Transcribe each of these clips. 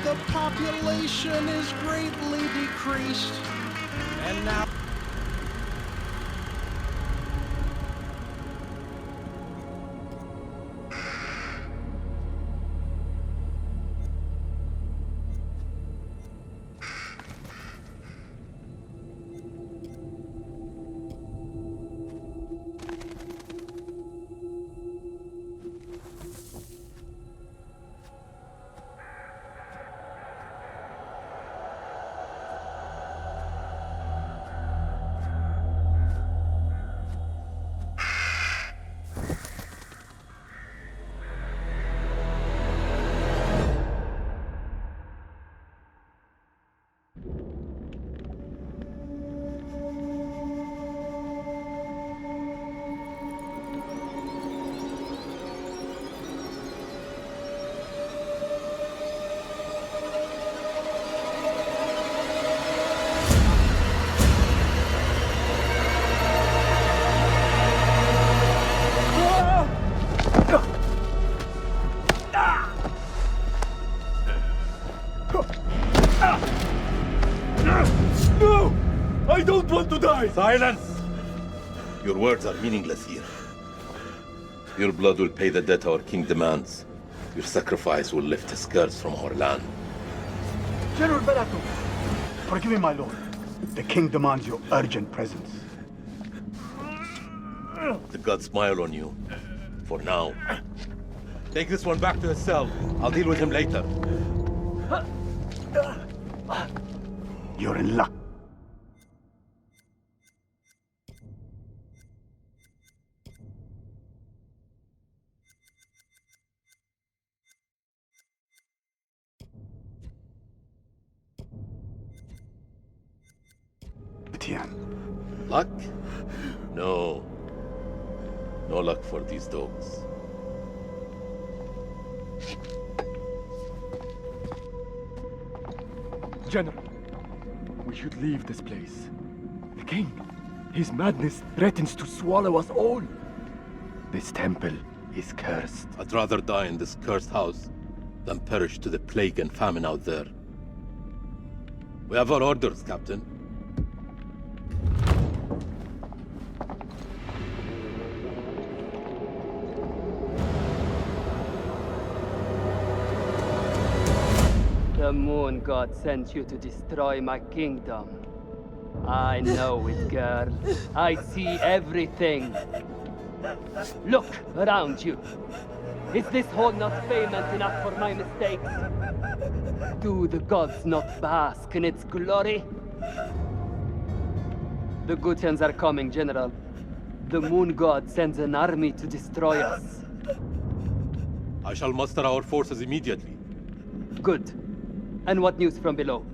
the population is greatly decreased, and now No! I don't want to die! Silence! Your words are meaningless here. Your blood will pay the debt our king demands. Your sacrifice will lift his curse from our land. General Barato, forgive me, my lord. The king demands your urgent presence. The gods smile on you. For now. Take this one back to his cell. I'll deal with him later. You're in luck. Etienne. Luck? No. No luck for these dogs. General, we should leave this place. The king, his madness threatens to swallow us all. This temple is cursed. I'd rather die in this cursed house than perish to the plague and famine out there. We have our orders, Captain. The moon god sent you to destroy my kingdom. I know it, girl. I see everything. Look around you. Is this hall not famous enough for my mistakes? Do the gods not bask in its glory? The Gutians are coming, General. The moon god sends an army to destroy us. I shall muster our forces immediately. Good. And what news from below?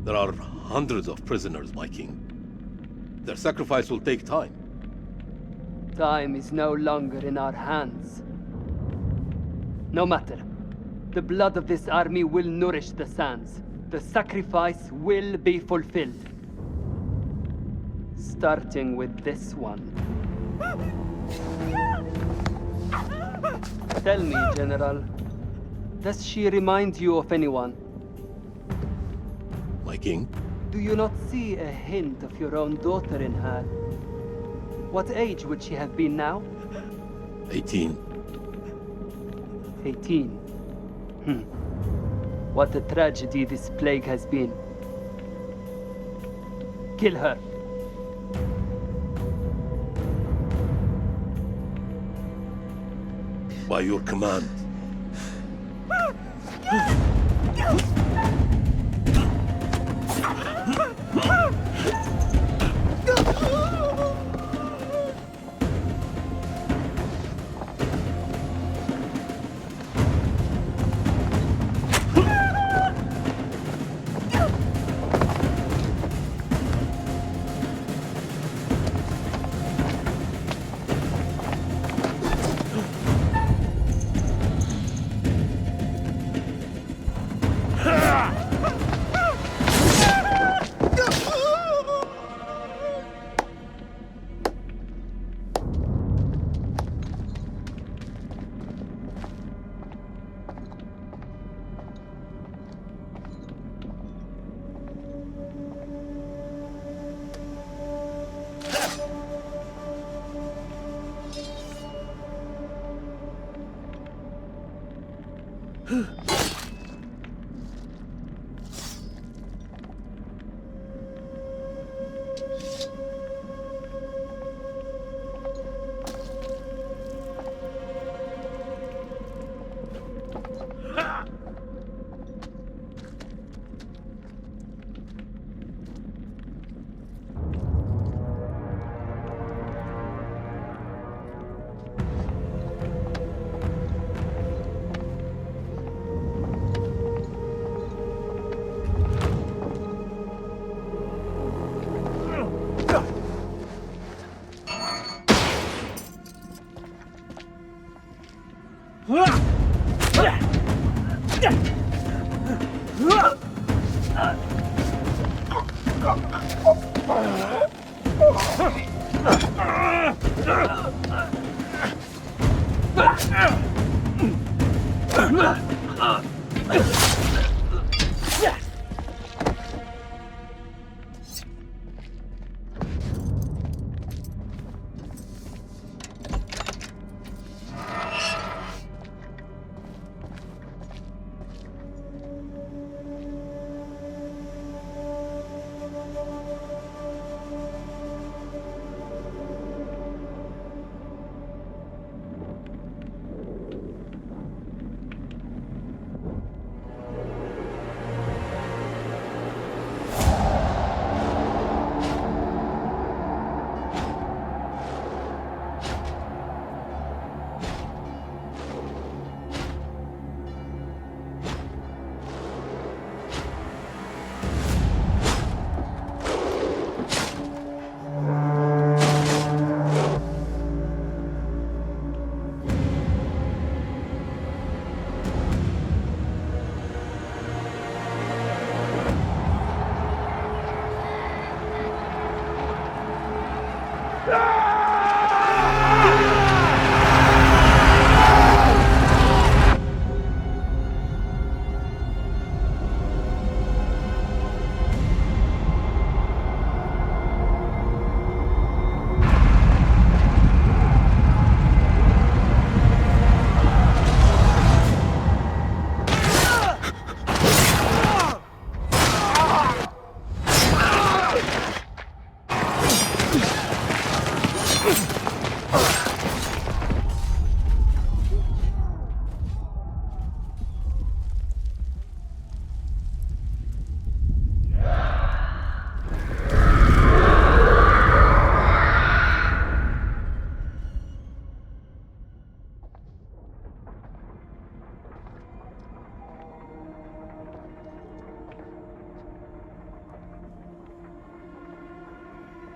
There are hundreds of prisoners, my king. Their sacrifice will take time. Time is no longer in our hands. No matter. The blood of this army will nourish the sands. The sacrifice will be fulfilled. Starting with this one. Tell me, General, does she remind you of anyone? My king? Do you not see a hint of your own daughter in her? What age would she have been now? 18. 18. What a tragedy this plague has been. Kill her. By your command.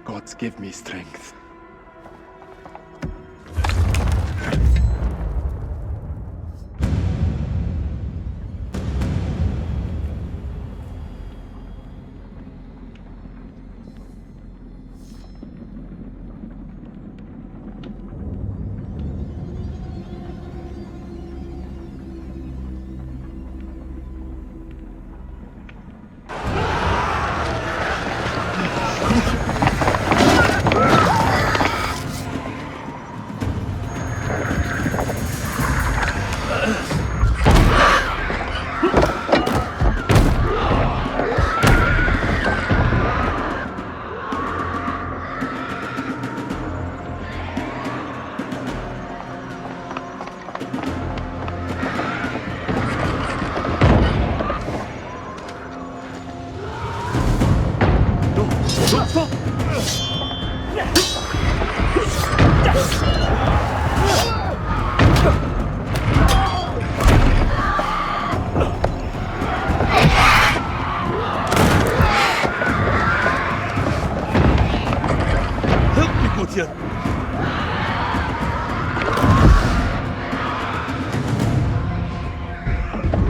Gods give me strength.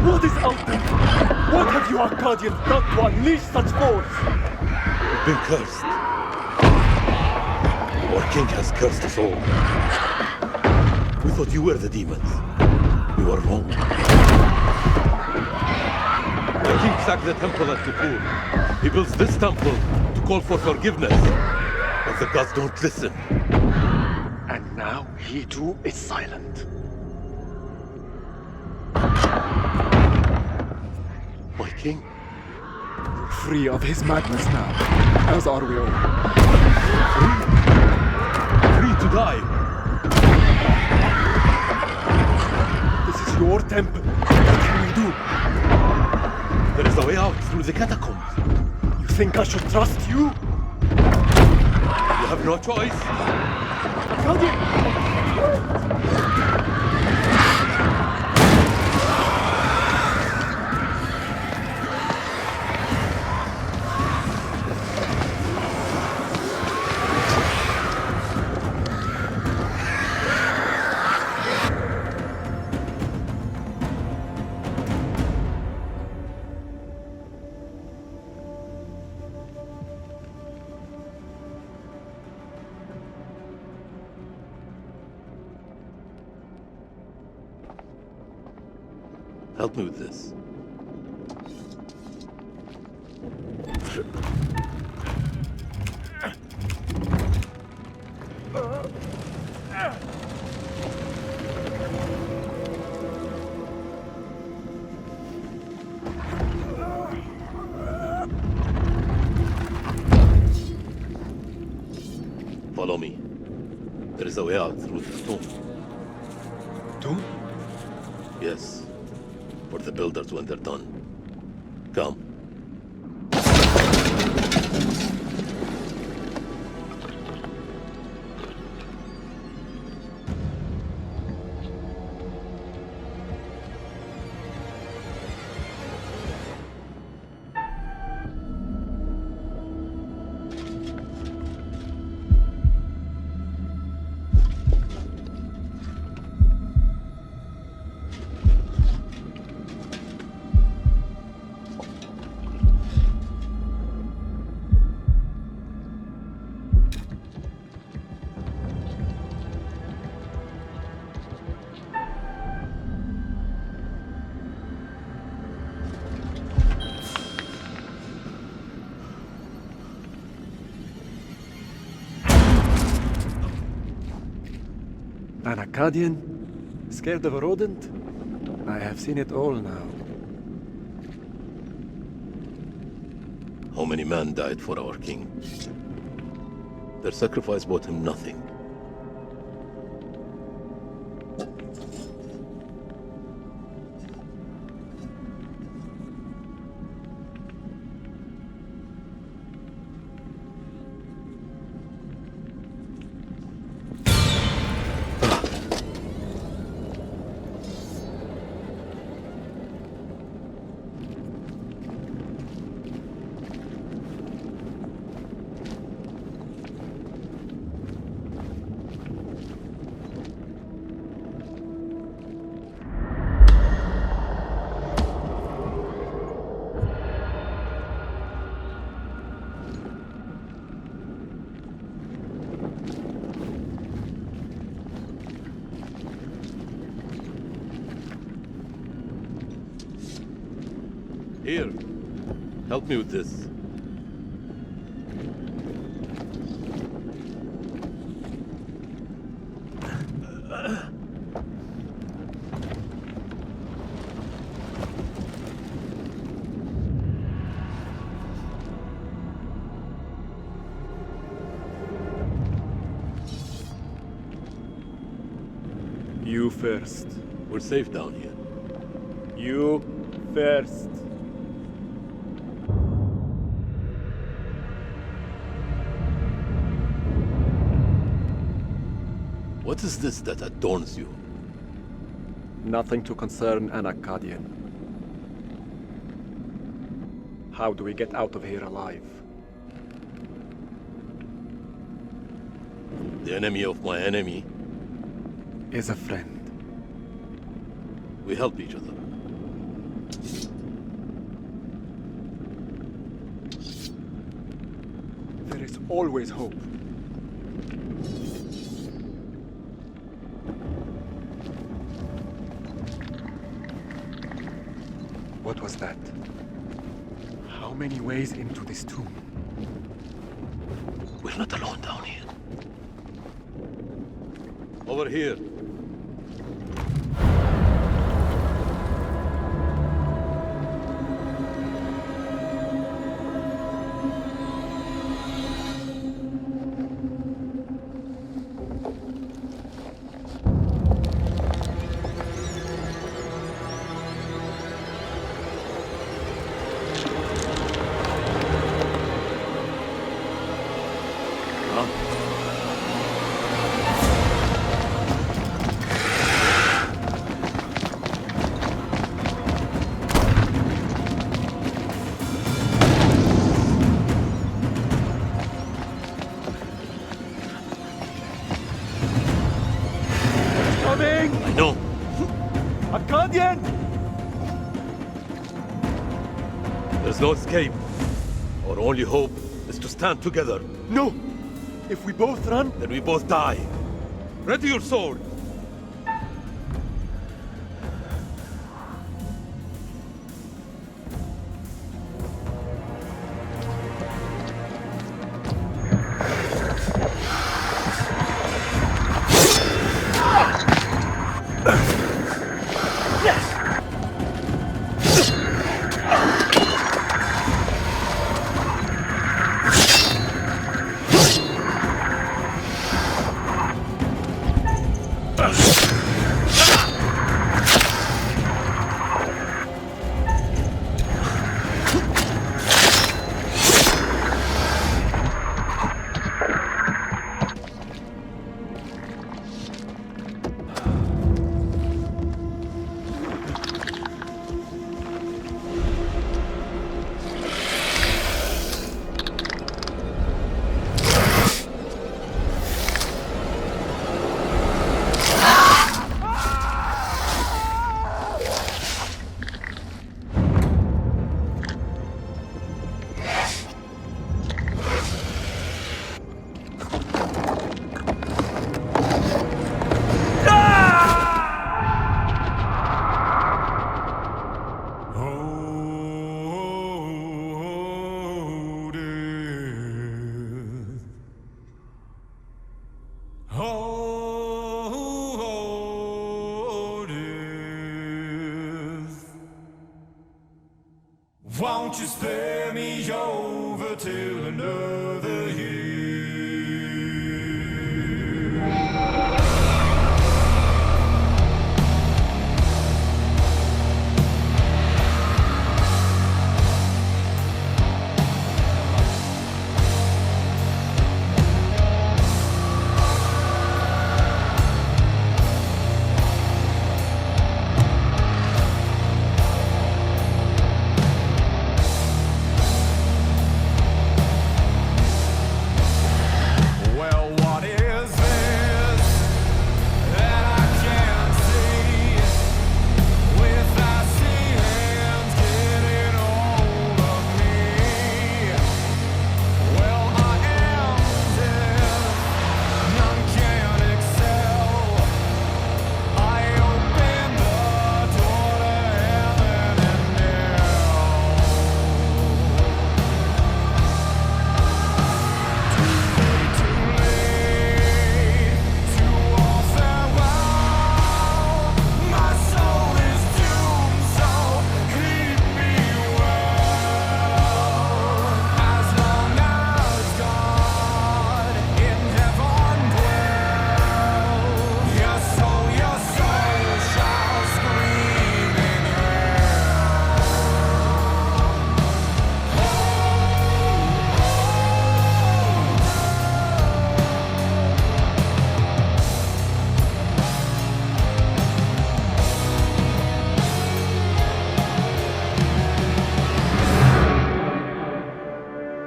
What is out there? What have you Arcadians done to unleash such force? We've been cursed. Our king has cursed us all. We thought you were the demons. We were wrong. The king sacked the temple at Nippur. He builds this temple to call for forgiveness. But the gods don't listen. And now he too is silent. king. Free of his madness now, as are we all. Free to die. This is your temple. What can we do? There is a way out through the catacombs. You think I should trust you? You have no choice. Help me with this. Follow me. There is a way out through the tomb. Tomb? Yes. For the builders when they're done. Come. An Akkadian? Scared of a rodent? I have seen it all now. How many men died for our king? Their sacrifice bought him nothing. Here, help me with this. You first. We're safe down here. You first. What is this that adorns you? Nothing to concern an Akkadian. How do we get out of here alive? The enemy of my enemy. Is a friend. We help each other. There is always hope. What was that? How many ways into this tomb? We're not alone down here. Over here. coming! I know. Akkadian! There's no escape. Our only hope is to stand together. No! If we both run, Then we both die. Ready your sword. Won't you spare me over till another year?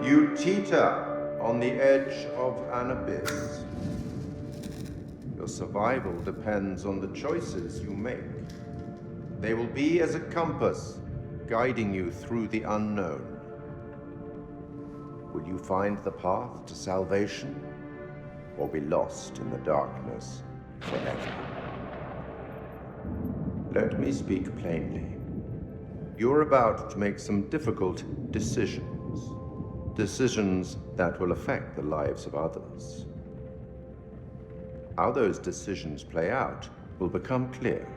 You teeter on the edge of an abyss. Your survival depends on the choices you make. They will be as a compass, guiding you through the unknown. Will you find the path to salvation, or be lost in the darkness forever? Let me speak plainly. You're about to make some difficult decisions. Decisions that will affect the lives of others. How those decisions play out will become clear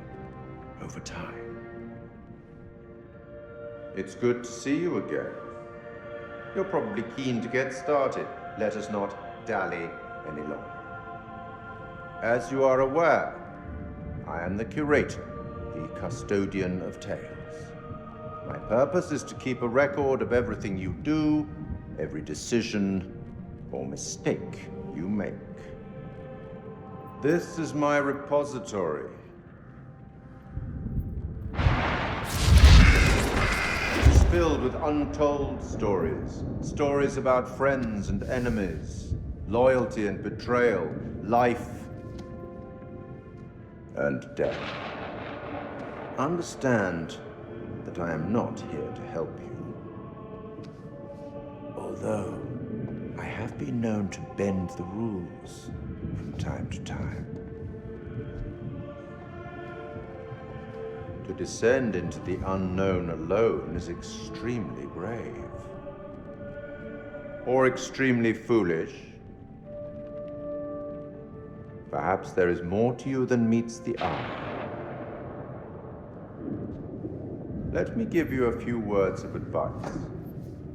over time. It's good to see you again. You're probably keen to get started. Let us not dally any longer. As you are aware, I am the curator, the custodian of tales. My purpose is to keep a record of everything you do, every decision or mistake you make. This is my repository. It is filled with untold stories. Stories about friends and enemies, loyalty and betrayal, life and death. Understand that I am not here to help you. Although, I have been known to bend the rules from time to time. To descend into the unknown alone is extremely brave. Or extremely foolish. Perhaps there is more to you than meets the eye. Let me give you a few words of advice.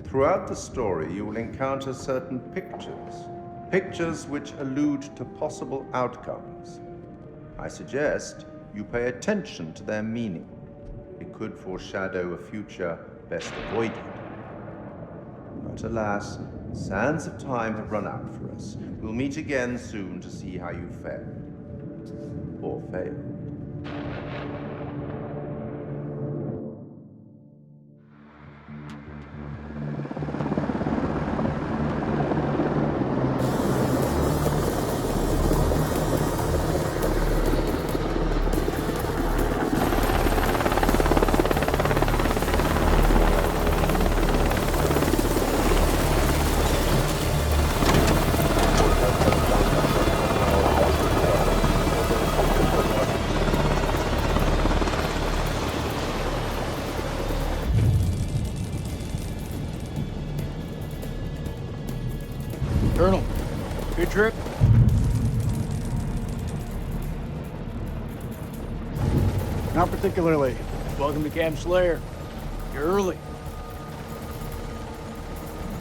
Throughout the story, you will encounter certain pictures. Pictures which allude to possible outcomes. I suggest you pay attention to their meaning. It could foreshadow a future best avoided. But alas, sands of time have run out for us. We'll meet again soon to see how you fared. Or failed. Colonel, good trip? Not particularly. Welcome to Camp Slayer. You're early.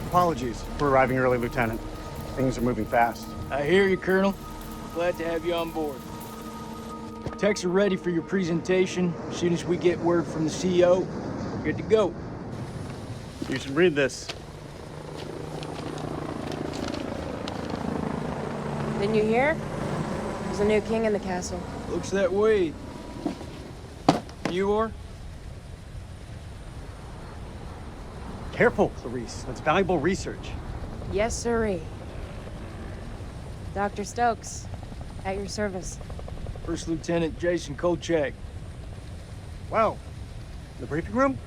Apologies for arriving early, Lieutenant. Things are moving fast. I hear you, Colonel. Glad to have you on board. Techs are ready for your presentation. As soon as we get word from the CO, we're good to go. You should read this. Didn't you hear? There's a new king in the castle. Looks that way. You are? Careful, Clarice. That's valuable research. Yes, sirree. Dr. Stokes, at your service. First Lieutenant Jason Kolchak. Wow. The briefing room?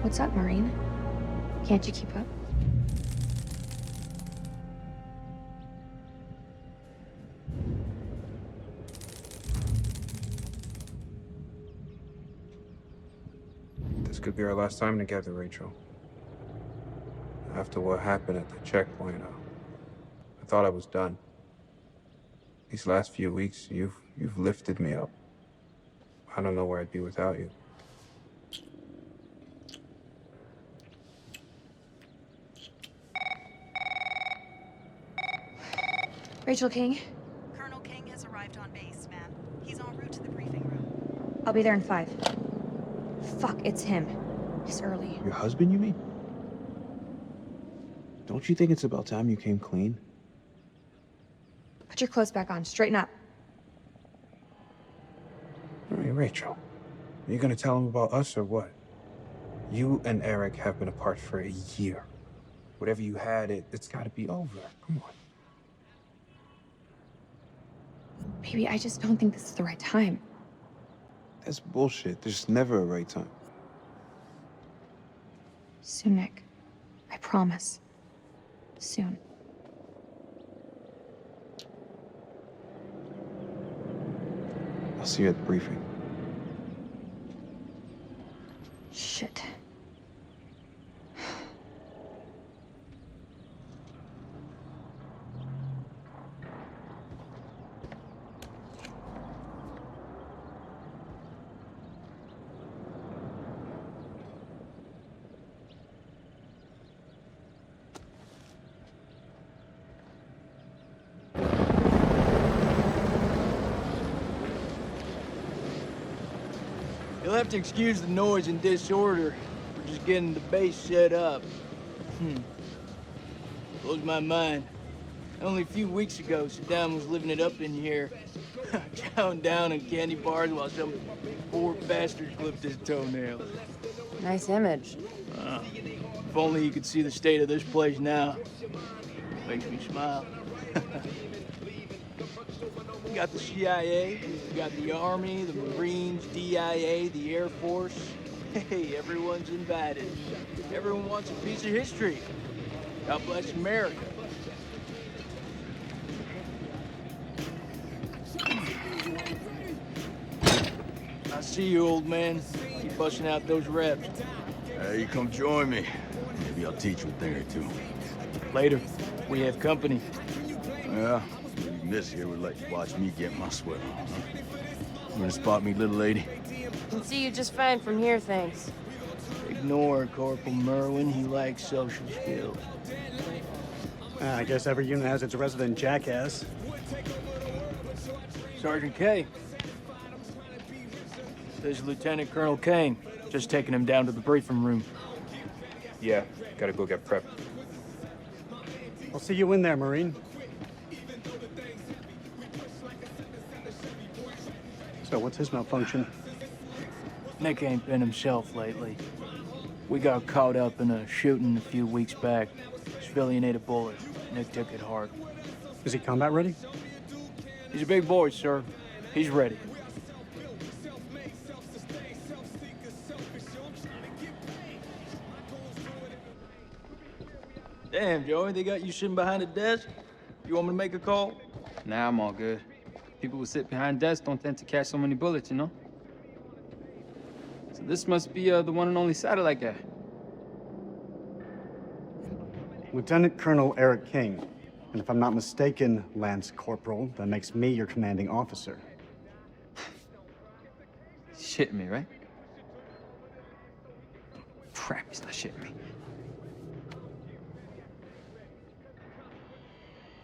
What's up, Marine? Can't you keep up? This could be our last time together, Rachel. After what happened at the checkpoint, I thought I was done. These last few weeks, you've lifted me up. I don't know where I'd be without you. Rachel King? Colonel King has arrived on base, ma'am. He's en route to the briefing room. I'll be there in 5. Fuck, it's him. It's early. Your husband, you mean? Don't you think it's about time you came clean? Put your clothes back on. Straighten up. Hey, Rachel, are you gonna tell him about us or what? You and Eric have been apart for a year. Whatever you had, it's gotta be over. Come on. Baby, I just don't think this is the right time. That's bullshit. There's never a right time. Soon, Nick. I promise. Soon. I'll see you at the briefing. Shit. You'll have to excuse the noise and disorder. We're just getting the base set up. Blows my mind. Only a few weeks ago, Saddam was living it up in here, chowing down on candy bars while some poor bastard clipped his toenails. Nice image. If only you could see the state of this place now. Makes me smile. We got the CIA, we got the Army, the Marines, DIA, the Air Force. Hey, everyone's invited. Everyone wants a piece of history. God bless America. I see you, old man. Keep busting out those reps. You come join me. Maybe I'll teach you a thing or two. Later. We have company. Yeah, you miss here would like to watch me get my sweat on, huh? You gonna spot me, little lady? Can see you just fine from here, thanks. Ignore Corporal Merwin. He lacks social skills. I guess every unit has its resident jackass. Sergeant K. This is Lieutenant Colonel Kane. Just taking him down to the briefing room. Yeah, gotta go get prepped. I'll see you in there, Marine. So, what's his malfunction? Nick ain't been himself lately. We got caught up in a shooting a few weeks back. Civilian ate a bullet. Nick took it hard. Is he combat ready? He's a big boy, sir. He's ready. Damn, Joey, they got you sitting behind a desk? You want me to make a call? Nah, I'm all good. People who sit behind desks don't tend to catch so many bullets, you know? So this must be the one and only satellite guy. Lieutenant Colonel Eric King. And if I'm not mistaken, Lance Corporal, that makes me your commanding officer. Shitting me, right? Crap, he's not shitting me.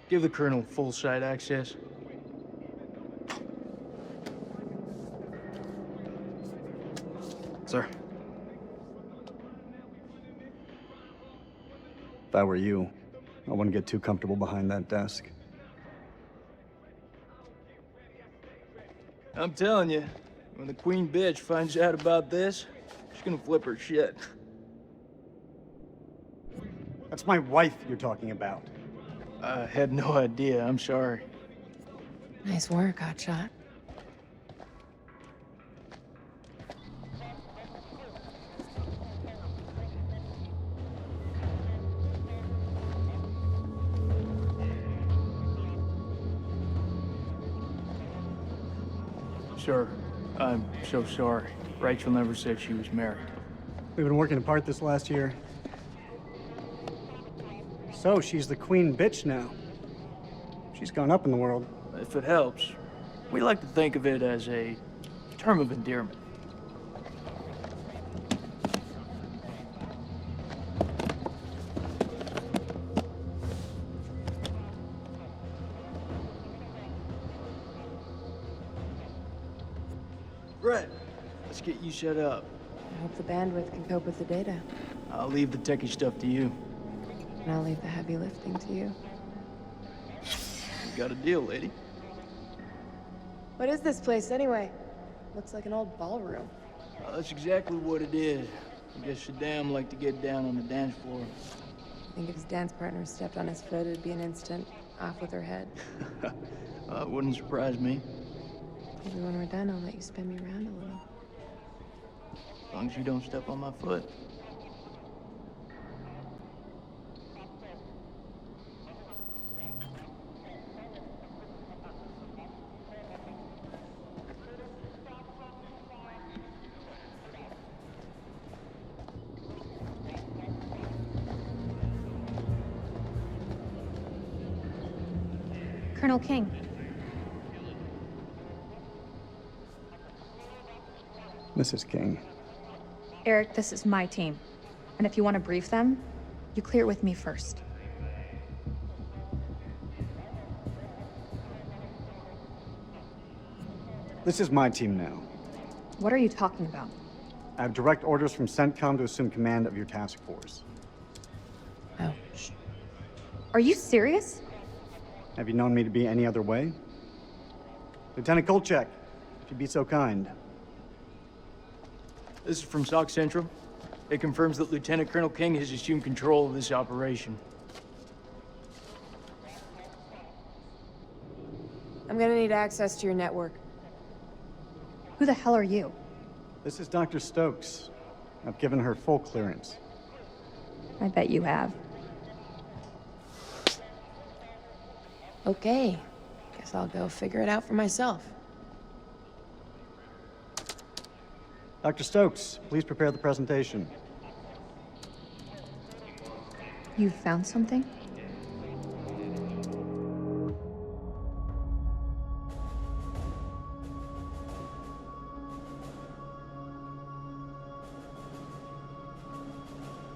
Give the Colonel full site access. Sir. If I were you, I wouldn't get too comfortable behind that desk. I'm telling you, when the Queen bitch finds out about this, she's gonna flip her shit. That's my wife you're talking about. I had no idea. I'm sorry. Nice work, Hotshot. Sir, I'm so sorry. Rachel never said she was married. We've been working apart this last year. So, she's the queen bitch now. She's gone up in the world. If it helps, we like to think of it as a term of endearment. Brett, let's get you set up. I hope the bandwidth can cope with the data. I'll leave the techie stuff to you. And I'll leave the heavy lifting to you. You got a deal, lady. What is this place, anyway? Looks like an old ballroom. That's exactly what it is. I guess Saddam liked to get down on the dance floor. I think if his dance partner stepped on his foot, it'd be an instant off with her head. It wouldn't surprise me. Maybe when we're done, I'll let you spin me around a little. As long as you don't step on my foot. Colonel King. Mrs. King. Eric, this is my team. And if you want to brief them, you clear it with me first. This is my team now. What are you talking about? I have direct orders from CENTCOM to assume command of your task force. Oh, shh. Are you serious? Have you known me to be any other way? Lieutenant Kolchak, if you'd be so kind. This is from SOC Central. It confirms that Lieutenant Colonel King has assumed control of this operation. I'm gonna need access to your network. Who the hell are you? This is Dr. Stokes. I've given her full clearance. I bet you have. Okay. Guess I'll go figure it out for myself. Dr. Stokes, please prepare the presentation. You found something?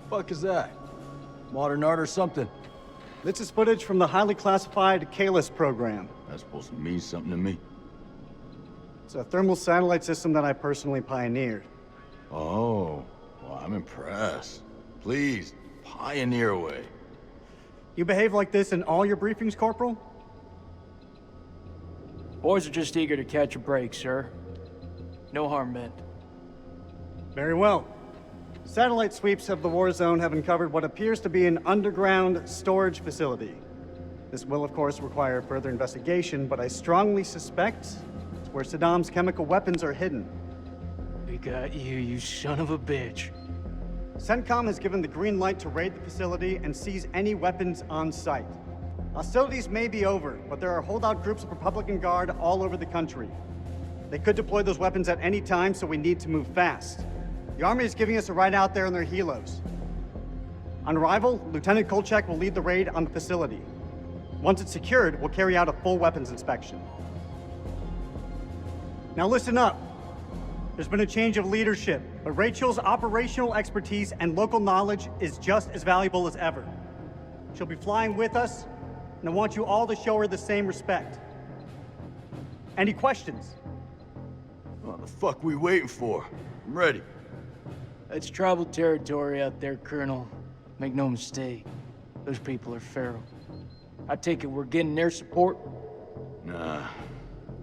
Fuck is that? Modern art or something? This is footage from the highly classified Kalis program. That's supposed to mean something to me. It's a thermal satellite system that I personally pioneered. Oh, well, I'm impressed. Please, pioneer away. You behave like this in all your briefings, Corporal? Boys are just eager to catch a break, sir. No harm meant. Very well. Satellite sweeps of the war zone have uncovered what appears to be an underground storage facility. This will, of course, require further investigation, but I strongly suspect it's where Saddam's chemical weapons are hidden. We got you, you son of a bitch. CENTCOM has given the green light to raid the facility and seize any weapons on site. Hostilities may be over, but there are holdout groups of Republican Guard all over the country. They could deploy those weapons at any time, so we need to move fast. The Army is giving us a ride out there in their helos. On arrival, Lieutenant Kolchak will lead the raid on the facility. Once it's secured, we'll carry out a full weapons inspection. Now listen up. There's been a change of leadership, but Rachel's operational expertise and local knowledge is just as valuable as ever. She'll be flying with us, and I want you all to show her the same respect. Any questions? What the fuck we waiting for? I'm ready. It's tribal territory out there, Colonel. Make no mistake. Those people are feral. I take it we're getting their support? Nah.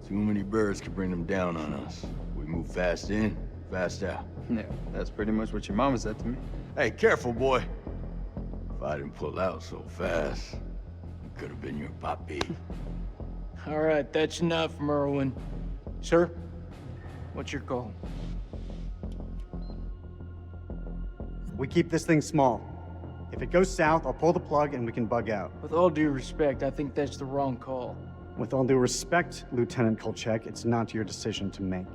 Too many birds could bring them down on us. We move fast in, fast out. Yeah, that's pretty much what your mama said to me. Hey, careful, boy. If I didn't pull out so fast, it could have been your papi. All right, that's enough, Merwin. Sir, what's your call? We keep this thing small. If it goes south, I'll pull the plug and we can bug out. With all due respect, I think that's the wrong call. With all due respect, Lieutenant Kolchak, it's not your decision to make.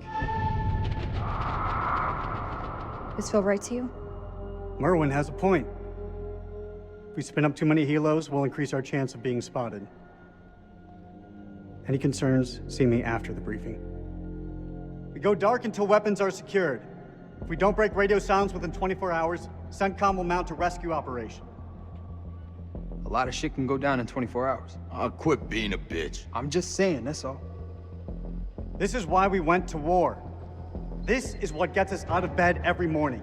This feel right to you? Merwin has a point. If we spin up too many helos, we'll increase our chance of being spotted. Any concerns, see me after the briefing. We go dark until weapons are secured. If we don't break radio silence within 24 hours, CENTCOM will mount a rescue operation. A lot of shit can go down in 24 hours. I'll quit being a bitch. I'm just saying, that's all. This is why we went to war. This is what gets us out of bed every morning.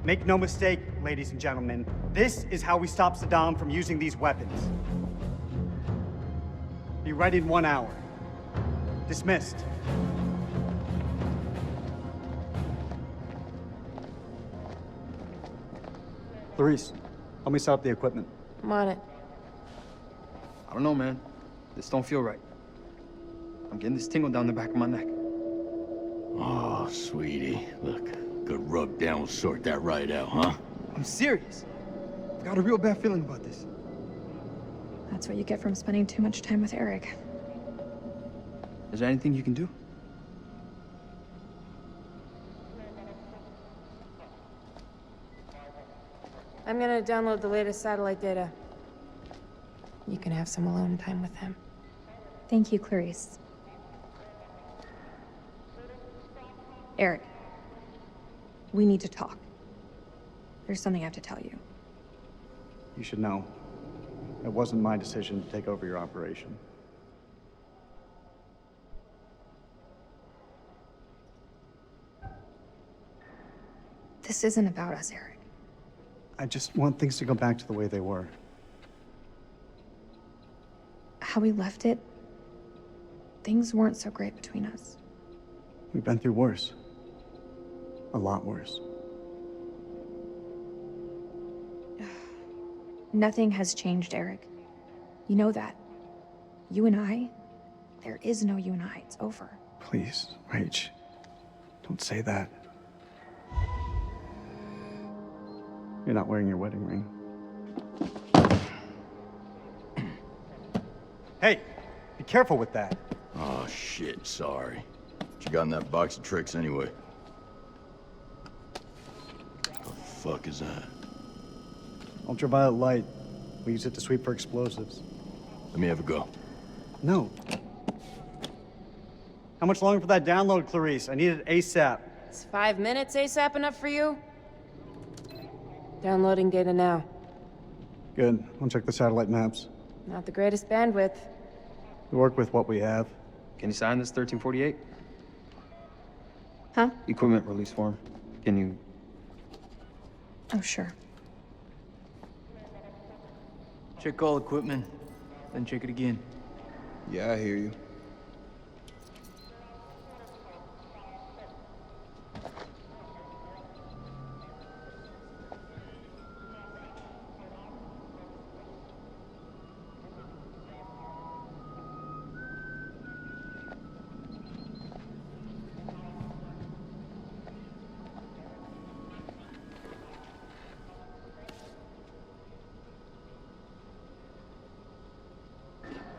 Make no mistake, ladies and gentlemen, this is how we stop Saddam from using these weapons. Be ready in 1 hour. Dismissed. Clarice, help me set up the equipment. I'm on it. I don't know, man. This don't feel right. I'm getting this tingle down the back of my neck. Oh, sweetie. Look, good rub down will sort that right out, huh? I'm serious. I've got a real bad feeling about this. That's what you get from spending too much time with Eric. Is there anything you can do? I'm gonna download the latest satellite data. You can have some alone time with him. Thank you, Clarice. Eric, we need to talk. There's something I have to tell you. You should know. It wasn't my decision to take over your operation. This isn't about us, Eric. I just want things to go back to the way they were. how we left it, things weren't so great between us. We've been through worse. A lot worse. Nothing has changed, Eric. You know that. You and I, there is no you and I. It's over. Please, Rach. Don't say that. You're not wearing your wedding ring. Hey, be careful with that. Oh, shit, sorry. What you got in that box of tricks anyway? What the fuck is that? Ultraviolet light. We use it to sweep for explosives. Let me have a go. No. How much longer for that download, Clarice? I need it ASAP. Is 5 minutes ASAP enough for you? Downloading data now. Good. I'll check the satellite maps. Not the greatest bandwidth. We work with what we have. Can you sign this 1348? Huh? Equipment release form. Can you... Oh, sure. Check all equipment, then check it again. Yeah, I hear you.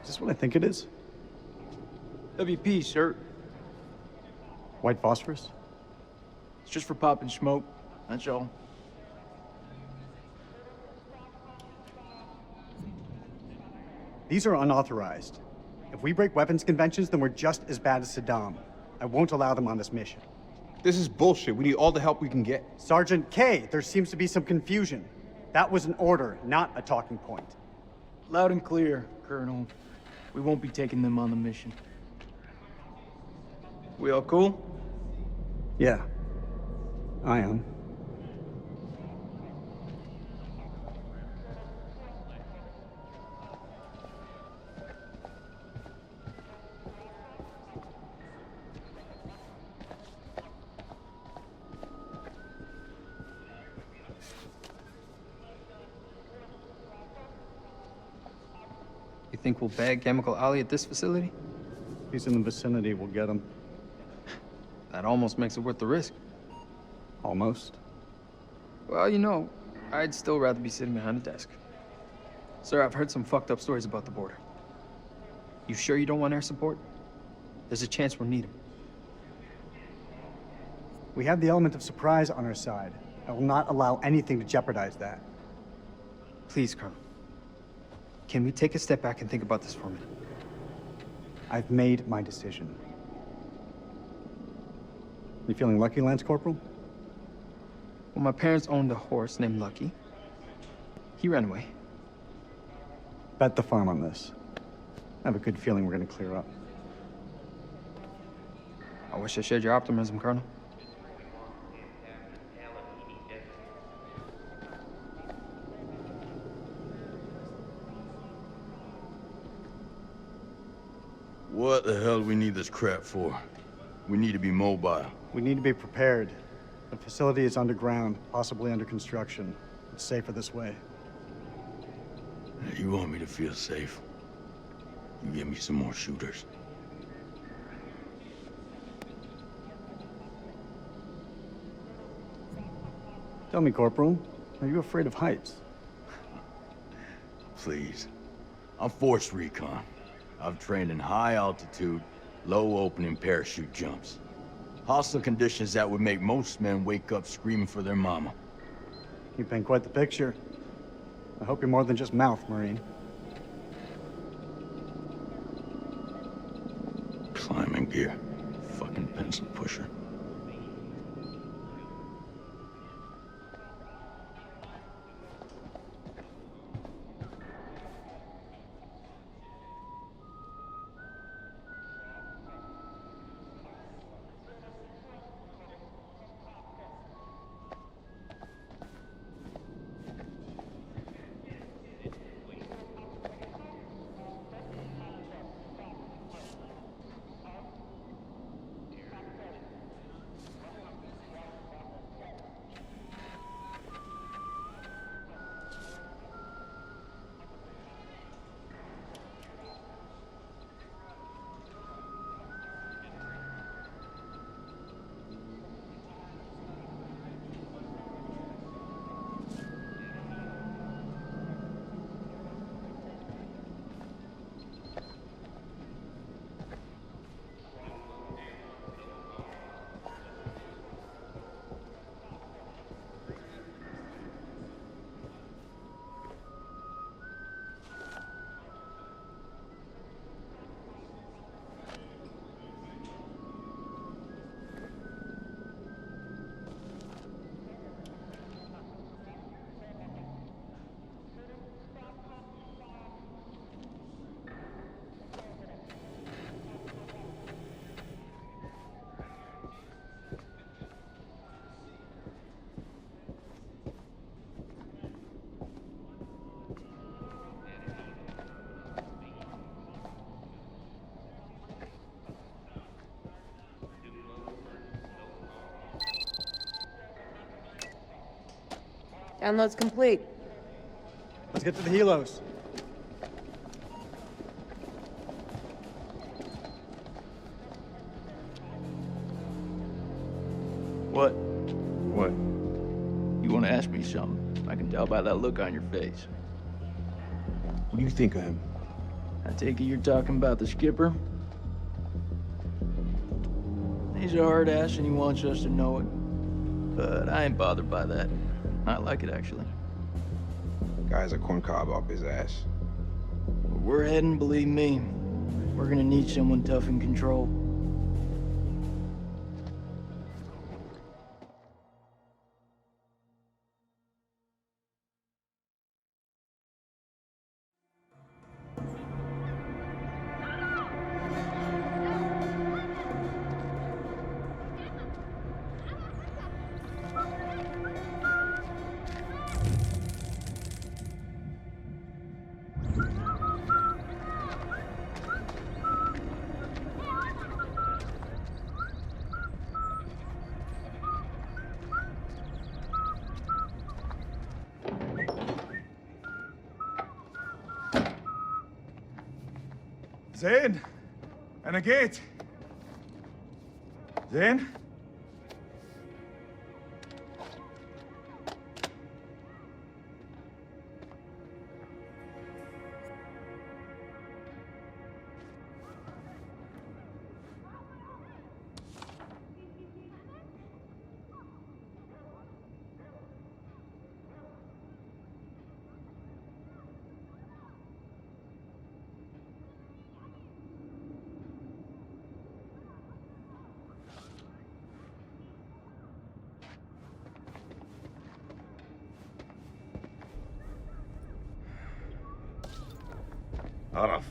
Is this what I think it is? WP, sir. White phosphorus? It's just for popping smoke, that's all. These are unauthorized. If we break weapons conventions, then we're just as bad as Saddam. I won't allow them on this mission. This is bullshit. We need all the help we can get. Sergeant K, there seems to be some confusion. That was an order, not a talking point. Loud and clear, Colonel. We won't be taking them on the mission. We all cool? Yeah. I am. You think we'll bag Chemical Ali at this facility? If he's in the vicinity, we'll get him. That almost makes it worth the risk. Almost. Well, you know, I'd still rather be sitting behind a desk. Sir, I've heard some fucked up stories about the border. You sure you don't want air support? There's a chance we'll need them. We have the element of surprise on our side. I will not allow anything to jeopardize that. Please, Colonel. Can we take a step back and think about this for a minute? I've made my decision. You feeling lucky, Lance Corporal? Well, my parents owned a horse named Lucky. He ran away. Bet the farm on this. I have a good feeling we're gonna clear up. I wish I shared your optimism, Colonel. What the hell do we need this crap for? We need to be mobile. We need to be prepared. The facility is underground, possibly under construction. It's safer this way. You want me to feel safe? You give me some more shooters. Tell me, Corporal, are you afraid of heights? Please. I'm Force Recon. I've trained in high altitude, low opening parachute jumps. Hostile conditions that would make most men wake up screaming for their mama. You paint quite the picture. I hope you're more than just mouth, Marine. Climbing gear. Fucking pencil pusher. Download's complete. Let's get to the helos. What? What? You want to ask me something? I can tell by that look on your face. What do you think of him? I take it you're talking about the skipper? He's a hard ass and he wants us to know it. But I ain't bothered by that. I like it, actually. Guy's a corncob up his ass. Where we're heading, believe me, we're gonna need someone tough in control. زين أنا جيت زين عرف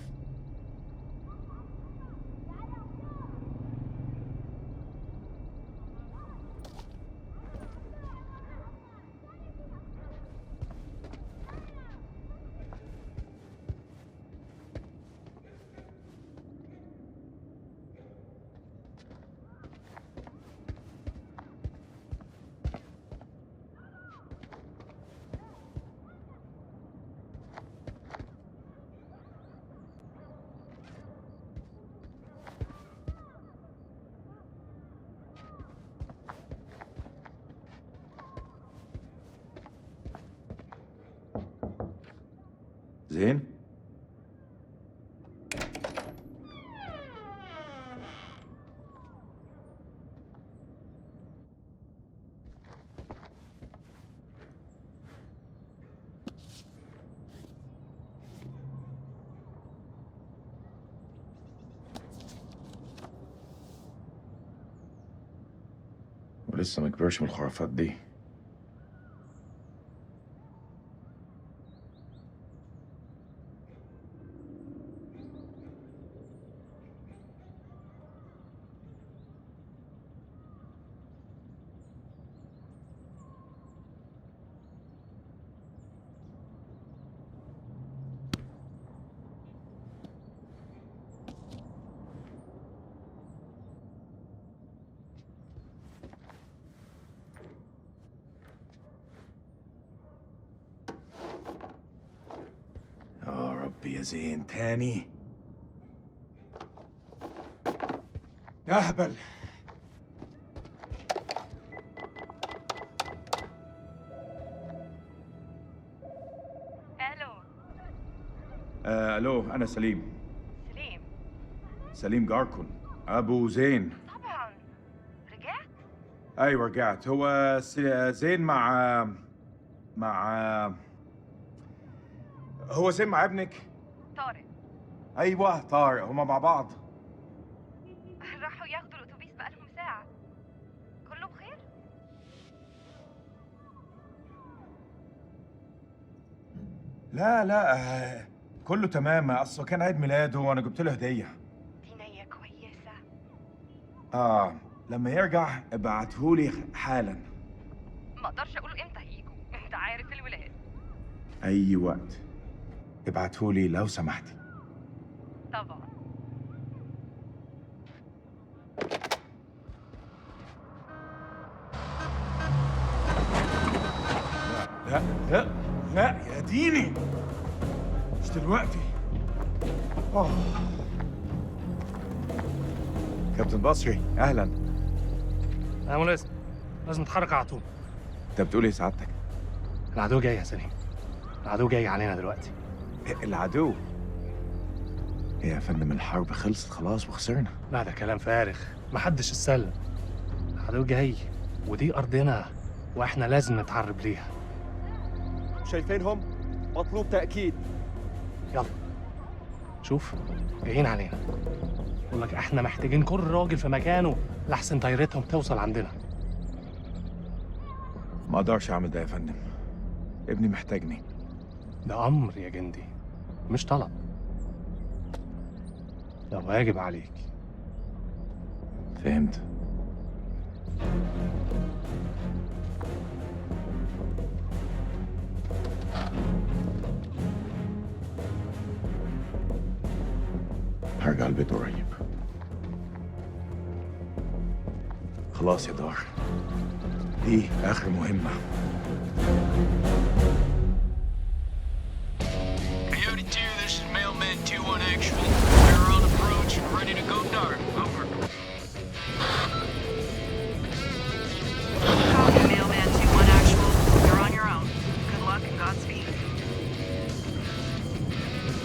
زين ولسه ما كبرش من الخرافات دي. يا ربي يا زين تاني يا هبل. الو. الو انا سليم. سليم. سليم جاركون ابو زين. طبعا. رجعت؟ ايوه رجعت. هو زين مع هو زين مع ابنك؟ طارق. ايوه طارق، هما مع بعض. راحوا ياخدوا الاتوبيس بقالهم ساعة. كله بخير؟ لا كله تمام، اصله كان عيد ميلاده وانا جبت له هديه. دي نية كويسة. لما يرجع ابعتهولي حالا. ما اقدرش اقول امتى هيجوا، انت عارف الولاد. اي وقت ابعتهولي لو سمحتي. طبعا. لا اديني مش دلوقتي. كابتن بصري اهلا. يا ملازم لازم نتحرك على طول. انت بتقول ايه سعادتك؟ العدو جاي يا سليم. العدو جاي علينا دلوقتي. العدو؟ إيه يا فندم، الحرب خلصت خلاص وخسرنا. لا ده كلام فارغ، محدش اتسلم. العدو جاي ودي أرضنا وإحنا لازم نتعرب ليها. شايفينهم؟ مطلوب تأكيد. يلا شوف جايين علينا. بقول لك احنا محتاجين كل راجل في مكانه لحسن طيارتهم توصل عندنا. ما اقدرش اعمل ده يا فندم، ابني محتاجني. ده أمر يا جندي مش طلب، ده واجب عليك. فهمت. هرجع البيت قريب. خلاص يا دار، دي آخر مهمة. Coyote 2, this is Mailman 2-1 actual. We're on approach and ready to go dark. Over. Copy, Mailman 2-1 actual. You're on your own. Good luck and Godspeed.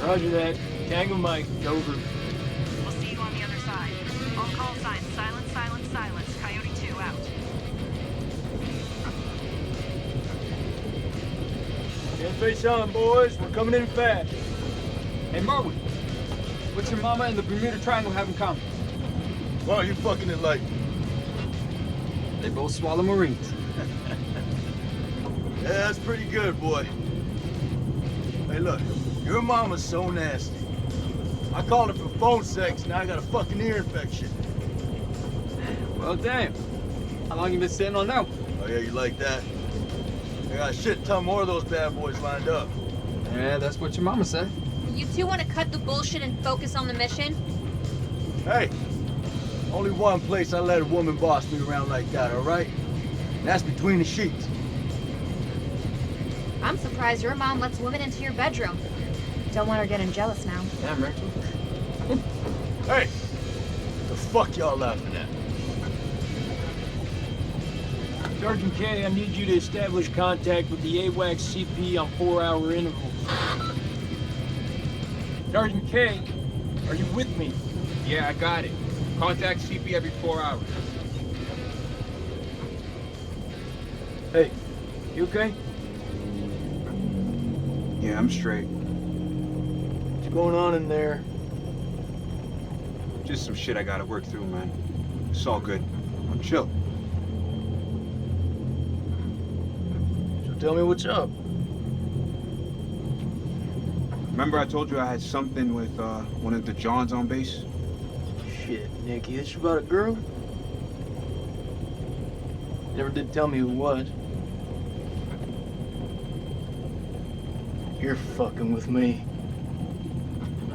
Roger that. Tango Mike, over. We'll see you on the other side. All call signs, silence, silence, silence. Coyote 2 out. Get face on, boys. We're coming in fast. Hey, Marwin. What's your mama and the Bermuda Triangle have in common? Why are you fucking enlightened? They both swallow Marines. Yeah, that's pretty good, boy. Hey, look, your mama's so nasty. I called her for phone sex, now I got a fucking ear infection. Well, damn. How long you been sitting on that one? Oh, yeah, you like that? I got a shit ton more of those bad boys lined up. Yeah, that's what your mama said. You two want to cut the bullshit and focus on the mission? Hey, only one place I let a woman boss me around like that, all right? That's between the sheets. I'm surprised your mom lets women into your bedroom. Don't want her getting jealous now. Damn, Rachel. Hey, the fuck y'all laughing at? Sergeant K, I need you to establish contact with the AWACS CP on 4-hour intervals. Sergeant K, are you with me? Yeah, I got it. Contact CP every 4 hours. Hey, you okay? Yeah, I'm straight. What's going on in there? Just some shit I gotta work through, man. It's all good. I'm chill. So tell me what's up. Remember I told you I had something with one of the Johns on base? Shit, Nicky, this about a girl? Never did tell me who it was. You're fucking with me.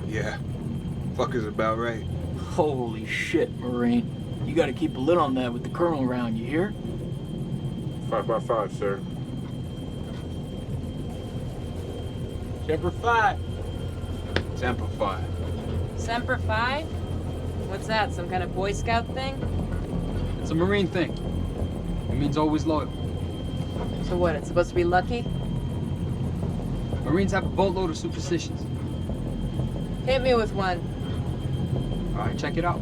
Yeah. Fuck is about right. Holy shit, Marine. You gotta keep a lid on that with the colonel around, you hear? 5 by 5, sir. Semper Fi. Semper Fi. Semper Fi? What's that, some kind of Boy Scout thing? It's a Marine thing. It means always loyal. So what, it's supposed to be lucky? Marines have a boatload of superstitions. Hit me with one. All right, check it out.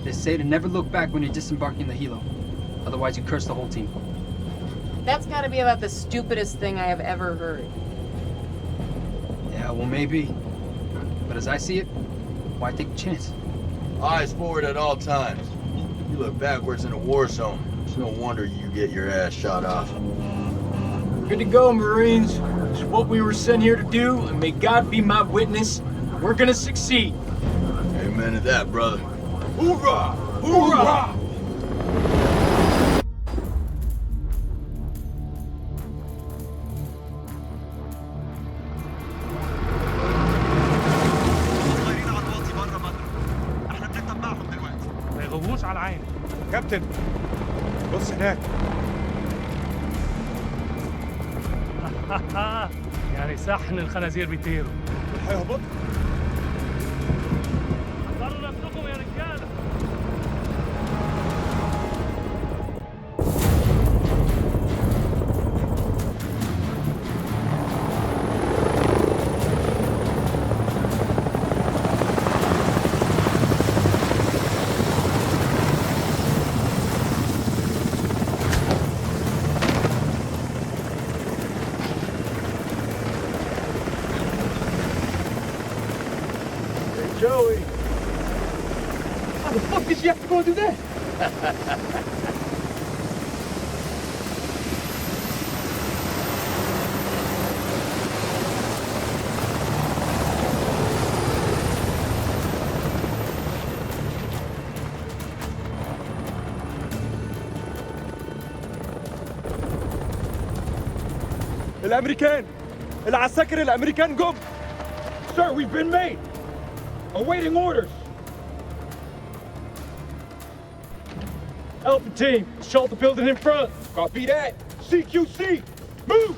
They say to never look back when you're disembarking the helo. Otherwise, you curse the whole team. That's gotta be about the stupidest thing I have ever heard. Yeah, well, maybe. But as I see it, why take a chance? Eyes forward at all times. You look backwards in a war zone. It's no wonder you get your ass shot off. Good to go, Marines. It's what we were sent here to do, and may God be my witness. We're gonna succeed. Amen to that, brother. Hoorah! Hoorah! ما يغوبوش على عين. كابتن بص هناك. يعني صحن الخنازير بيطيروا. هيهبط؟ حضروا نفسكم يا رجاله. Joey! How the fuck did you have to go do that? الأمريكان! العساكر الأمريكان جم! Sir, we've been made! Awaiting orders! Alpha team, assault the building in front! Copy that! CQC! Move!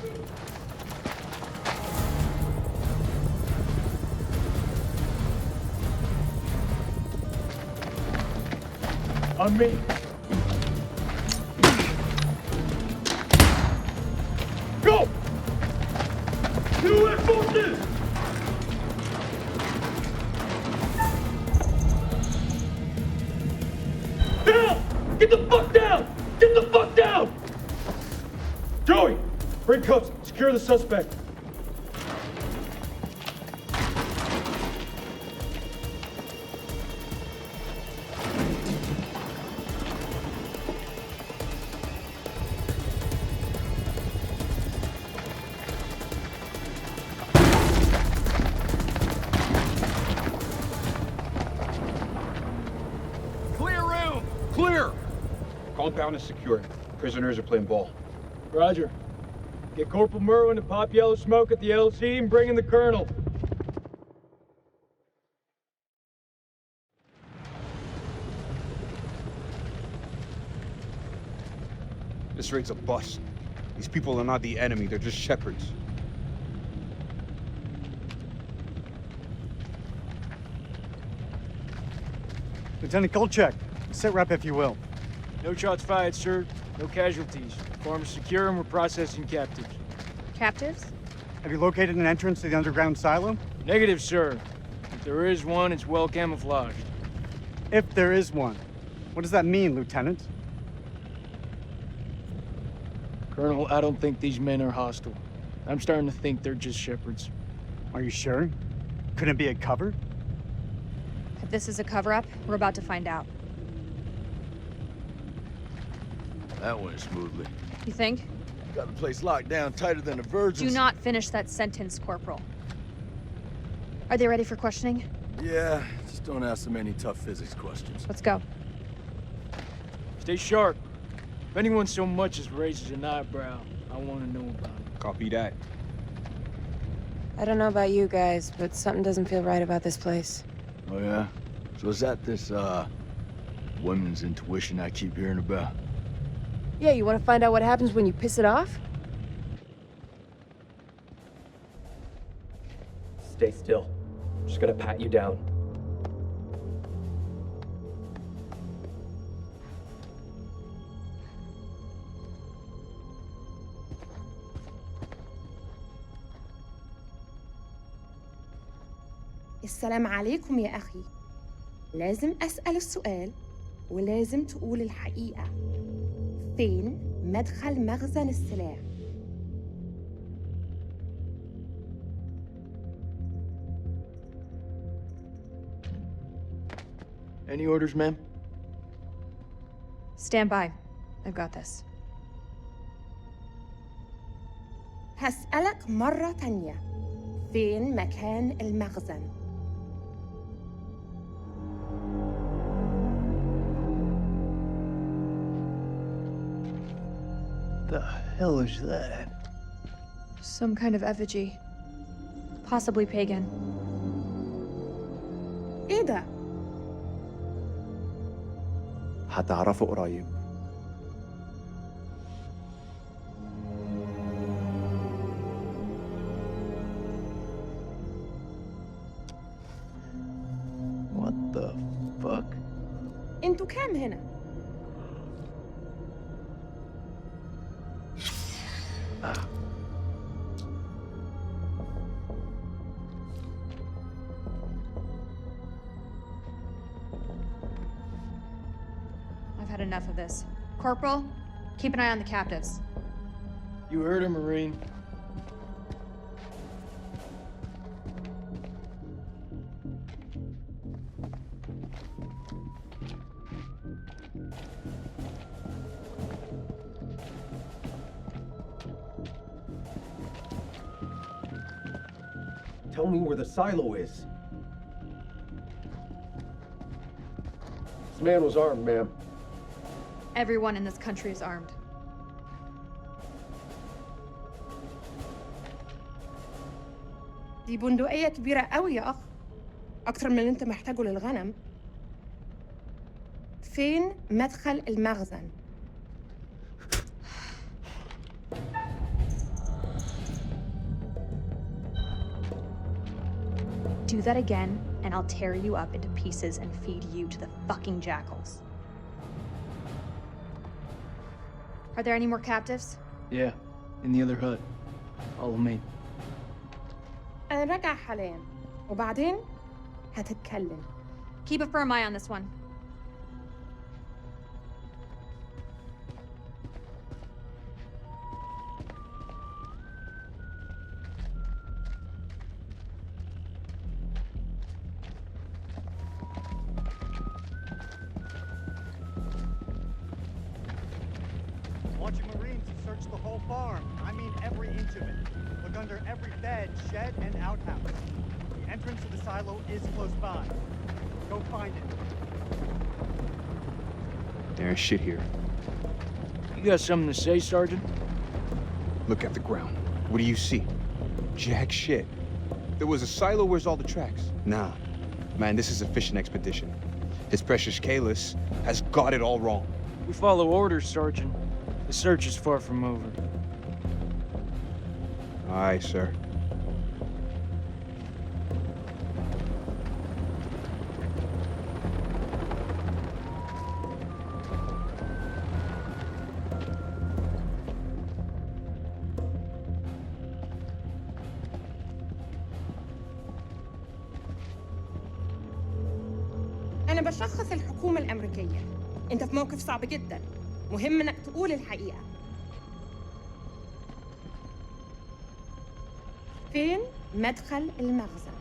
On me! Go! U.S. forces! Down! Get the fuck down! Get the fuck down! Joey! Bring cuffs, secure the suspect. Clear! Compound is secure. Prisoners are playing ball. Roger. Get Corporal Merwin to pop yellow smoke at the LZ and bring in the Colonel. This raid's a bust. These people are not the enemy, they're just shepherds. Lieutenant Kolchak, sit rep if you will. No shots fired, sir. No casualties. Farm is secure and we're processing captives. Captives? Have you located an entrance to the underground silo? Negative, sir. If there is one, it's well camouflaged. If there is one. What does that mean, Lieutenant? Colonel, I don't think these men are hostile. I'm starting to think they're just shepherds. Are you sure? Couldn't it be a cover? If this is a cover-up, we're about to find out. That went smoothly. You think? Got the place locked down tighter than a virgin. Do not finish that sentence, Corporal. Are they ready for questioning? Yeah, just don't ask them any tough physics questions. Let's go. Stay sharp. If anyone so much as raises an eyebrow, I want to know about it. Copy that. I don't know about you guys, but something doesn't feel right about this place. Oh yeah? So is that this, women's intuition I keep hearing about? Yeah, you want to find out what happens when you piss it off? Stay still. I'm just gonna pat you down. السلام عليكم يا أخي. لازم أسأل السؤال ولازم تقول الحقيقة. فين مدخل مخزن السلاح؟ Any orders, ma'am? Stand by. I've got this. هسألك مرة تانية. فين مكان المخزن؟ The hell is that? Some kind of effigy. Possibly pagan. إيه ده؟ هتعرفوا قريب. انتوا كام هنا؟ I've had enough of this. Corporal, keep an eye on the captives. You heard him, Marine. Tell me where the silo is. This man was armed, ma'am. Everyone in this country is armed. دي بندقية كبيرة قوي يا أخ. أكتر من اللي أنت محتاجه للغنم. فين مدخل المخزن؟ Do that again, and I'll tear you up into pieces and feed you to the fucking jackals. Are there any more captives? Yeah, in the other hut. Follow me. أنا راجعة حاليا وبعدين هتتكلم. Keep a firm eye on this one. I want you Marines to search the whole farm. I mean every inch of it. Look under every bed, shed, and outhouse. The entrance to the silo is close by. Go find it. There's shit here. You got something to say, Sergeant? Look at the ground. What do you see? Jack shit. There was a silo. Where's all the tracks? Nah. Man, this is a fishing expedition. His precious Kalis has got it all wrong. We follow orders, Sergeant. The search is far from over. Aye, sir. أنا بشخص الحكومة الأمريكية. أنت في موقف صعب جدا. مهم إنك تقول الحقيقة. فين مدخل المخزن؟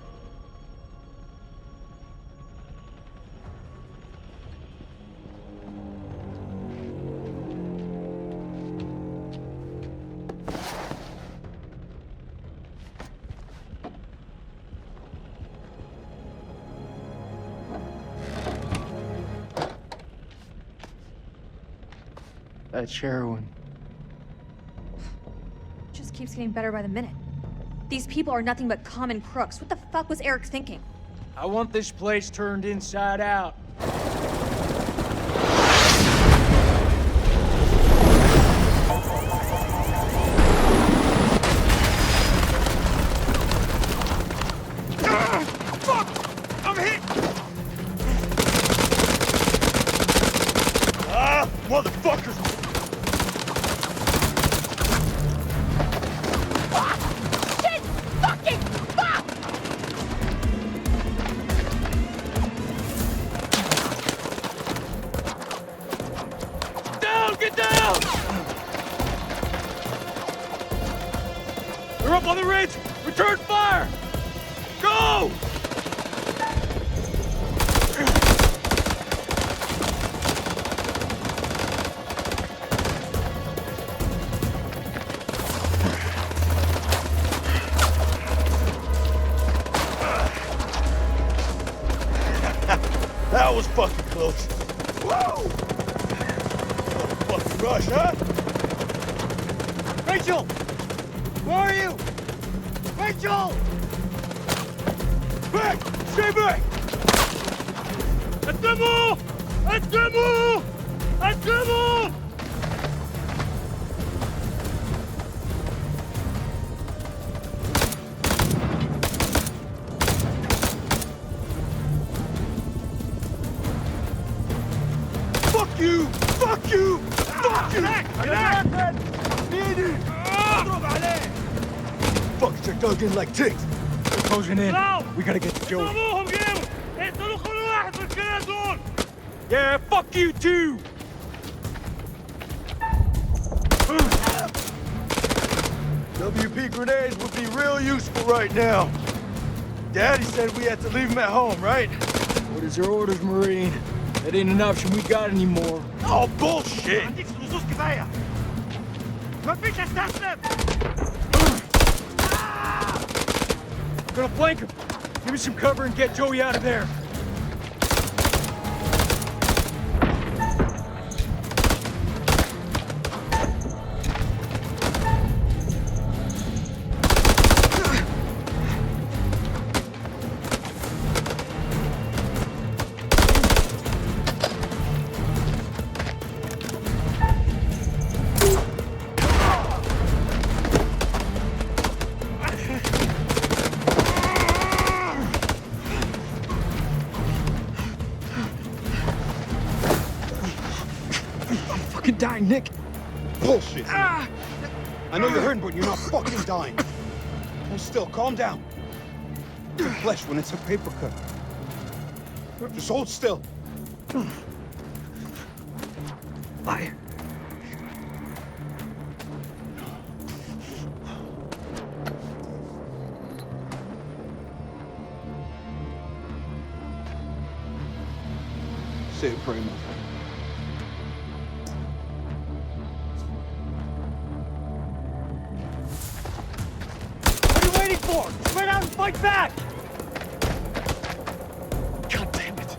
That's heroin. Just keeps getting better by the minute. These people are nothing but common crooks. What the fuck was Eric thinking? I want this place turned inside out. Fuck! I'm hit! Ah, motherfuckers! Shit! Fucking fuck! Down! Get down! They're up on the ridge! Return fire! Go! That was fucking close. Whoa! Fucking rush, huh? Rachel! Where are you? Rachel! Back! Stay back! Attendu! Attendu! Attendu! Fuckers are dug in like ticks. They're closing in. We gotta get to Joey. Yeah, fuck you too! WP grenades would be real useful right now. Daddy said we had to leave them at home, right? What is your orders, Marine? That ain't an option we got anymore. Oh, bullshit! I'm gonna flank him. Give me some cover and get Joey out of there. Fucking dying, Nick. Bullshit. I know you're hurting, but you're not fucking dying. Hold still, calm down. It's flesh when it's a paper cut. Just hold still. Fire. Say it, Primo. What are you waiting for? Spread out and fight back! God damn it.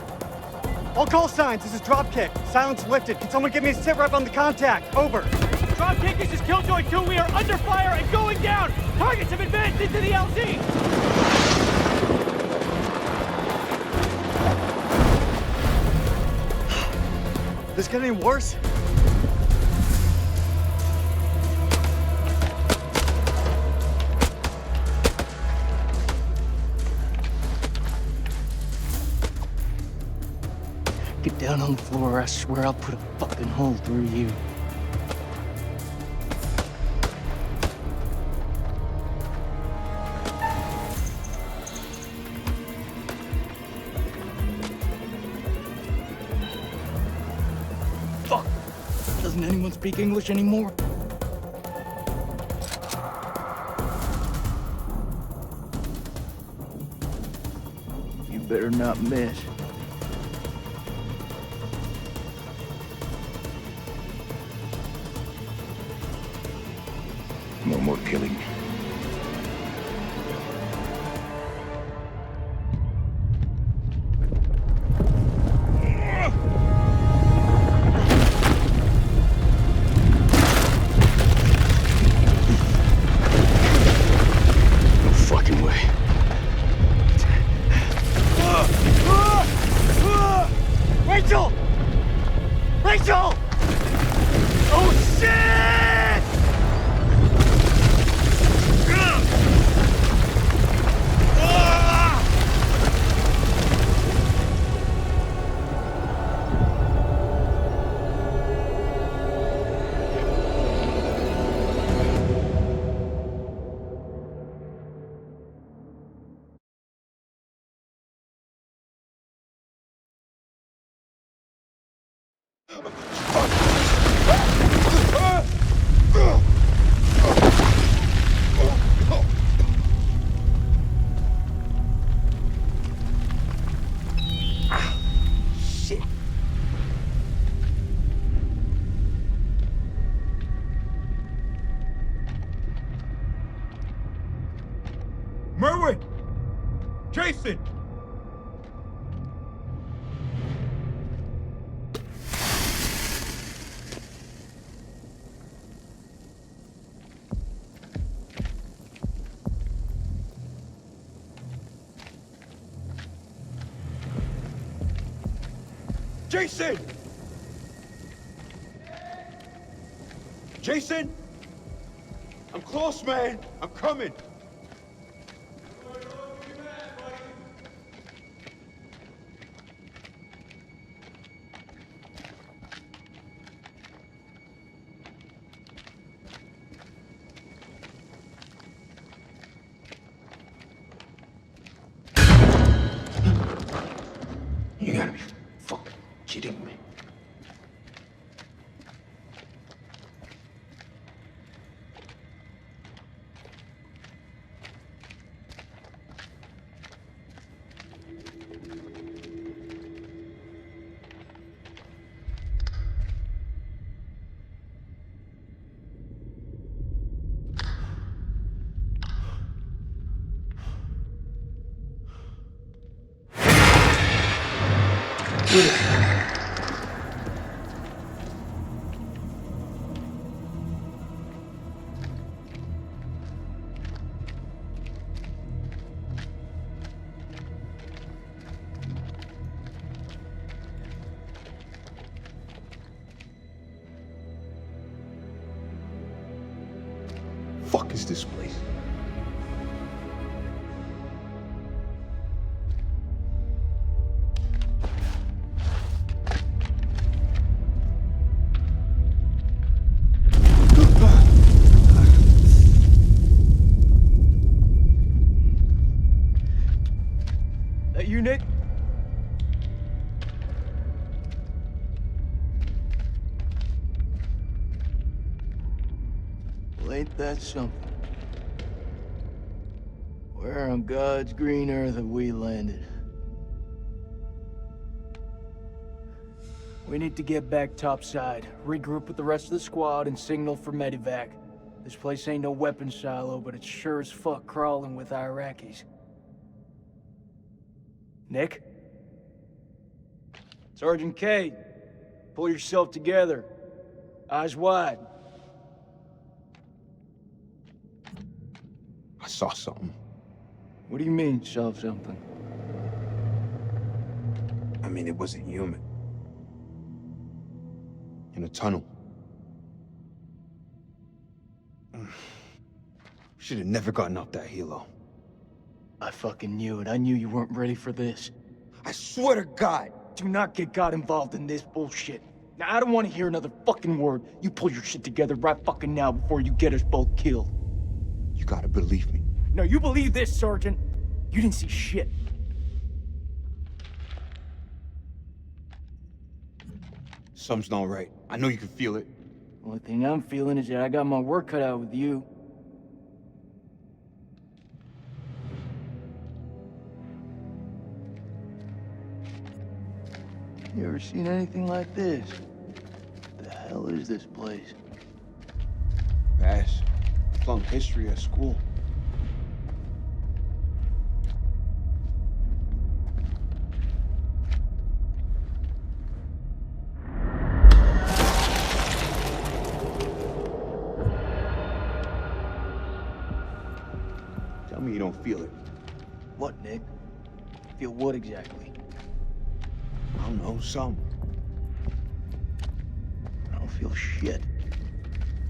All call signs, this is Dropkick. Silence lifted. Can someone give me a sit rep on the contact? Over. Dropkick, this is Killjoy 2. We are under fire and going down. Targets have advanced into the LZ. This get any worse? Get down on the floor, or I swear I'll put a fucking hole through you. Fuck! Doesn't anyone speak English anymore? You better not miss. No more killing. No fucking way. Rachel! Rachel! Oh, shit! Merwin! Jason! Jason! Jason! I'm close, man. I'm coming. Get it. Fuck is this place? That you, Nick? Well, ain't that something? Where on God's green earth have we landed? We need to get back topside, regroup with the rest of the squad, and signal for medevac. This place ain't no weapons silo, but it's sure as fuck crawling with Iraqis. Nick? Sergeant K, pull yourself together. Eyes wide. I saw something. What do you mean, saw something? I mean, it wasn't human. In a tunnel. Should have never gotten up that helo. I fucking knew it. I knew you weren't ready for this. I swear to God! Do not get God involved in this bullshit. Now, I don't want to hear another fucking word. You pull your shit together right fucking now before you get us both killed. You gotta believe me. No, you believe this, Sergeant. You didn't see shit. Something's not right. I know you can feel it. Only thing I'm feeling is that I got my work cut out with you. You ever seen anything like this? What the hell is this place? Bash. Flunked history at school. Tell me you don't feel it. What, Nick? Feel what exactly? I don't know, some. I don't feel shit.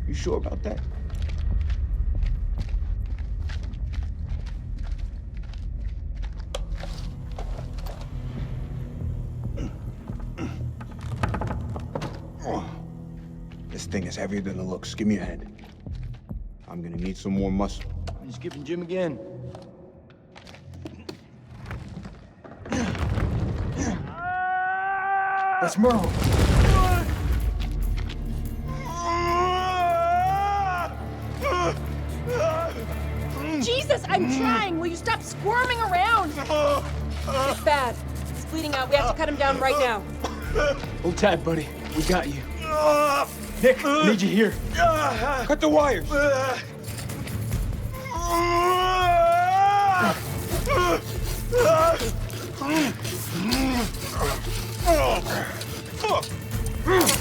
You sure about that? This thing is heavier than it looks. Give me a hand. I'm gonna need some more muscle. He's giving Jim again. That's Merle. Jesus, I'm trying. Will you stop squirming around? It's bad. He's bleeding out. We have to cut him down right now. Hold tight, buddy. We got you. Nick, I need you here. Cut the wires.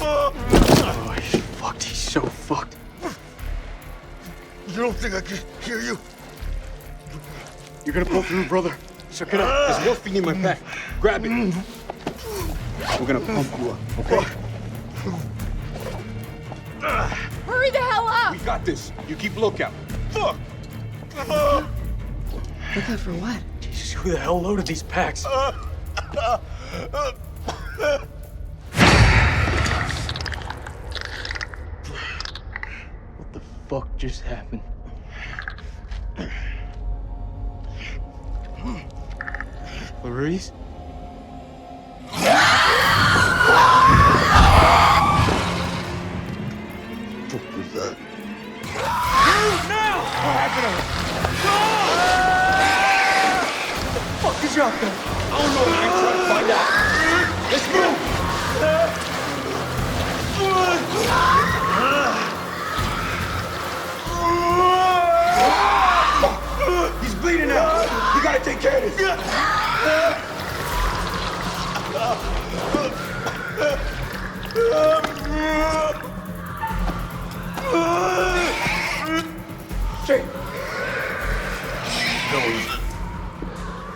Oh, he's fucked. He's so fucked. You don't think I can hear you? You're gonna pull through, brother. Suck it up. There's morphine in my pack. Grab it. We're gonna pump you up, okay? Hurry the hell up! We got this. You keep lookout. Fuck! Lookout for what? Jesus, who the hell loaded these packs? What the fuck just happened? Clarice? What was that? Now! What happened to her? What the fuck is up there? I don't know. I ain't trying to find out. Let's move! He's bleeding out. We gotta take care of this. Shit!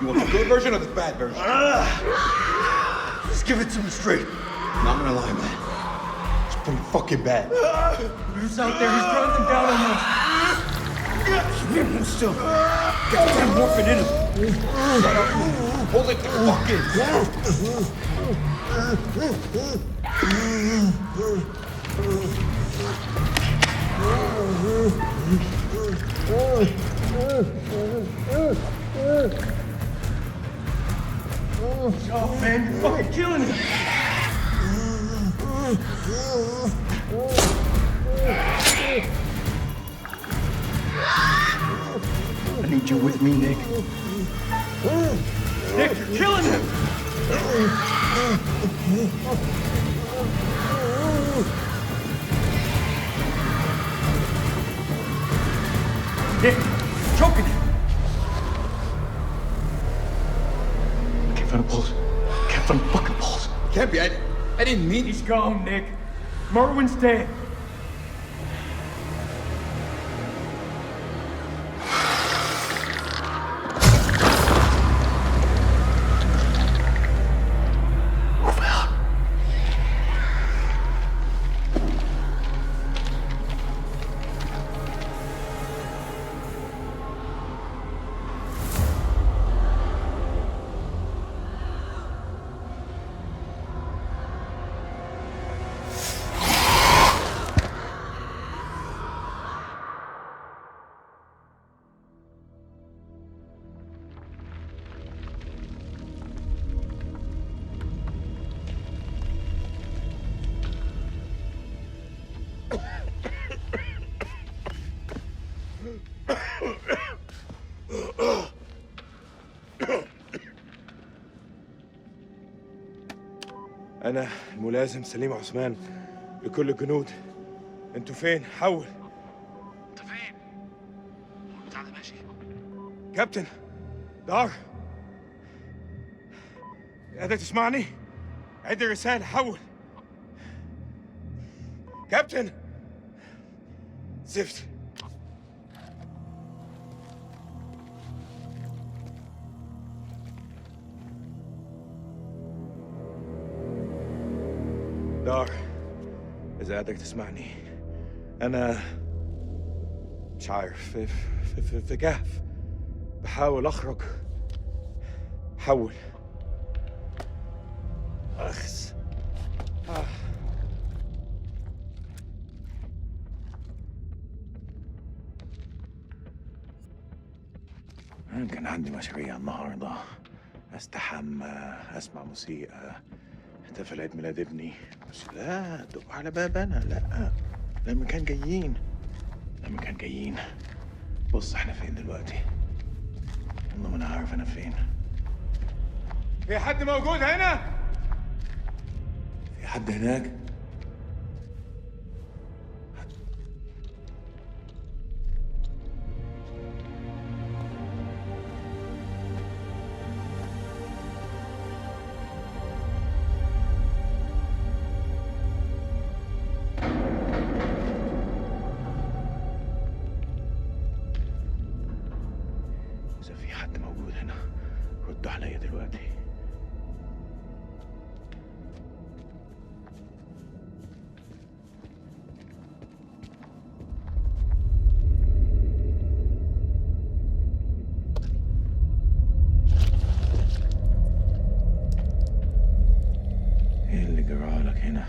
You want the good version or the bad version? Just give it to me straight. Not gonna lie, man. It's pretty fucking bad. Who's out there? He's running down on us. Hold still. Got that morphine in him. Shut up. Hold it the fuck Oh, man, you're fucking killing him. I need you with me, Nick. Nick, you're killing him. Nick, choking him. I can't find a pulse. Can't find a fucking pulse. Can't be. I didn't mean. He's gone, Nick. Merwin's dead. أنا الملازم سليم عثمان لكل الجنود. أنتوا فين؟ حول. انت فين؟ البتاع ده ماشي. كابتن دار، قادر تسمعني؟ عد الرسالة. حول. كابتن زفت. دار، إذا قادر تسمعني، أنا مش عارف في كهف بحاول أخرج. حول. أخس. أنا كان عندي مشاريع النهاردة، أستحمى، أسمع موسيقى، احتفل عيد ميلاد ابني، بس لا دق على باب أنا. لا، لما كان جايين. بص احنا فين دلوقتي؟ والله ما أنا عارف أنا فين. في حد موجود هنا؟ في حد هناك؟ إذا في حد موجود هنا رد عليا دلوقتي. ايه اللي جرالك هنا؟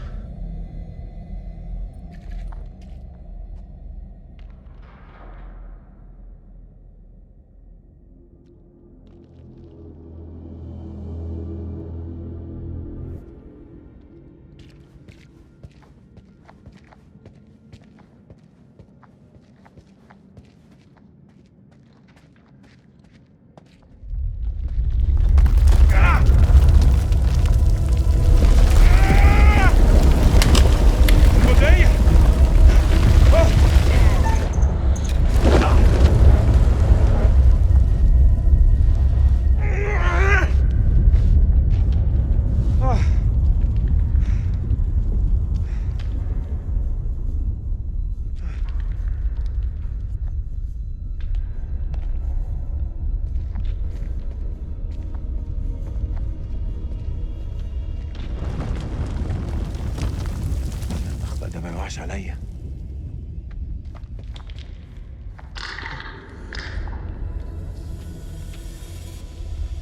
تطلعش عليا.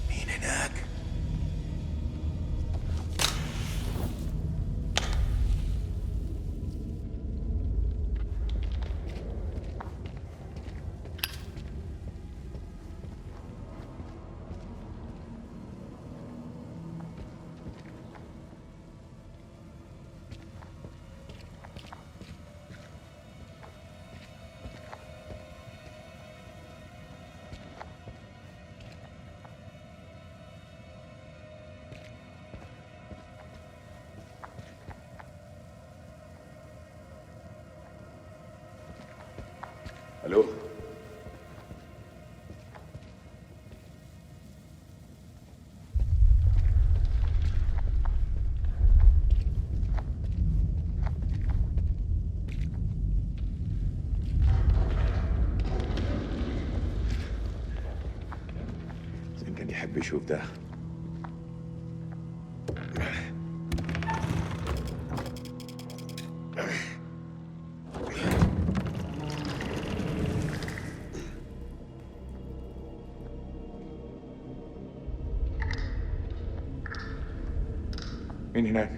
مين هناك؟ الو. زين كان يحب يشوف ده. مين هناك؟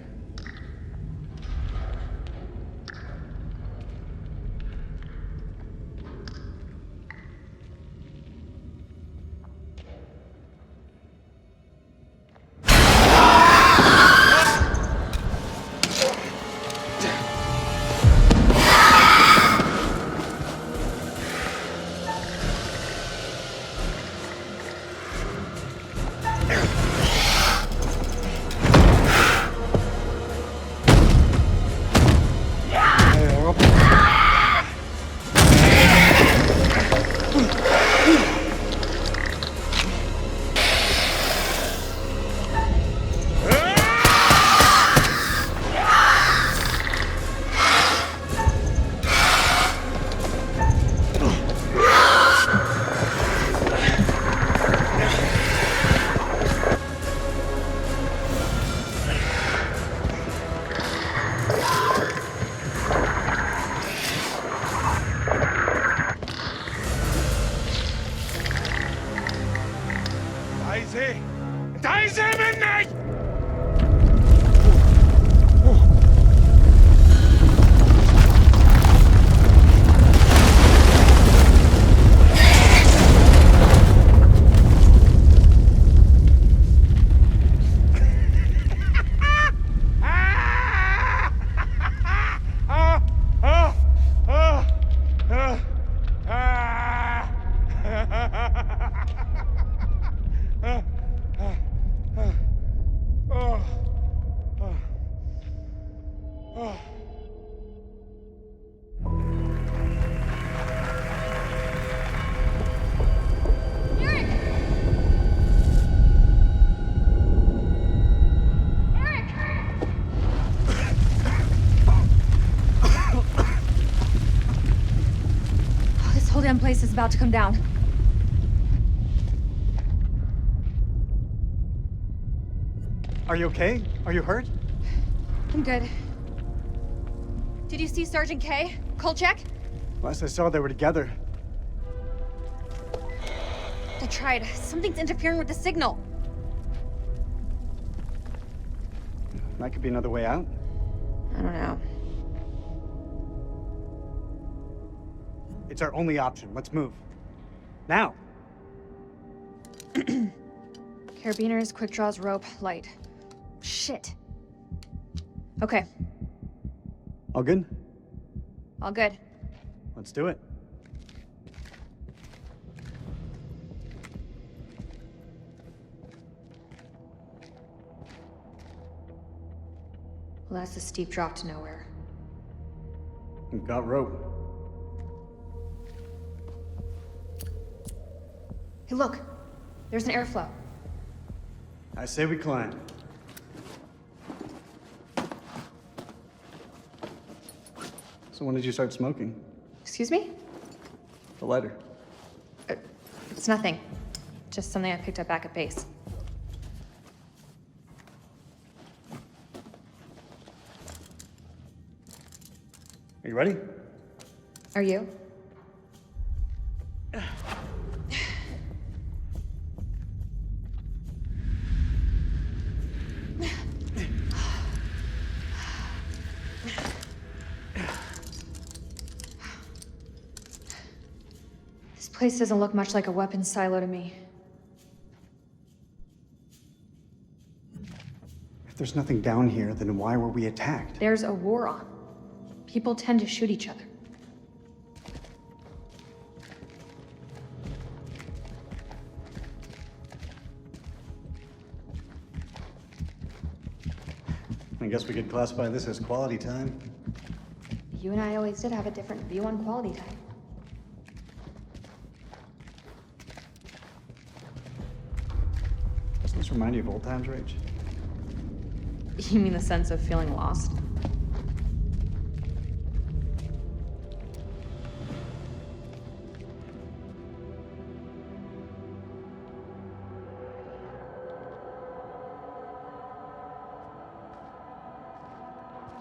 عايز ايه؟ انت عايز ايه مني؟ This whole damn place is about to come down. Are you okay? Are you hurt? I'm good. Did you see Sergeant K? Kolchak? Last I saw, they were together. I tried. Something's interfering with the signal. That could be another way out. I don't know. It's our only option. Let's move. Now! Carabiners, quick draws, rope, light. Shit. Okay, All good? all good. Let's do it. Well, that's a steep drop to nowhere. We've got rope. Hey, look. There's an airflow. I say we climb. So when did you start smoking? Excuse me? The lighter. It's nothing. Just something I picked up back at base. Are you ready? Are you? This place doesn't look much like a weapons silo to me. If there's nothing down here, then why were we attacked? There's a war on. People tend to shoot each other. I guess we could classify this as quality time. You and I always did have a different view on quality time. Doesn't this remind you of old times, Rach? You mean the sense of feeling lost?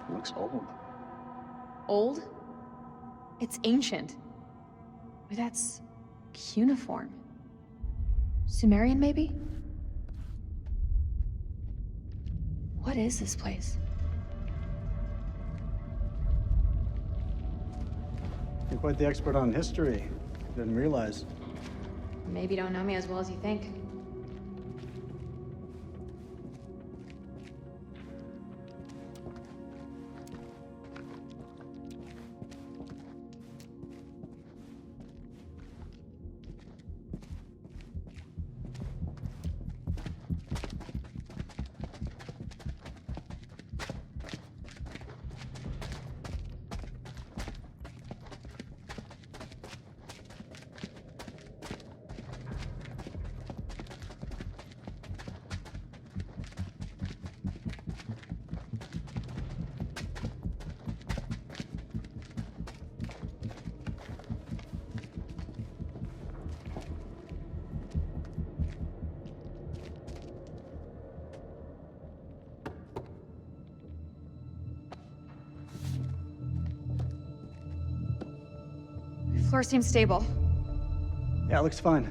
It looks old. Old? It's ancient. Or that's cuneiform. Sumerian, maybe? What is this place? You're quite the expert on history. Didn't realize. Maybe you don't know me as well as you think. Floor seems stable. Yeah, it looks fine.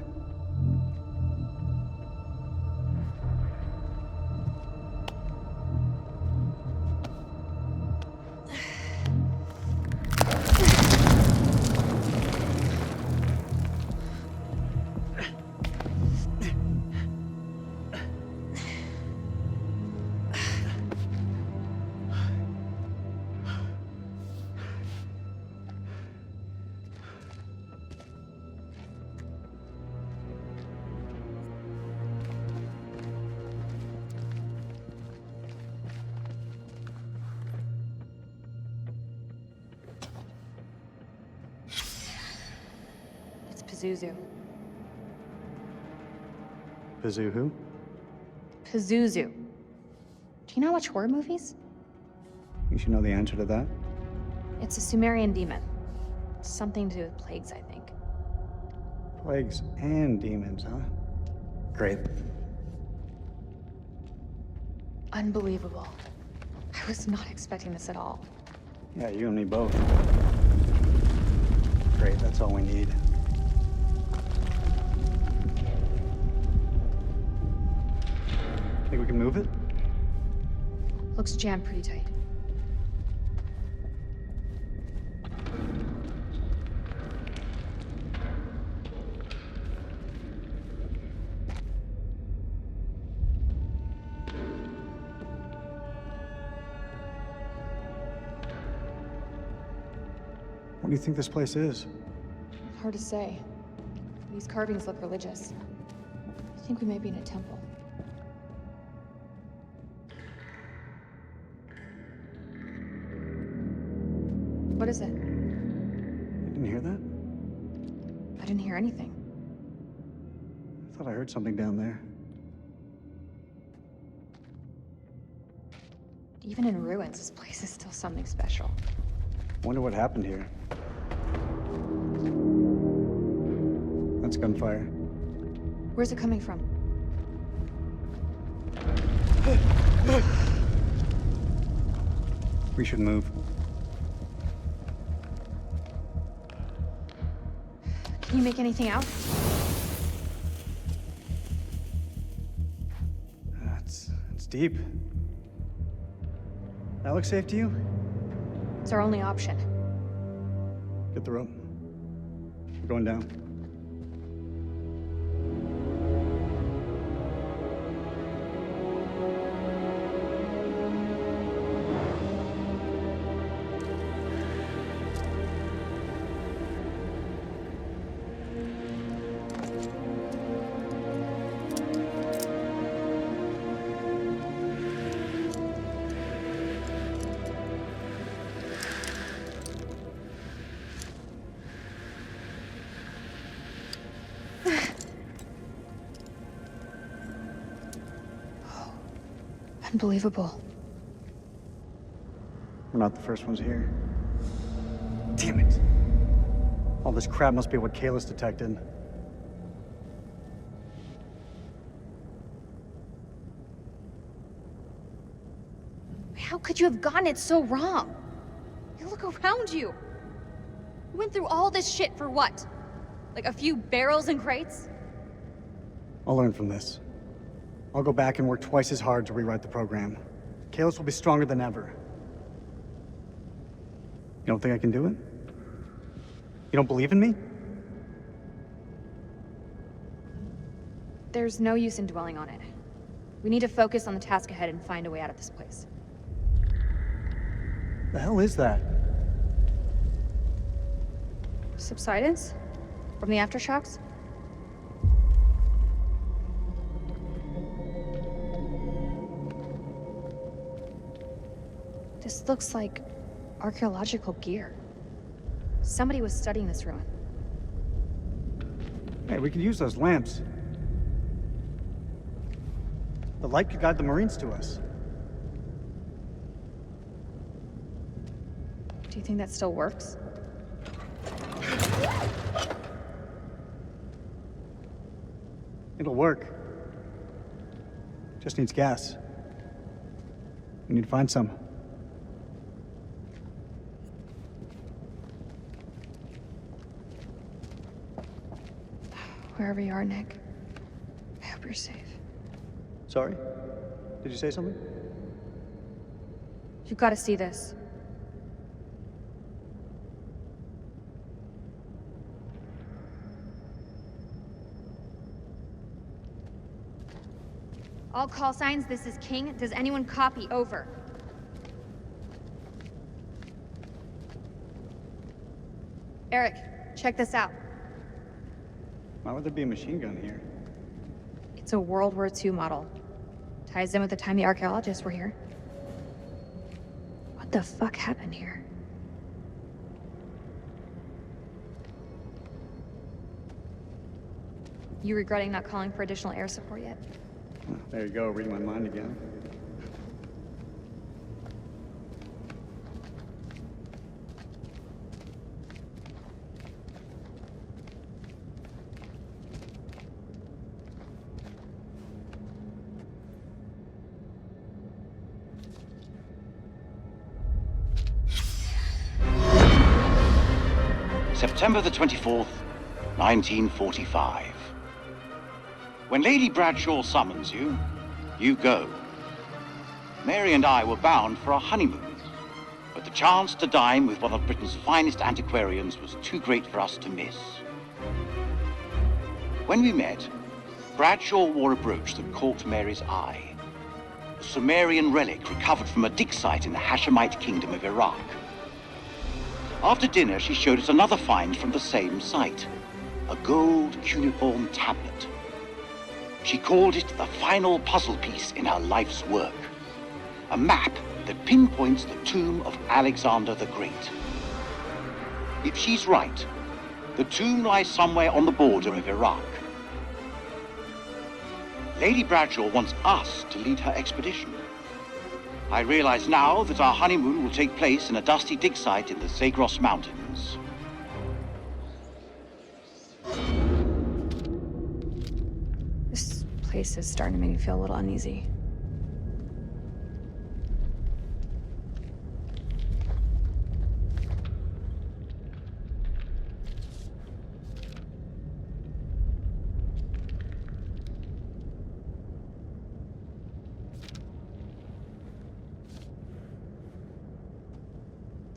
Pazuzu. Pazu who? Pazuzu. Do you not watch horror movies? You should know the answer to that. It's a Sumerian demon. Something to do with plagues, I think. Plagues and demons, huh? Great. Unbelievable. I was not expecting this at all. Yeah, you and me both. Great, that's all we need. Think we can move it? Looks jammed pretty tight. What do you think this place is? Hard to say. These carvings look religious. I think we may be in a temple. What is it? You didn't hear that? I didn't hear anything. I thought I heard something down there. Even in ruins, this place is still something special. Wonder what happened here. That's gunfire. Where's it coming from? We should move. Can you make anything out? It's deep. That looks safe to you? It's our only option. Get the rope. We're going down. Unbelievable. We're not the first ones here. Damn it! All this crap must be what Kalis detected. How could you have gotten it so wrong? You look around you. You went through all this shit for what? Like a few barrels and crates? I'll learn from this. I'll go back and work twice as hard to rewrite the program. Kalis will be stronger than ever. You don't think I can do it? You don't believe in me? There's no use in dwelling on it. We need to focus on the task ahead and find a way out of this place. The hell is that? Subsidence? From the aftershocks? This looks like archaeological gear. Somebody was studying this ruin. Hey, we could use those lamps. The light could guide the Marines to us. Do you think that still works? It'll work. Just needs gas. We need to find some. Wherever you are, Nick, I hope you're safe. Sorry? Did you say something? You've got to see this. All call signs, this is King. Does anyone copy? Over. Eric, check this out. Why would there be a machine gun here? It's a World War II model. Ties in with the time the archaeologists were here. What the fuck happened here? You regretting not calling for additional air support yet? There you go, reading my mind again. September the 24th, 1945. When Lady Bradshaw summons you, you go. Mary and I were bound for a honeymoon, but the chance to dine with one of Britain's finest antiquarians was too great for us to miss. When we met, Bradshaw wore a brooch that caught Mary's eye, a Sumerian relic recovered from a dig site in the Hashemite Kingdom of Iraq. After dinner, she showed us another find from the same site, a gold cuneiform tablet. She called it the final puzzle piece in her life's work, a map that pinpoints the tomb of Alexander the Great. If she's right, the tomb lies somewhere on the border of Iraq. Lady Bradshaw wants us to lead her expedition. I realize now that our honeymoon will take place in a dusty dig site in the Zagros Mountains. This place is starting to make me feel a little uneasy.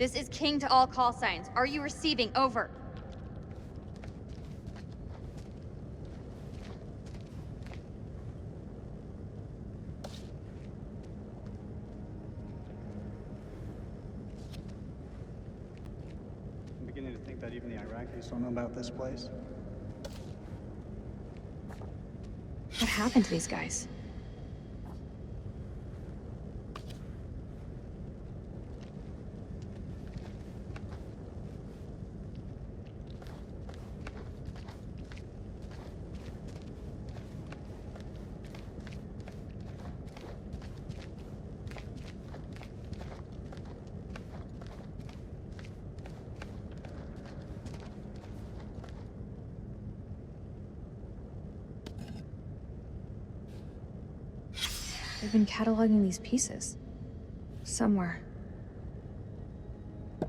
This is King to all call signs. Are you receiving? Over. I'm beginning to think that even the Iraqis don't know about this place. What happened to these guys? They've been cataloging these pieces. Somewhere. I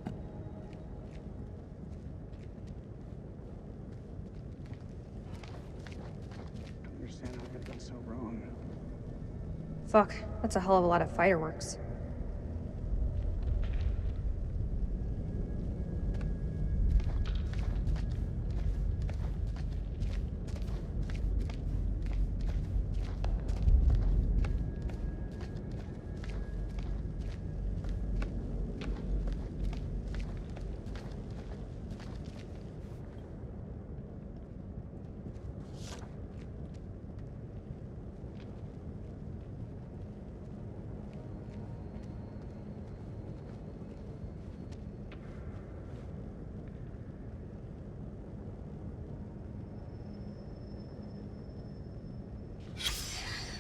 don't understand how I got that so wrong. Fuck, that's a hell of a lot of fireworks.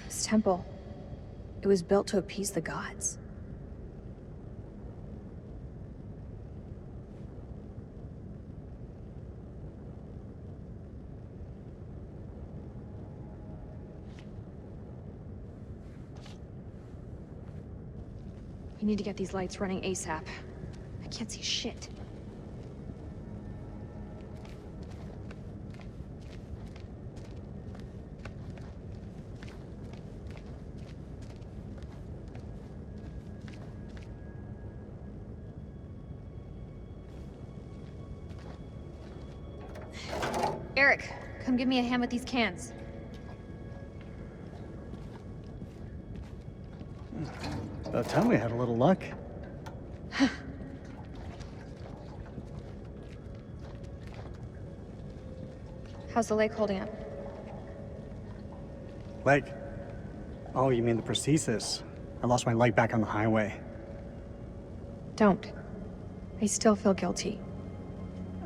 This temple, it was built to appease the gods. We need to get these lights running ASAP. I can't see shit. Eric, come give me a hand with these cans. About time we had a little luck. How's the lake holding up? Leg? Oh, you mean the prosthesis? I lost my leg back on the highway. Don't. I still feel guilty.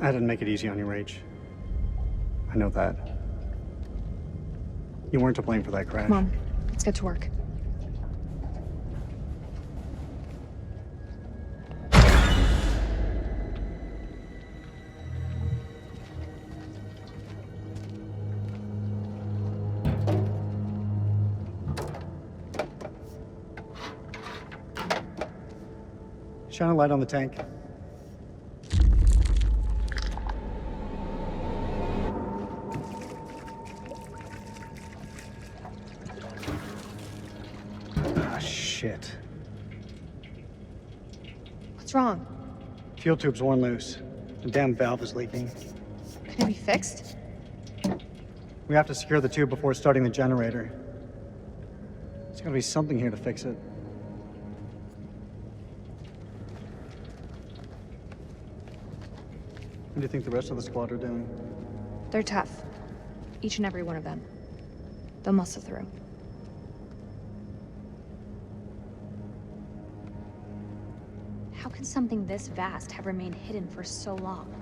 I didn't make it easy on you, Rach. I know that. You weren't to blame for that crash. Come on, let's get to work. Shine a light on the tank. Ah, shit. What's wrong? Fuel tube's worn loose. The damn valve is leaking. Can it be fixed? We have to secure the tube before starting the generator. There's gotta be something here to fix it. What do you think the rest of the squad are doing? They're tough. Each and every one of them. They'll muscle through. How can something this vast have remained hidden for so long?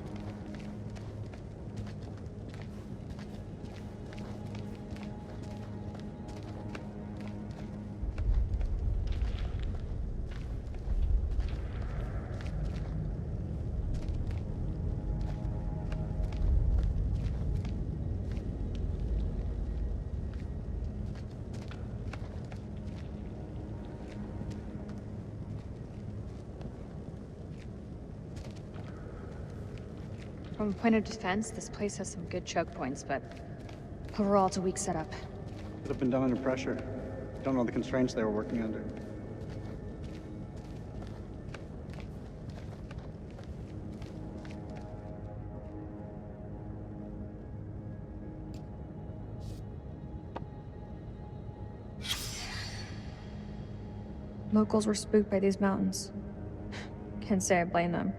From a point of defense, this place has some good choke points, but overall it's a weak setup. Could have been done under pressure. Don't know the constraints they were working under. Locals were spooked by these mountains. Can't say I blame them.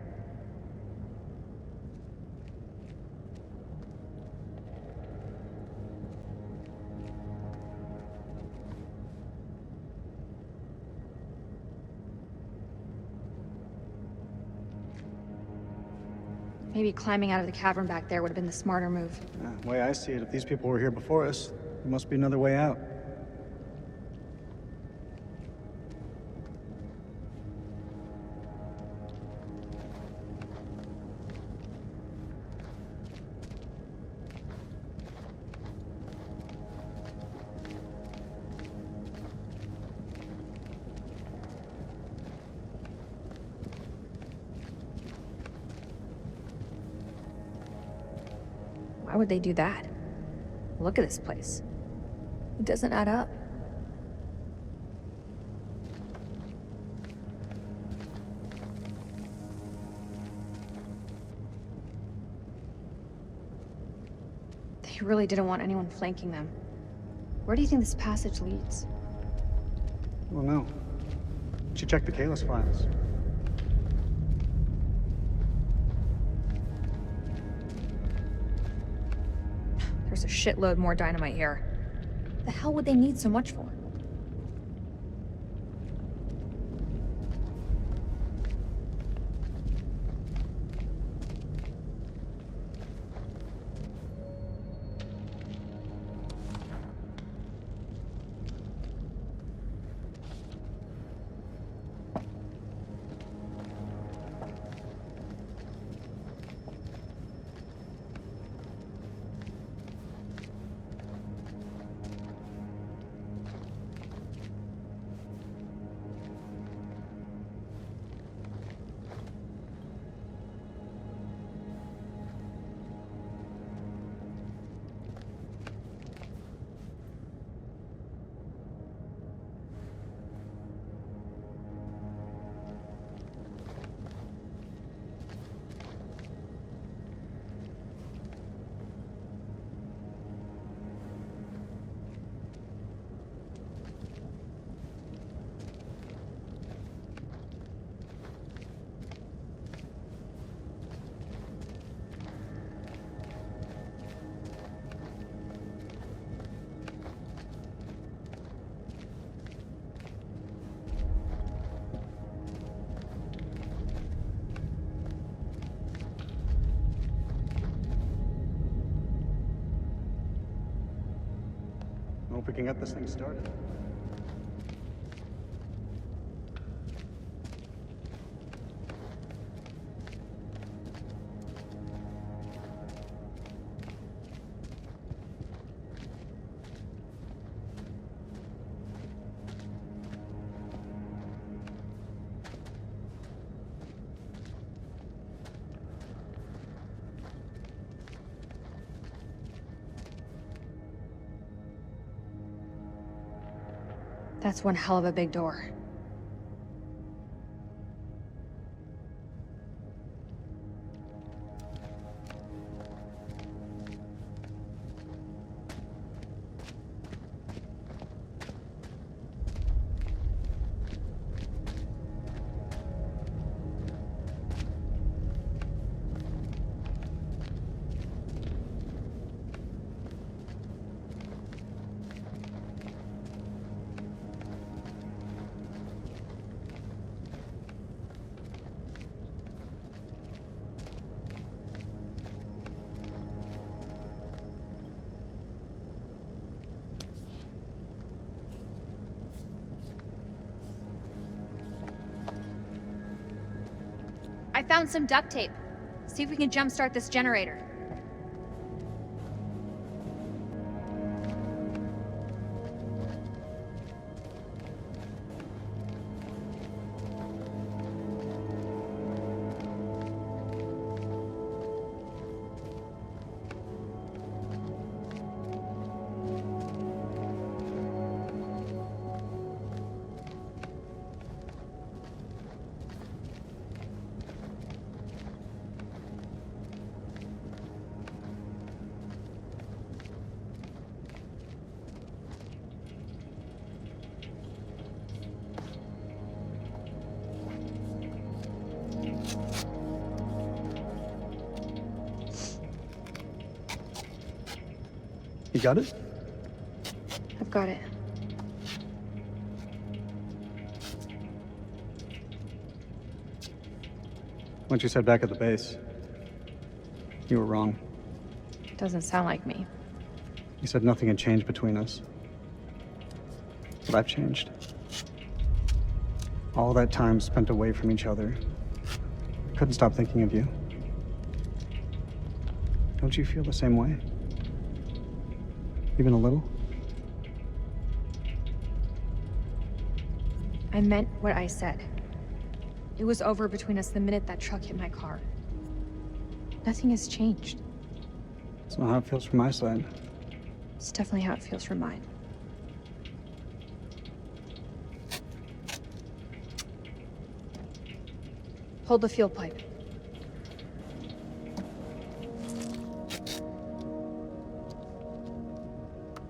Maybe climbing out of the cavern back there would have been the smarter move. The way I see it, if these people were here before us, there must be another way out. Why would they do that? Look at this place. It doesn't add up. They really didn't want anyone flanking them. Where do you think this passage leads? Well, no. You should check the Kalis files. There's a shitload more dynamite here. The hell would they need so much for? Hope we can get this thing started. That's one hell of a big door. I found some duct tape. See if we can jumpstart this generator. You got it? I've got it. Once you said back at the base, you were wrong. Doesn't sound like me. You said nothing had changed between us. But I've changed. All that time spent away from each other. Couldn't stop thinking of you. Don't you feel the same way? Even a little? I meant what I said. It was over between us the minute that truck hit my car. Nothing has changed. It's not how it feels from my side. It's definitely how it feels from mine. Hold the fuel pipe.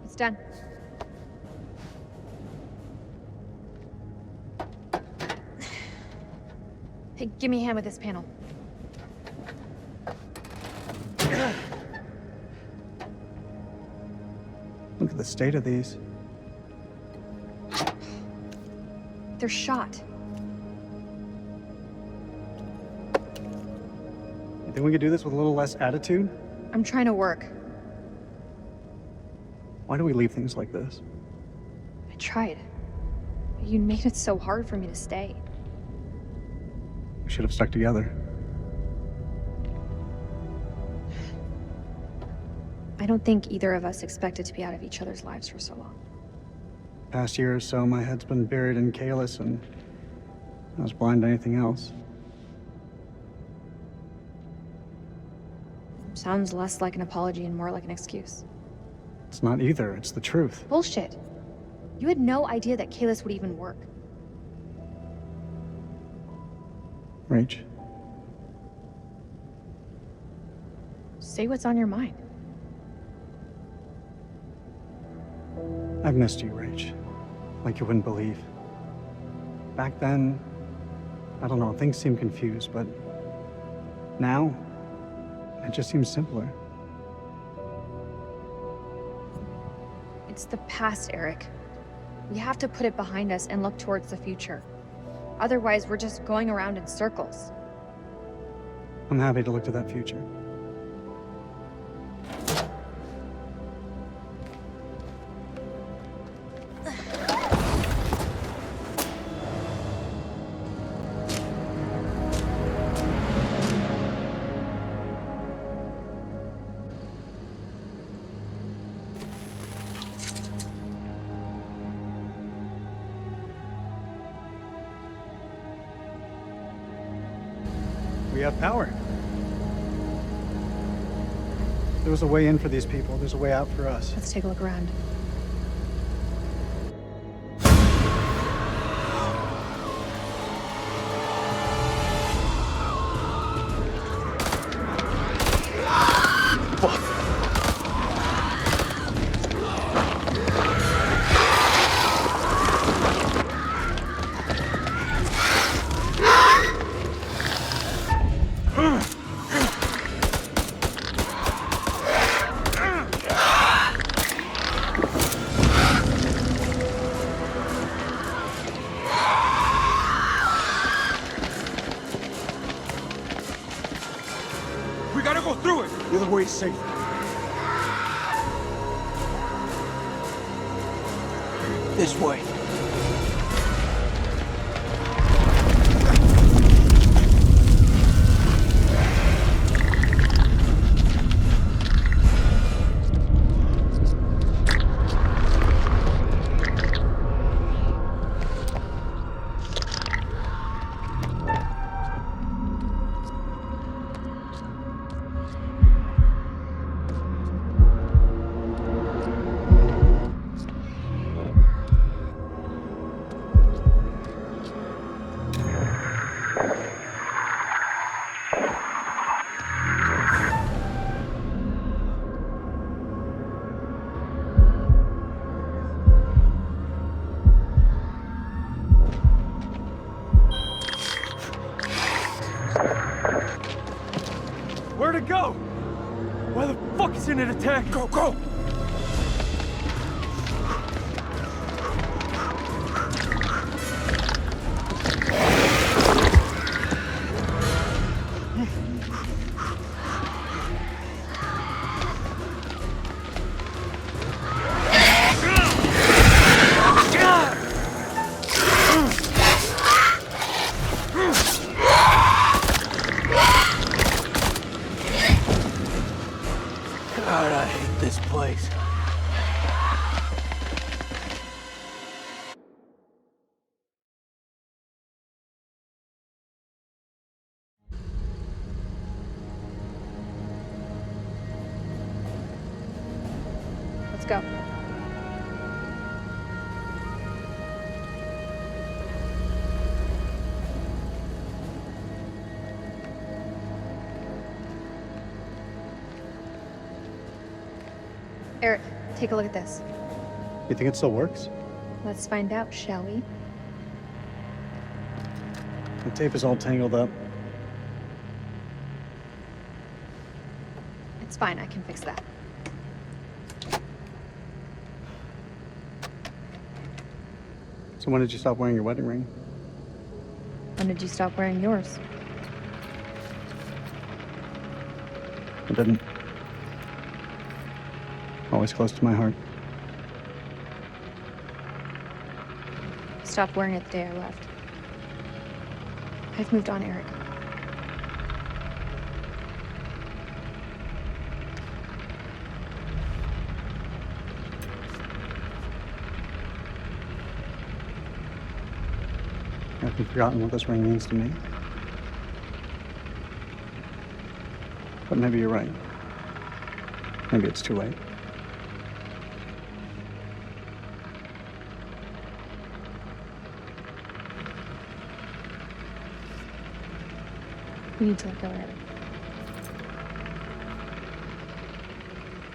It's done. Hey, give me a hand with this panel. Look at the state of these. They're shot. You think we could do this with a little less attitude? I'm trying to work. Why do we leave things like this? I tried. But you made it so hard for me to stay. We should have stuck together. I don't think either of us expected to be out of each other's lives for so long. Past year or so, my head's been buried in Kalis, and I was blind to anything else. Sounds less like an apology and more like an excuse. It's not either, it's the truth. Bullshit. You had no idea that Kalis would even work. Rach, Say what's on your mind. I've missed you, Rach. Like you wouldn't believe. Back then, I don't know, things seemed confused, but now, it just seems simpler. It's the past, Eric. We have to put it behind us and look towards the future. Otherwise, we're just going around in circles. I'm happy to look to that future. We have power. There was a way in for these people. There's a way out for us. Let's take a look around. We gotta go through it! The other way is safe. This way. Where to go? Why the fuck is it an attack? Go, go! go. Eric, take a look at this. You think it still works? Let's find out, shall we? The tape is all tangled up. It's fine, I can fix that. So when did you stop wearing your wedding ring? When did you stop wearing yours? I didn't. Always close to my heart. Stopped wearing it the day I left. I've moved on, Eric. Have you forgotten what this ring means to me? But maybe you're right. Maybe it's too late. We need to let go, Eric.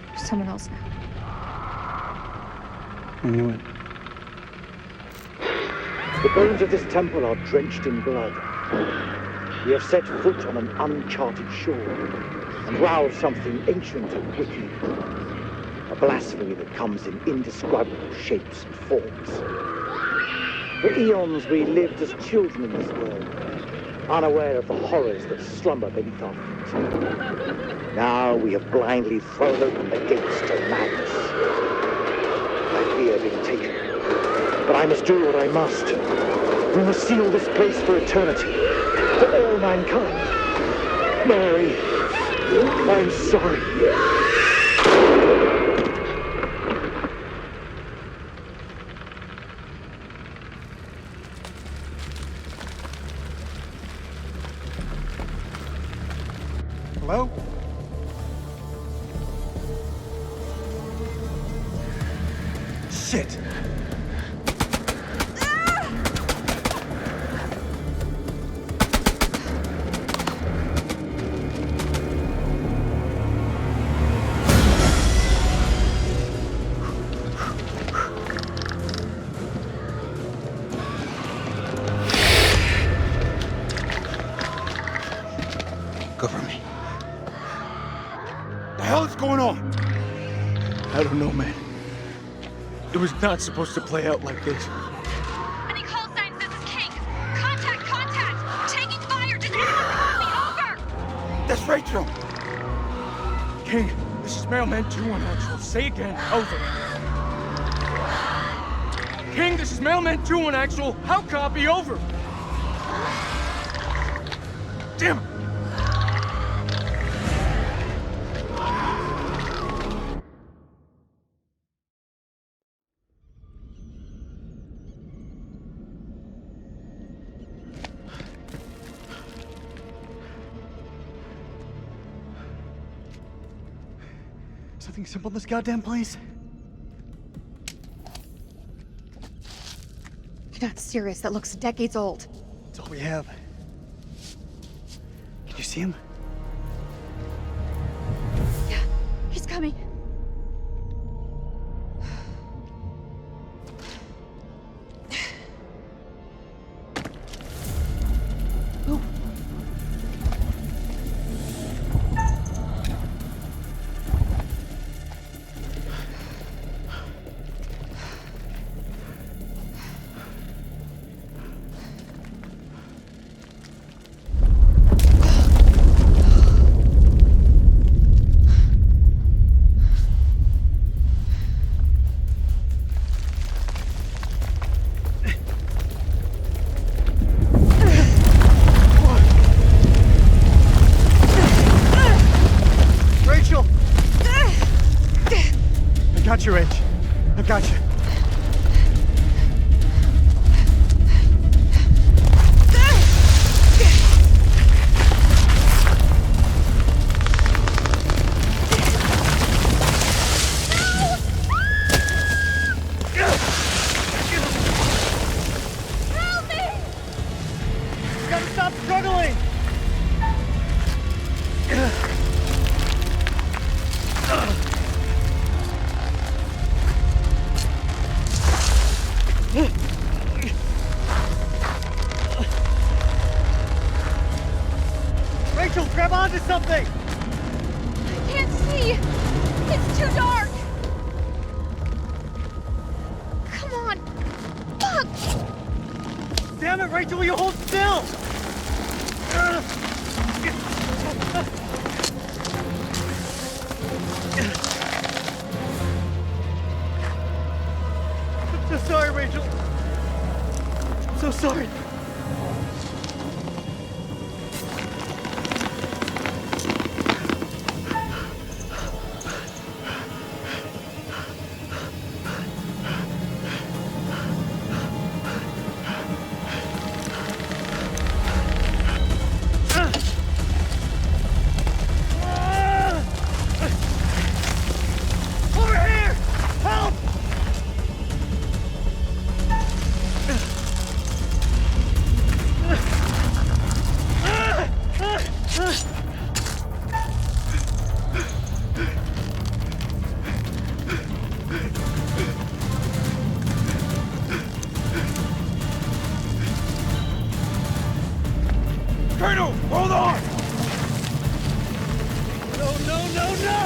There's someone else now. I knew it. The bones of this temple are drenched in blood. We have set foot on an uncharted shore and roused something ancient and wicked. A blasphemy that comes in indescribable shapes and forms. For eons we lived as children in this world, unaware of the horrors that slumber beneath our feet. Now we have blindly thrown open the gates to madness. I fear being taken, but I must do what I must. We must seal this place for eternity, for all mankind. Mary, I'm sorry. Hello? Shit! Cover me. The hell is going on? I don't know, man. It was not supposed to play out like this. Any call signs? This is King. Contact, contact! Taking fire! Does anyone call me? Over! That's Rachel! King, this is Mailman 2-1 actual. Say again. Over. King, this is Mailman 2-1 actual. How copy? Over. Damn it! Something simple in this goddamn place? You're not serious. That looks decades old. That's all we have. Can you see him? Yeah, he's coming. Move. Rachel! I got you, Rach. I got you. something! I can't see! It's too dark! Come on! Fuck! Damn it, Rachel, will you hold still? I'm so sorry, Rachel. I'm so sorry. Over here! Help! Colonel, hold on! No, no, no, no!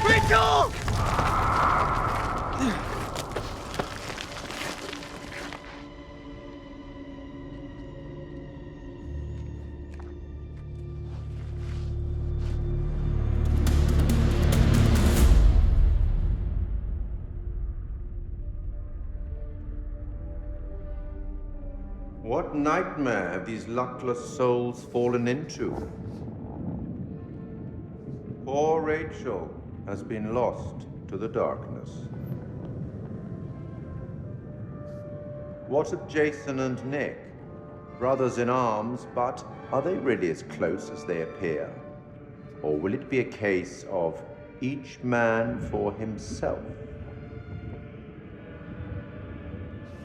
Rachel! What nightmare have these luckless souls fallen into? Poor Rachel has been lost to the darkness. What of Jason and Nick? Brothers in arms, but are they really as close as they appear? Or will it be a case of each man for himself?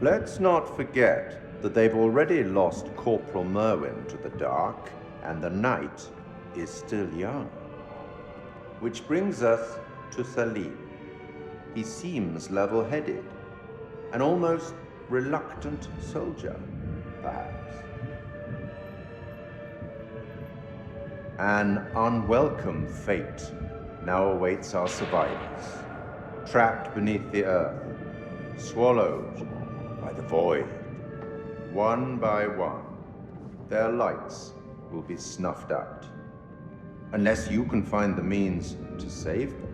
Let's not forget that they've already lost Corporal Merwin to the dark, and the night is still young. Which brings us to Salim. He seems level-headed, an almost reluctant soldier, perhaps. An unwelcome fate now awaits our survivors, trapped beneath the earth, swallowed by the void. One by one, their lights will be snuffed out, unless you can find the means to save them.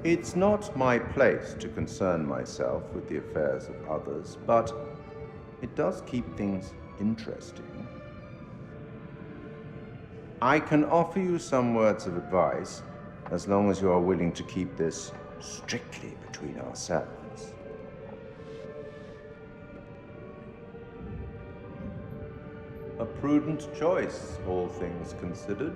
It's not my place to concern myself with the affairs of others, but it does keep things interesting. I can offer you some words of advice, as long as you are willing to keep this strictly between ourselves. A prudent choice, all things considered.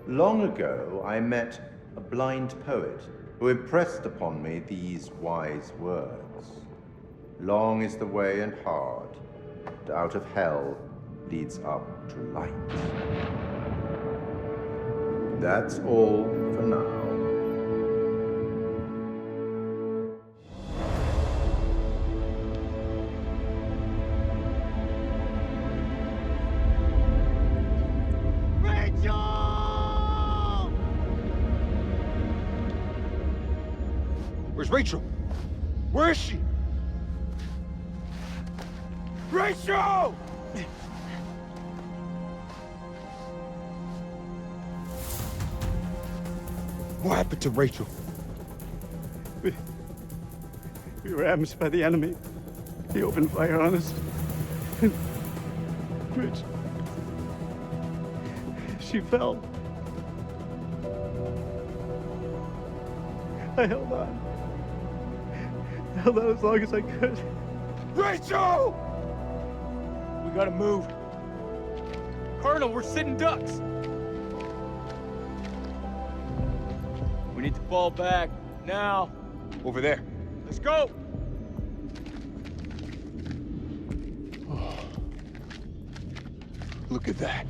Long ago, I met a blind poet who impressed upon me these wise words. Long is the way and hard, and out of hell leads up to light. That's all for now. Where's Rachel? Where is she? Rachel! What happened to Rachel? We were ambushed by the enemy. He opened fire on us. Rich. She fell. I held on. Held on as long as I could. Rachel! We gotta move. Colonel, we're sitting ducks. We need to fall back, now. Over there. Let's go! Look at that.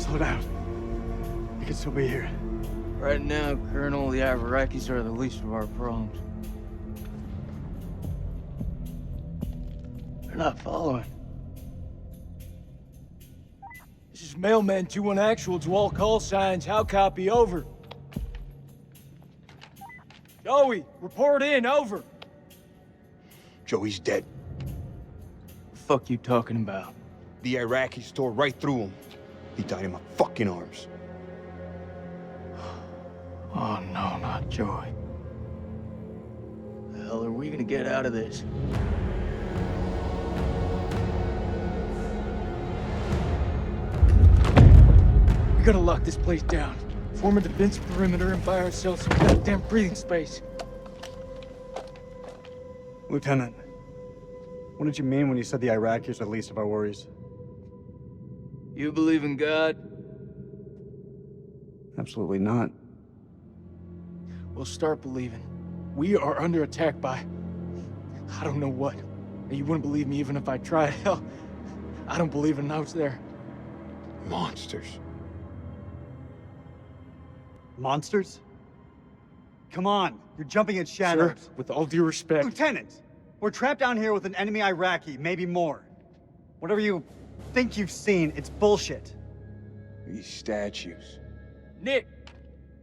Slow down. You can still be here. Right now, Colonel, the Iraqis are the least of our problems. They're not following. This is Mailman 2-1 actual to all call signs. How copy? Over. Joey, report in. Over. Joey's dead. The fuck you talking about? The Iraqis tore right through him. He died in my fucking arms. Oh no, not Joey. The hell are we gonna get out of this? We gotta lock this place down. Form a defense perimeter and buy ourselves some goddamn breathing space. Lieutenant, what did you mean when you said the Iraqis are the least of our worries? You believe in God? Absolutely not. We'll start believing. We are under attack by... I don't know what. You wouldn't believe me even if I tried. Hell, I don't believe in out there. Monsters. Monsters? Come on, you're jumping at shadows. Sir, with all due respect... Lieutenant, we're trapped down here with an enemy Iraqi, maybe more. Whatever you think you've seen, it's bullshit. These statues. Nick,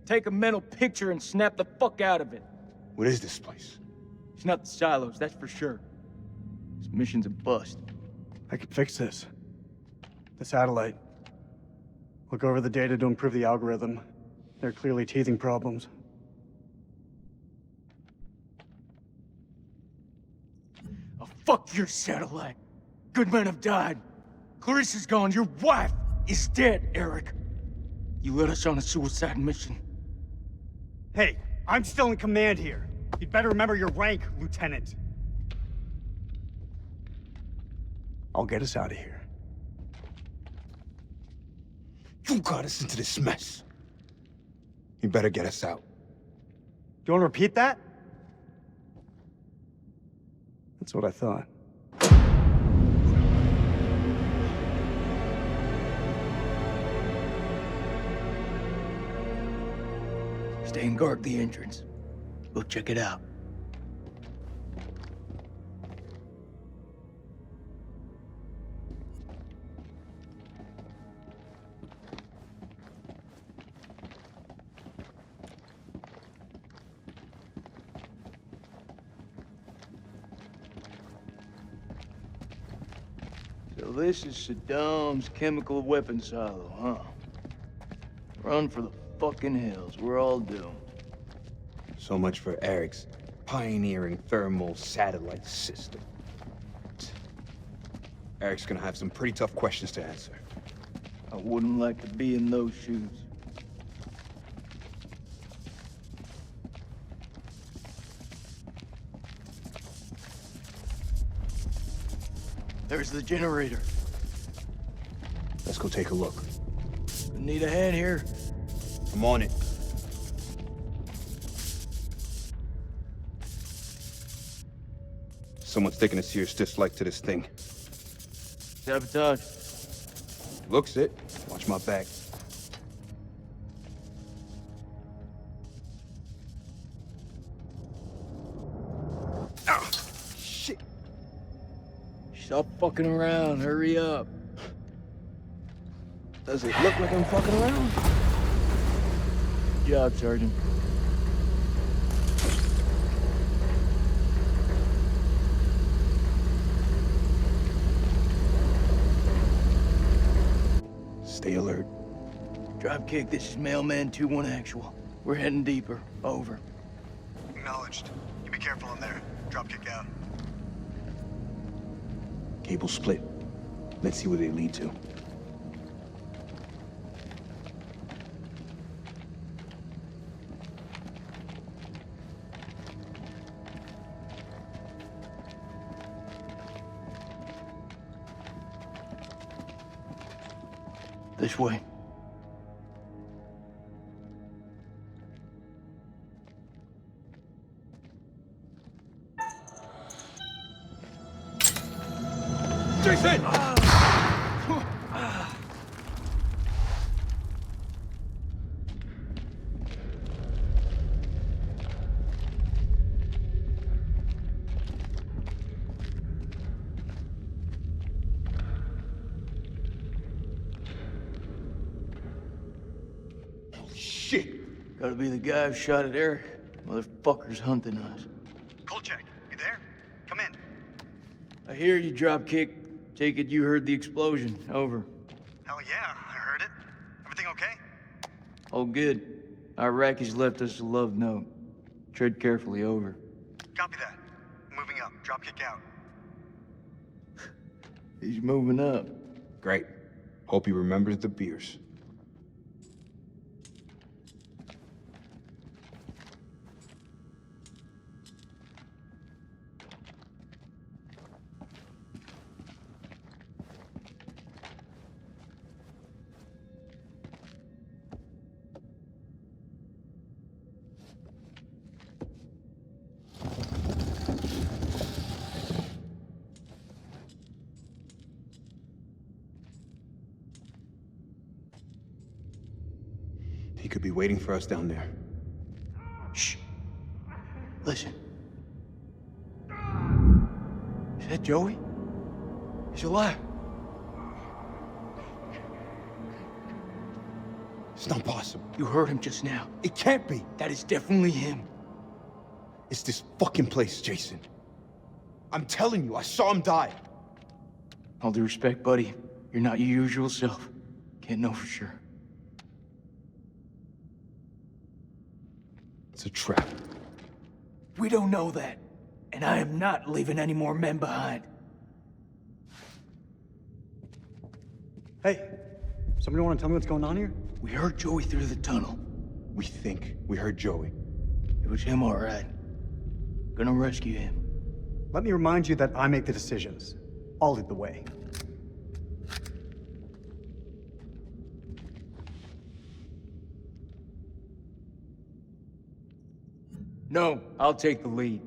take a mental picture and snap the fuck out of it. What is this place? It's not the silos, that's for sure. This mission's a bust. I can fix this. The satellite. Look over the data to improve the algorithm. There are clearly teething problems. Oh, fuck your satellite. Good men have died. Clarissa's gone. Your wife is dead, Eric. You led us on a suicide mission. Hey, I'm still in command here. You'd better remember your rank, Lieutenant. I'll get us out of here. You got us into this mess. You better get us out. Do you want to repeat that? That's what I thought. Stay and guard the entrance. We'll check it out. So this is Saddam's chemical weapon silo, huh? Run for the fucking hills. We're all doomed. So much for Eric's pioneering thermal satellite system. Eric's gonna have some pretty tough questions to answer. I wouldn't like to be in those shoes. There's the generator. Let's go take a look. Need a hand here? I'm on it. Someone's taking a serious dislike to this thing. Sabotage. Looks it. Watch my back. Ah, shit. Stop fucking around. Hurry up. Does it look like I'm fucking around? Good job, Sergeant. Stay alert. Dropkick, this is Mailman 2-1 actual. We're heading deeper. Over. Acknowledged. You be careful in there. Dropkick out. Cable split. Let's see where they lead to. This way. Jason! Gotta be the guy who shot at Eric. Motherfucker's hunting us. Kolchak, you there? Come in. I hear you, Dropkick. Take it you heard the explosion. Over. Hell yeah, I heard it. Everything okay? Oh, good. Iraqis left us a love note. Tread carefully. Over. Copy that. Moving up. Dropkick out. He's moving up. Great. Hope he remembers the beers. He could be waiting for us down there. Shh. Listen. Is that Joey? He's alive. It's not possible. You heard him just now. It can't be. That is definitely him. It's this fucking place, Jason. I'm telling you, I saw him die. All due respect, buddy. You're not your usual self. Can't know for sure. It's a trap. We don't know that. And I am not leaving any more men behind. Hey, somebody want to tell me what's going on here? We heard Joey through the tunnel. We think we heard Joey. It was him, all right. Gonna rescue him. Let me remind you that I make the decisions. I'll lead the way. No, I'll take the lead.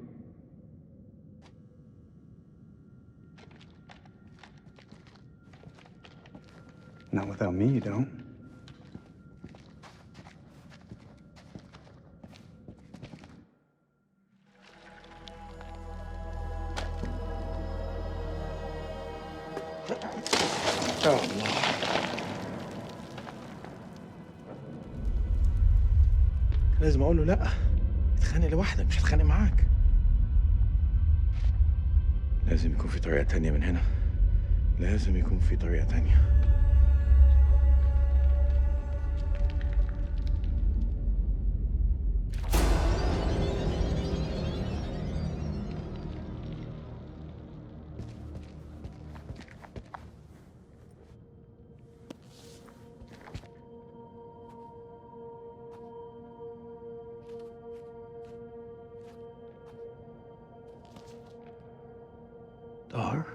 Not without me, you don't. Oh, Allah. لازم اقول له لا. اتخانق لوحدك مش هتخانق معاك. لازم يكون في طريقة تانية من هنا. لازم يكون في طريقة تانية. Dar?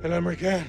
الأمريكان.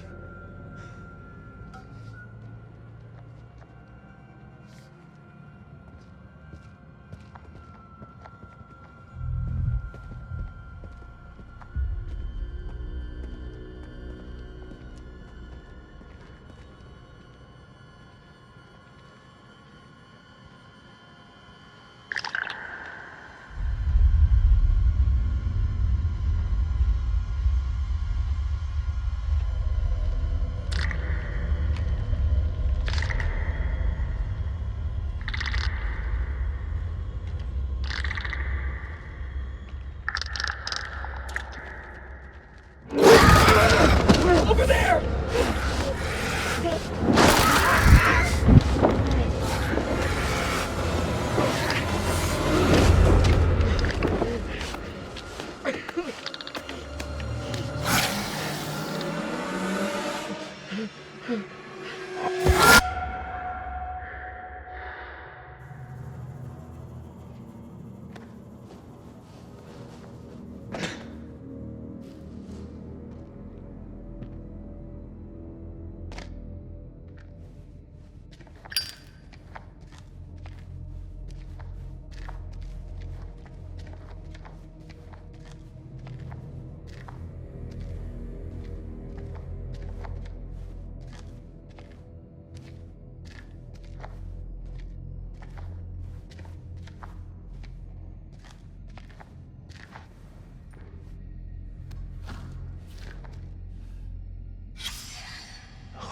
Over there!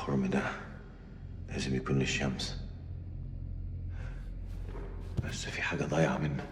الخرم ده لازم يكون للشمس، بس في حاجة ضايعة منه.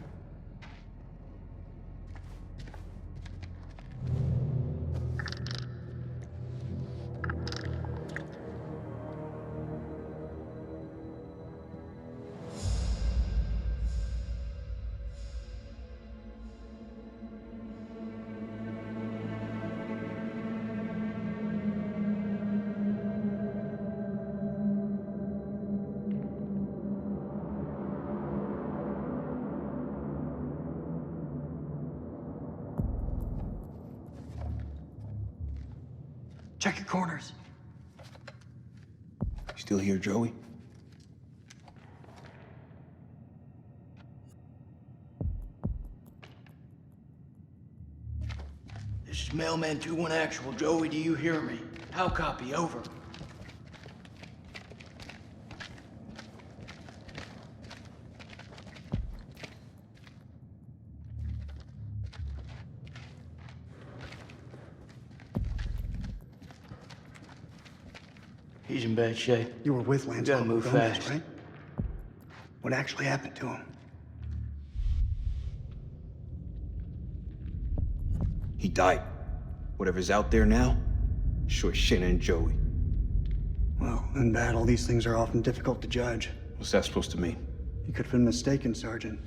Check your corners. You still here, Joey? This is Mailman 2-1 Actual. Joey, do you hear me? How copy? Over. He's in bad shape. You were with Lance. We gotta move Gomez, fast. right? What actually happened to him? He died. Whatever's out there now, sure shit ain't Joey. Well, in battle, these things are often difficult to judge. What's that supposed to mean? You could have been mistaken, Sergeant.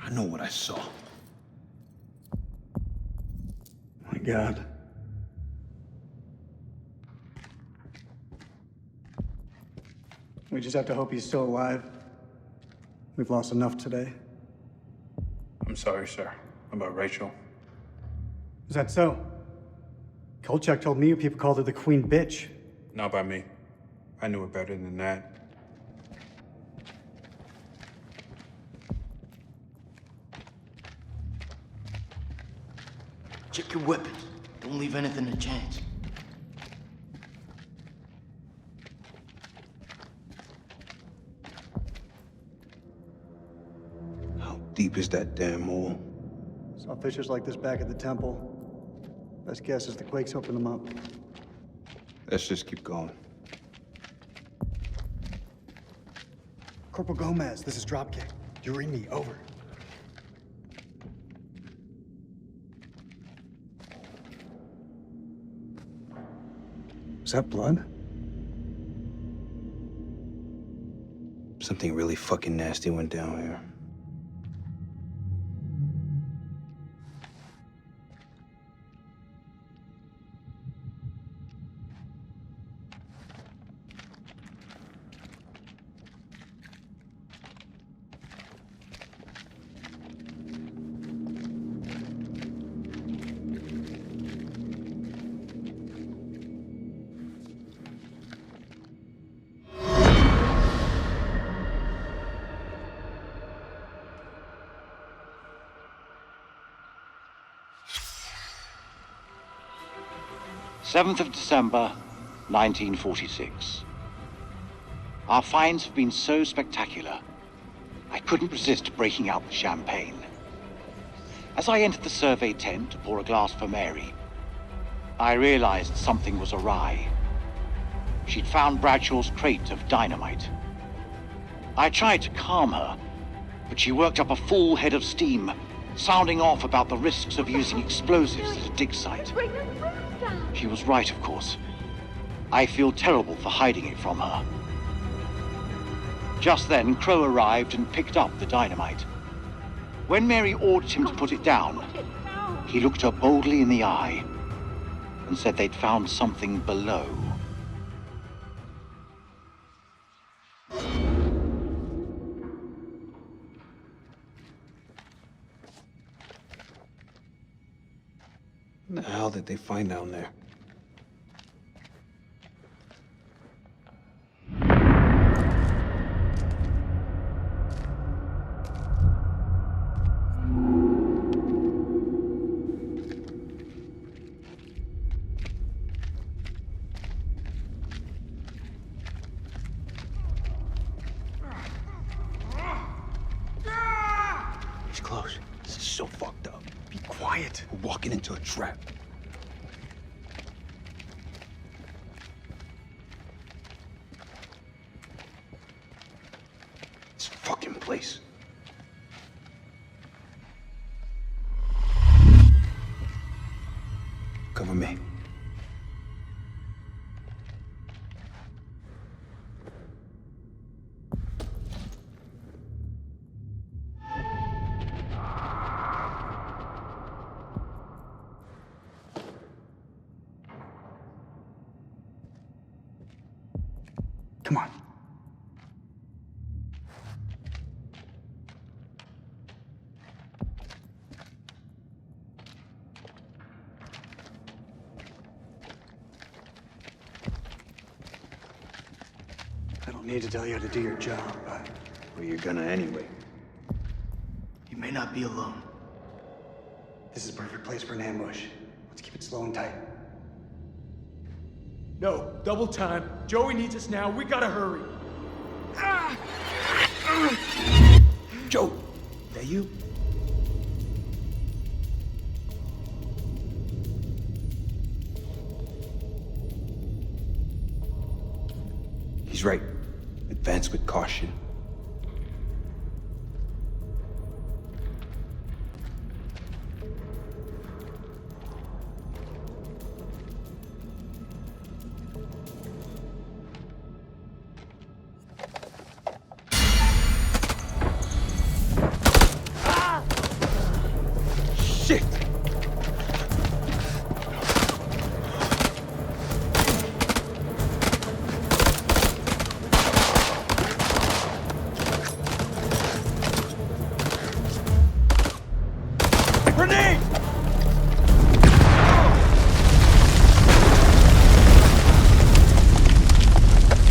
I know what I saw. My God. We just have to hope he's still alive. We've lost enough today. I'm sorry, sir. About Rachel. Is that so? Kolchak told me you people called her the Queen Bitch. Not by me. I knew her better than that. Check your weapons. Don't leave anything to chance. How deep is that damn hole? Saw fissures like this back at the temple. Best guess is the Quakes opened them up. Let's just keep going. Corporal Gomez, this is Dropkick. Do you read me? Over. Is that blood? Something really fucking nasty went down here. 7th of December, 1946. Our finds have been so spectacular, I couldn't resist breaking out the champagne. As I entered the survey tent to pour a glass for Mary, I realized something was awry. She'd found Bradshaw's crate of dynamite. I tried to calm her, but she worked up a full head of steam, sounding off about the risks of using explosives at a dig site. She was right, of course. I feel terrible for hiding it from her. Just then, Crow arrived and picked up the dynamite. When Mary ordered him to put it down, he looked her boldly in the eye and said they'd found something below. What the hell did they find down there? It's close. This is so fucked up. Be quiet. We're walking into a trap. This fucking place. Cover me. Come on. I don't need to tell you how to do your job, but well, you're gonna anyway. You may not be alone. This is a perfect place for an ambush. Let's keep it slow and tight. No, double time. Joey needs us now. We gotta hurry. Joe, that you? He's right. Advance with caution. Shit! Grenade!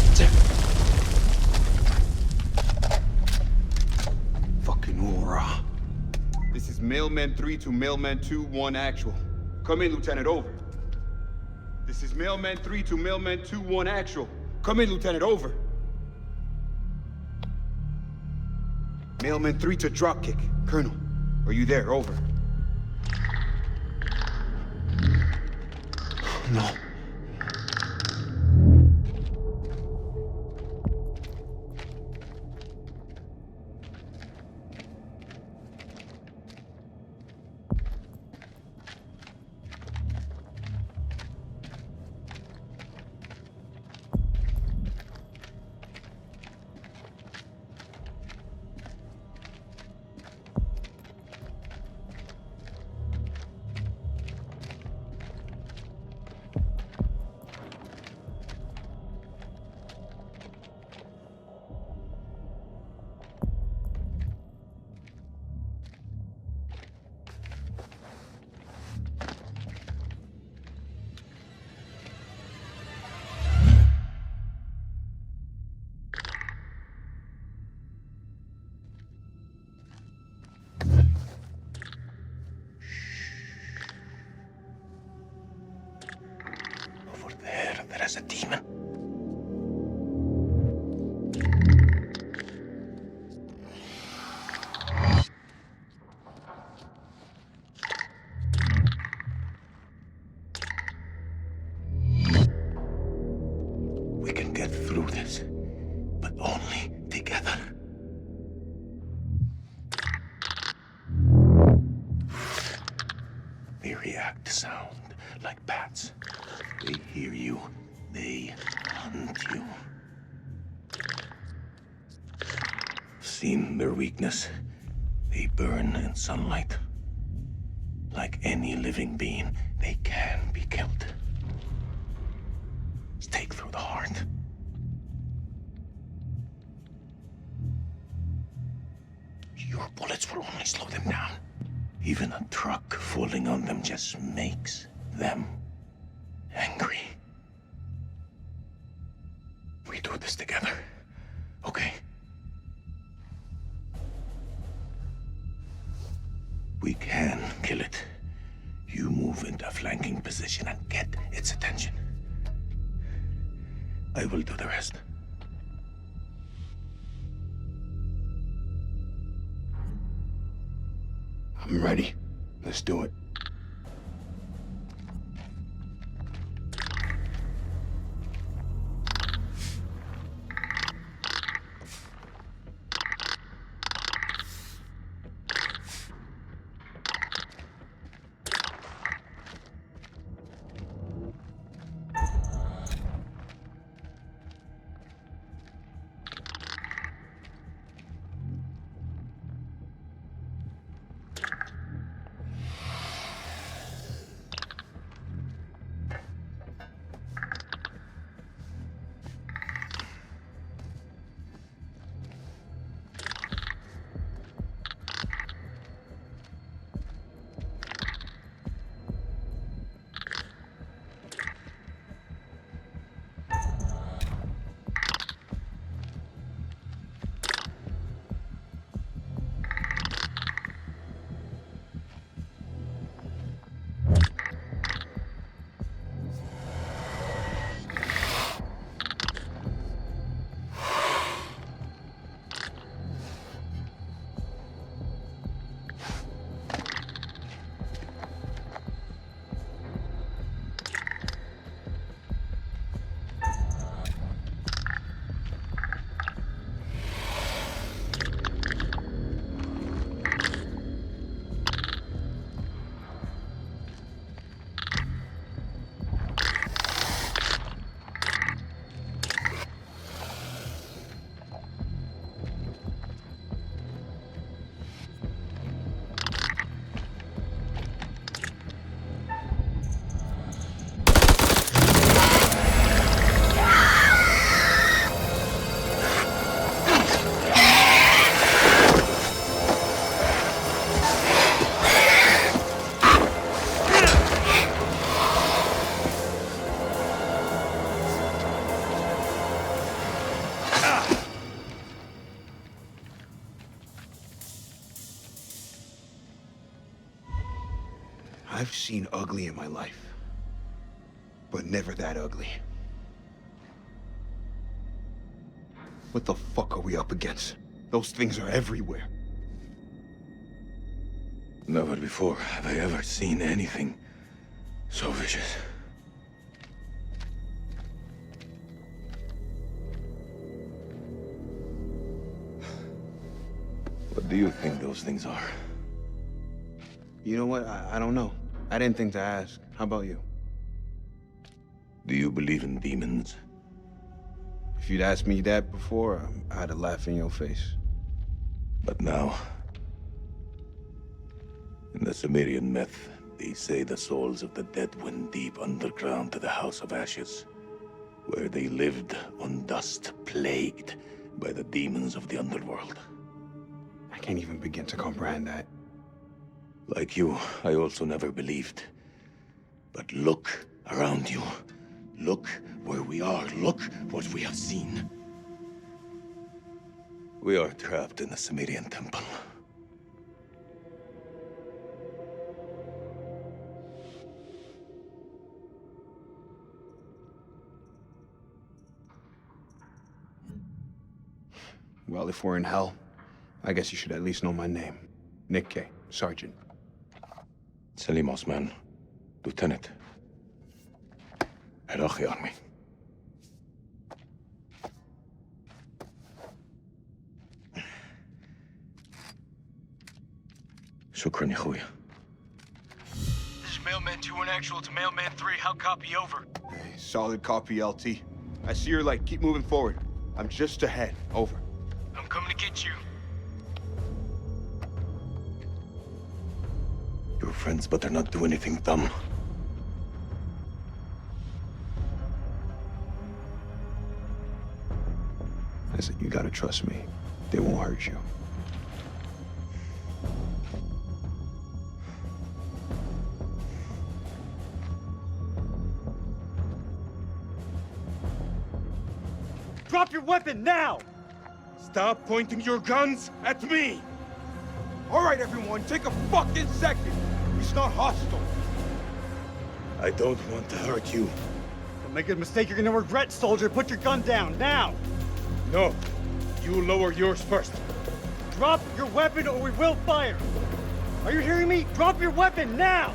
That's it. Fucking aura. This is Mailman 3 to Mailman 2-1 actual. Come in, Lieutenant, over. This is Mailman 3 to Mailman 2-1 actual. Come in, Lieutenant, over. Mailman 3 to Dropkick. Colonel, are you there? Over. No. as a demon. We can get through this, but only together. They react to sound like bats. They hear you, they hunt you. Seen their weakness. They burn in sunlight. Like any living being, they can be killed. Stake through the heart. Your bullets will only slow them down. Even a truck falling on them just makes them angry. We do this together, okay? We can kill it. You move into a flanking position and get its attention. I will do the rest. I'm ready. Let's do it. I've seen ugly in my life, but never that ugly. What the fuck are we up against? Those things are everywhere. Never before have I ever seen anything so vicious. What do you think those things are? You know what? I don't know. I didn't think to ask. How about you? Do you believe in demons? If you'd asked me that before, I'd have laughed in your face. But now, in the Sumerian myth, they say the souls of the dead went deep underground to the House of Ashes, where they lived on dust, plagued by the demons of the underworld. I can't even begin to comprehend that. Like you, I also never believed. But look around you. Look where we are. Look what we have seen. We are trapped in the Sumerian temple. Well, if we're in hell, I guess you should at least know my name. Nick Kay, Sergeant. Salim Osman, Lieutenant. Iraqi Army. شكرا يا خويا. This is Mailman 2-1 actual to Mailman 3. How copy over? Hey, solid copy, LT. I see your light. Keep moving forward. I'm just ahead. Over. I'm coming to get you. Your friends better not do anything dumb. Listen, you gotta trust me. They won't hurt you. Drop your weapon now! Stop pointing your guns at me! All right, everyone, take a fucking second. It's not hostile. I don't want to hurt you. Don't make a mistake you're gonna regret, soldier. Put your gun down, now! No, you lower yours first. Drop your weapon or we will fire! Are you hearing me? Drop your weapon, now!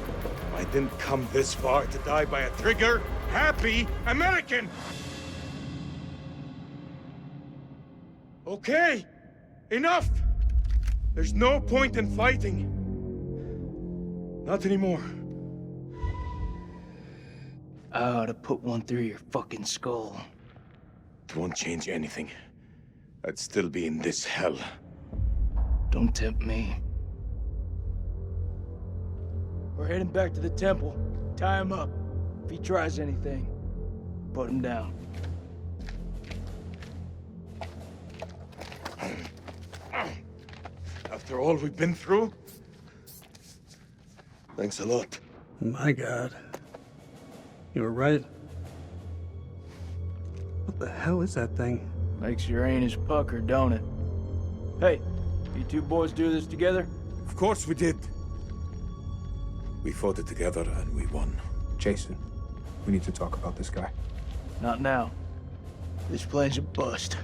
I didn't come this far to die by a trigger-happy American! Okay, enough! There's no point in fighting. Not anymore. I ought to put one through your fucking skull. It won't change anything. I'd still be in this hell. Don't tempt me. We're heading back to the temple. Tie him up. If he tries anything, put him down. After all we've been through? Thanks a lot. My God. You were right. What the hell is that thing? Makes your anus pucker, don't it? Hey, you two boys do this together? Of course we did. We fought it together and we won. Jason, we need to talk about this guy. Not now. This plan's a bust.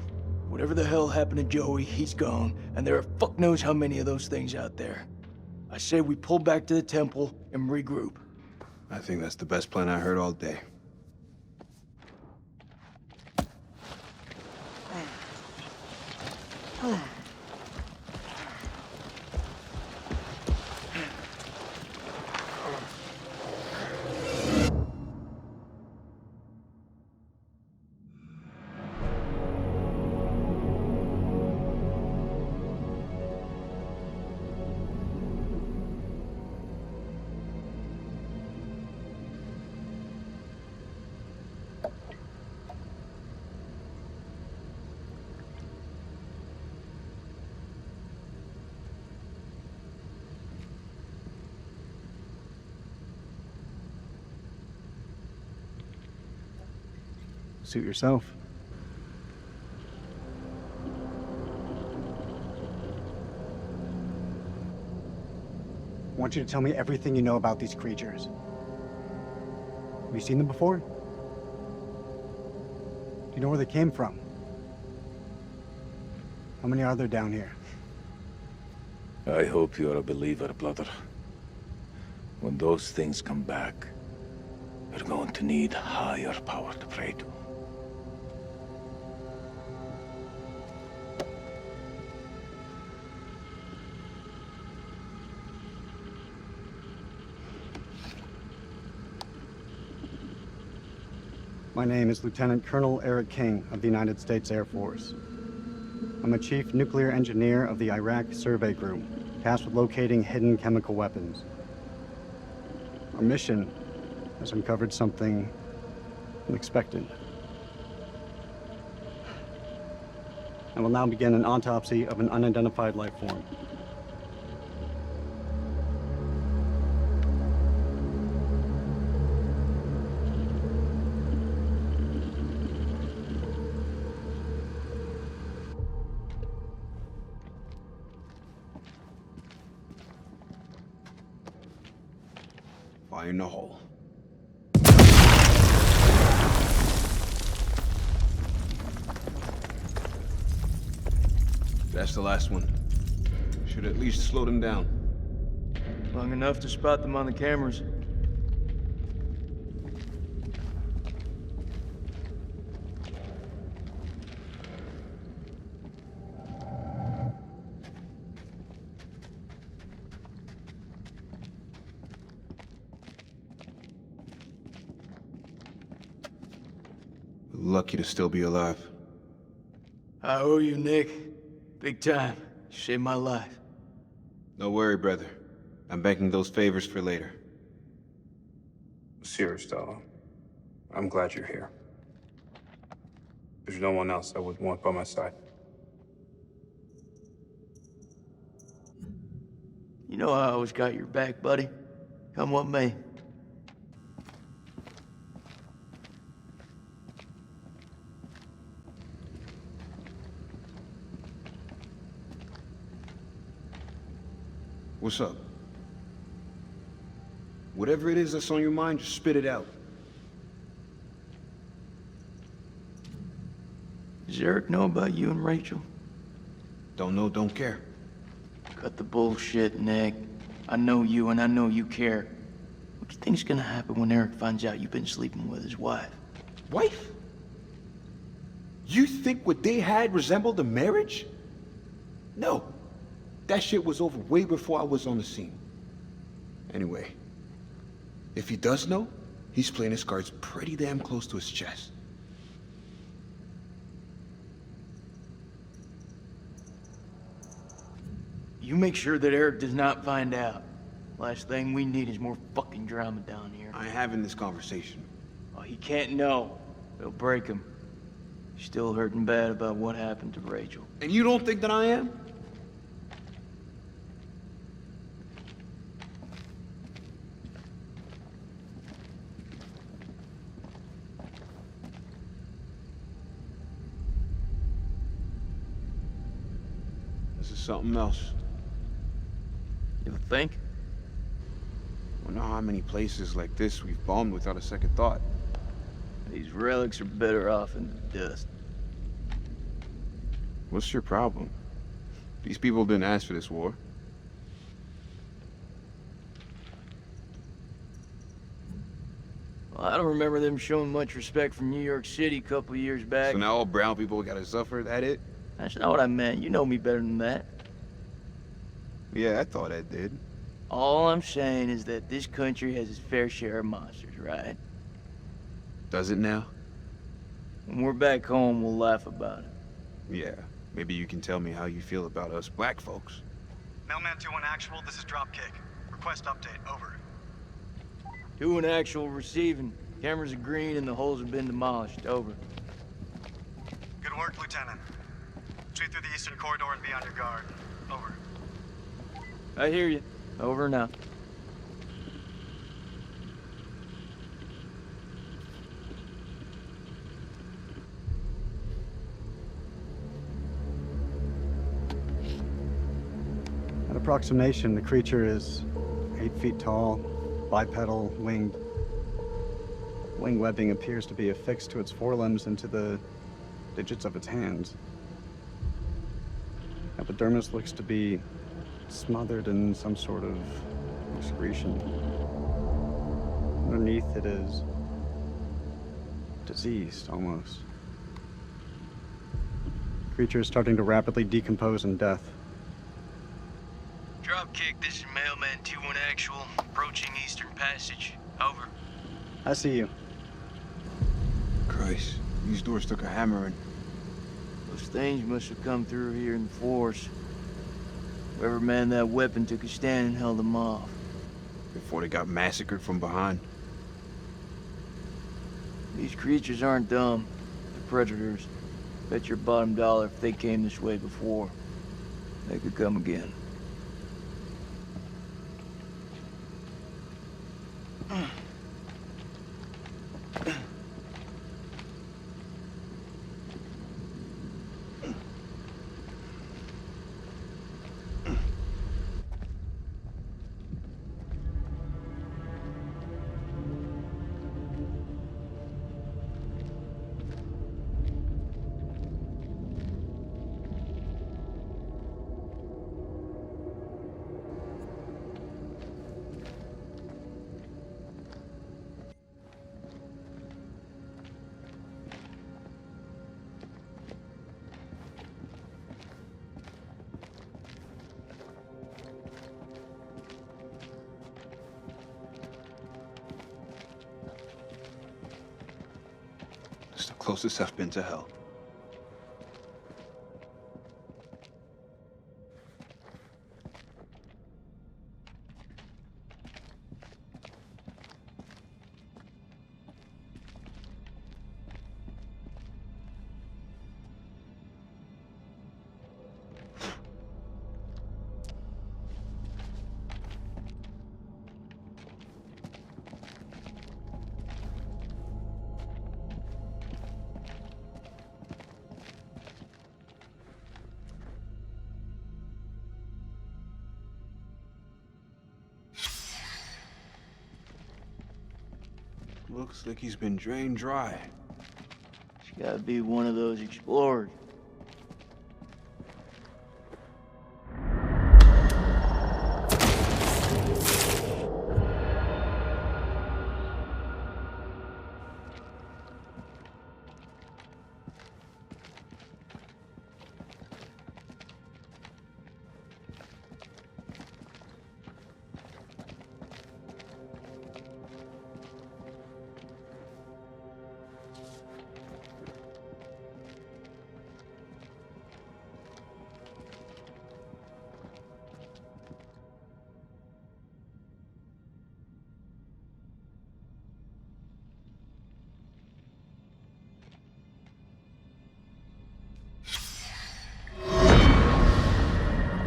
Whatever the hell happened to Joey, he's gone, and there are fuck knows how many of those things out there. I say we pull back to the temple and regroup. I think that's the best plan I heard all day. Suit yourself. I want you to tell me everything you know about these creatures. Have you seen them before? Do you know where they came from? How many are there down here? I hope you're a believer, brother. When those things come back, you're going to need higher power to pray to. My name is Lieutenant Colonel Eric King of the United States Air Force. I'm a chief nuclear engineer of the Iraq Survey Group, tasked with locating hidden chemical weapons. Our mission has uncovered something unexpected. I will now begin an autopsy of an unidentified life form. Fire in the hole. That's the last one. Should at least slow them down. Long enough to spot them on the cameras. Lucky to still be alive. I owe you, Nick. Big time. You saved my life. No worry, brother. I'm banking those favors for later. Serious, though. I'm glad you're here. There's no one else I would want by my side. You know I always got your back, buddy. Come what may. What's up? Whatever it is that's on your mind, just spit it out. Does Eric know about you and Rachel? Don't know, don't care. Cut the bullshit, Nick. I know you and I know you care. What do you think's gonna happen when Eric finds out you've been sleeping with his wife? Wife? You think what they had resembled a marriage? No. That shit was over way before I was on the scene. Anyway, if he does know, he's playing his cards pretty damn close to his chest. You make sure that Eric does not find out. Last thing we need is more fucking drama down here. I ain't having this conversation. Oh, he can't know. It'll break him. He's still hurting bad about what happened to Rachel. And you don't think that I am? This is something else. You think? Wonder how many places like this we've bombed without a second thought. These relics are better off in the dust. What's your problem? These people didn't ask for this war. Well, I don't remember them showing much respect from New York City a couple years back. So now all brown people gotta suffer, that it? That's not what I meant. You know me better than that. Yeah, I thought I did. All I'm saying is that this country has its fair share of monsters, right? Does it now? When we're back home, we'll laugh about it. Yeah, maybe you can tell me how you feel about us black folks. Mailman 2-1 Actual, this is Dropkick. Request update, over. 2-1 Actual receiving. Cameras are green and the holes have been demolished, over. Good work, Lieutenant. Retreat through the eastern corridor and be on your guard, over. I hear you. Over now. At approximation, the creature is 8 feet tall, bipedal, winged. Wing webbing appears to be affixed to its forelimbs and to the digits of its hands. Epidermis looks to be smothered in some sort of excretion. Underneath it is diseased, almost. Creature is starting to rapidly decompose in death. Dropkick, this is Mailman 2-1 Actual, approaching Eastern Passage. Over. I see you. Christ, these doors took a hammering. Those things must have come through here in force. Whoever manned that weapon took a stand and held them off. Before they got massacred from behind. These creatures aren't dumb. They're predators. Bet your bottom dollar if they came this way before, they could come again. closest I've been to hell. Looks like he's been drained dry. It's gotta be one of those explorers.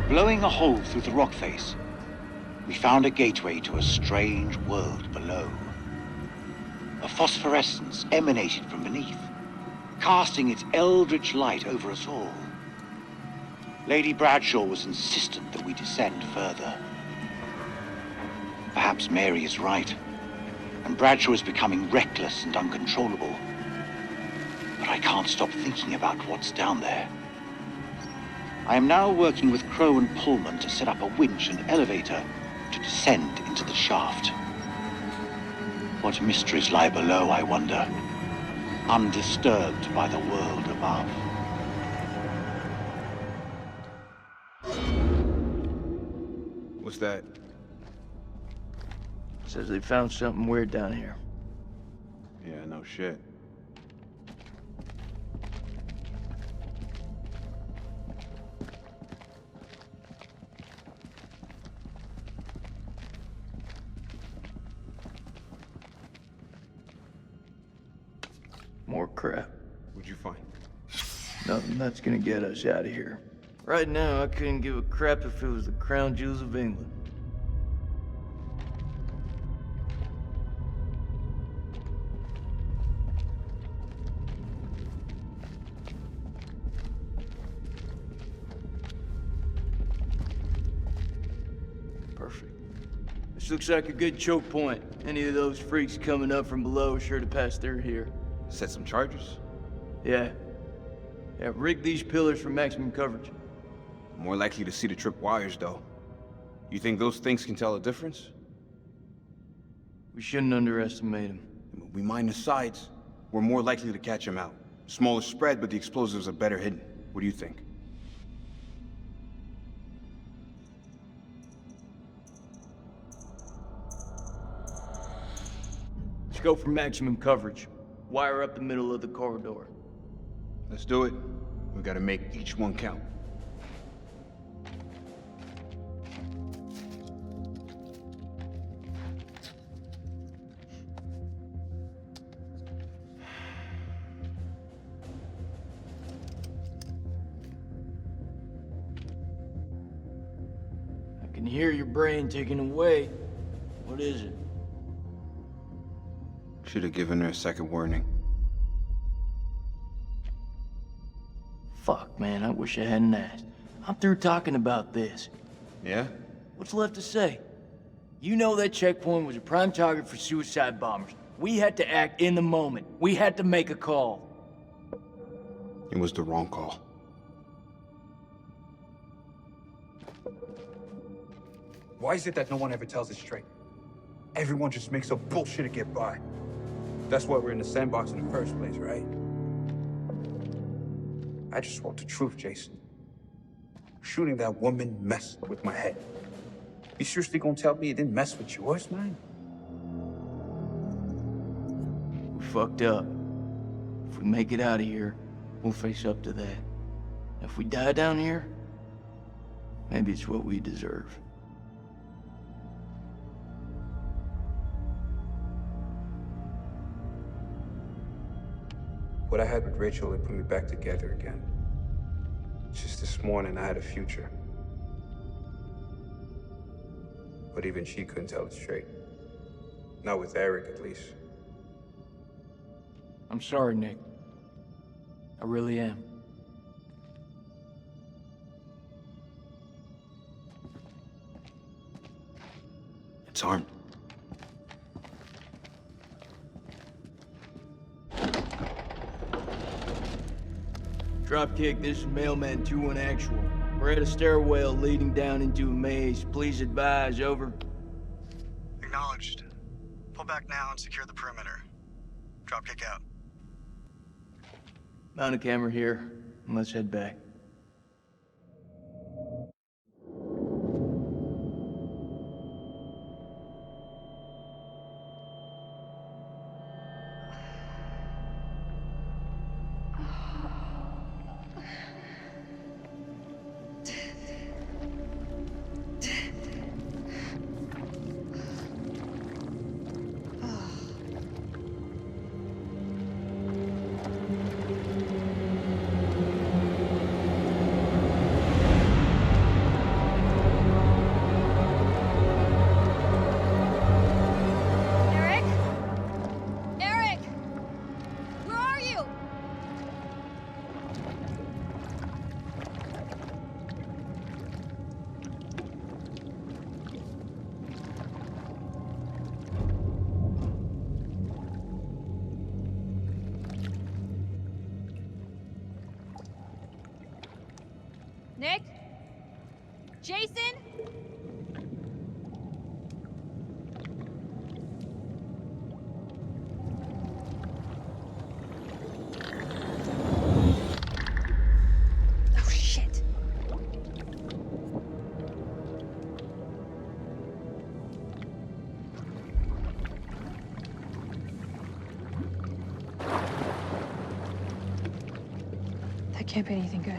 Blowing a hole through the rock face, we found a gateway to a strange world below. A phosphorescence emanated from beneath, casting its eldritch light over us all. Lady Bradshaw was insistent that we descend further. Perhaps Mary is right, and Bradshaw is becoming reckless and uncontrollable. But I can't stop thinking about what's down there. I am now working with Crow and Pullman to set up a winch and elevator to descend into the shaft. What mysteries lie below, I wonder, undisturbed by the world above. What's that? Says they found something weird down here. Yeah, no shit. More crap. What'd you find? Nothing that's gonna get us out of here. Right now, I couldn't give a crap if it was the crown jewels of England. Perfect. This looks like a good choke point. Any of those freaks coming up from below are sure to pass through here. Set some charges? Yeah, rig these pillars for maximum coverage. More likely to see the trip wires, though. You think those things can tell a difference? We shouldn't underestimate them. We mine the sides, we're more likely to catch them out. Smaller spread, but the explosives are better hidden. What do you think? Let's go for maximum coverage. Wire up the middle of the corridor. Let's do it. We gotta make each one count. I can hear your brain ticking away. What is it? Should have given her a second warning. Fuck, man, I wish I hadn't asked. I'm through talking about this. Yeah? What's left to say? You know that checkpoint was a prime target for suicide bombers. We had to act in the moment. We had to make a call. It was the wrong call. Why is it that no one ever tells it straight? Everyone just makes up bullshit to get by. That's why we're in the sandbox in the first place, right? I just want the truth, Jason. Shooting that woman messed with my head. You seriously gonna tell me it didn't mess with yours, man? We fucked up. If we make it out of here, we'll face up to that. If we die down here, maybe it's what we deserve. What I had with Rachel, it put me back together again. Just this morning, I had a future. But even she couldn't tell it straight. Not with Eric, at least. I'm sorry, Nick. I really am. It's armed. Dropkick, this is Mailman 2-1 Actual. We're at a stairwell leading down into a maze. Please advise, over. Acknowledged. Pull back now and secure the perimeter. Dropkick out. Mount a camera here, and let's head back. Nick? Jason? Oh, shit. That can't be anything good.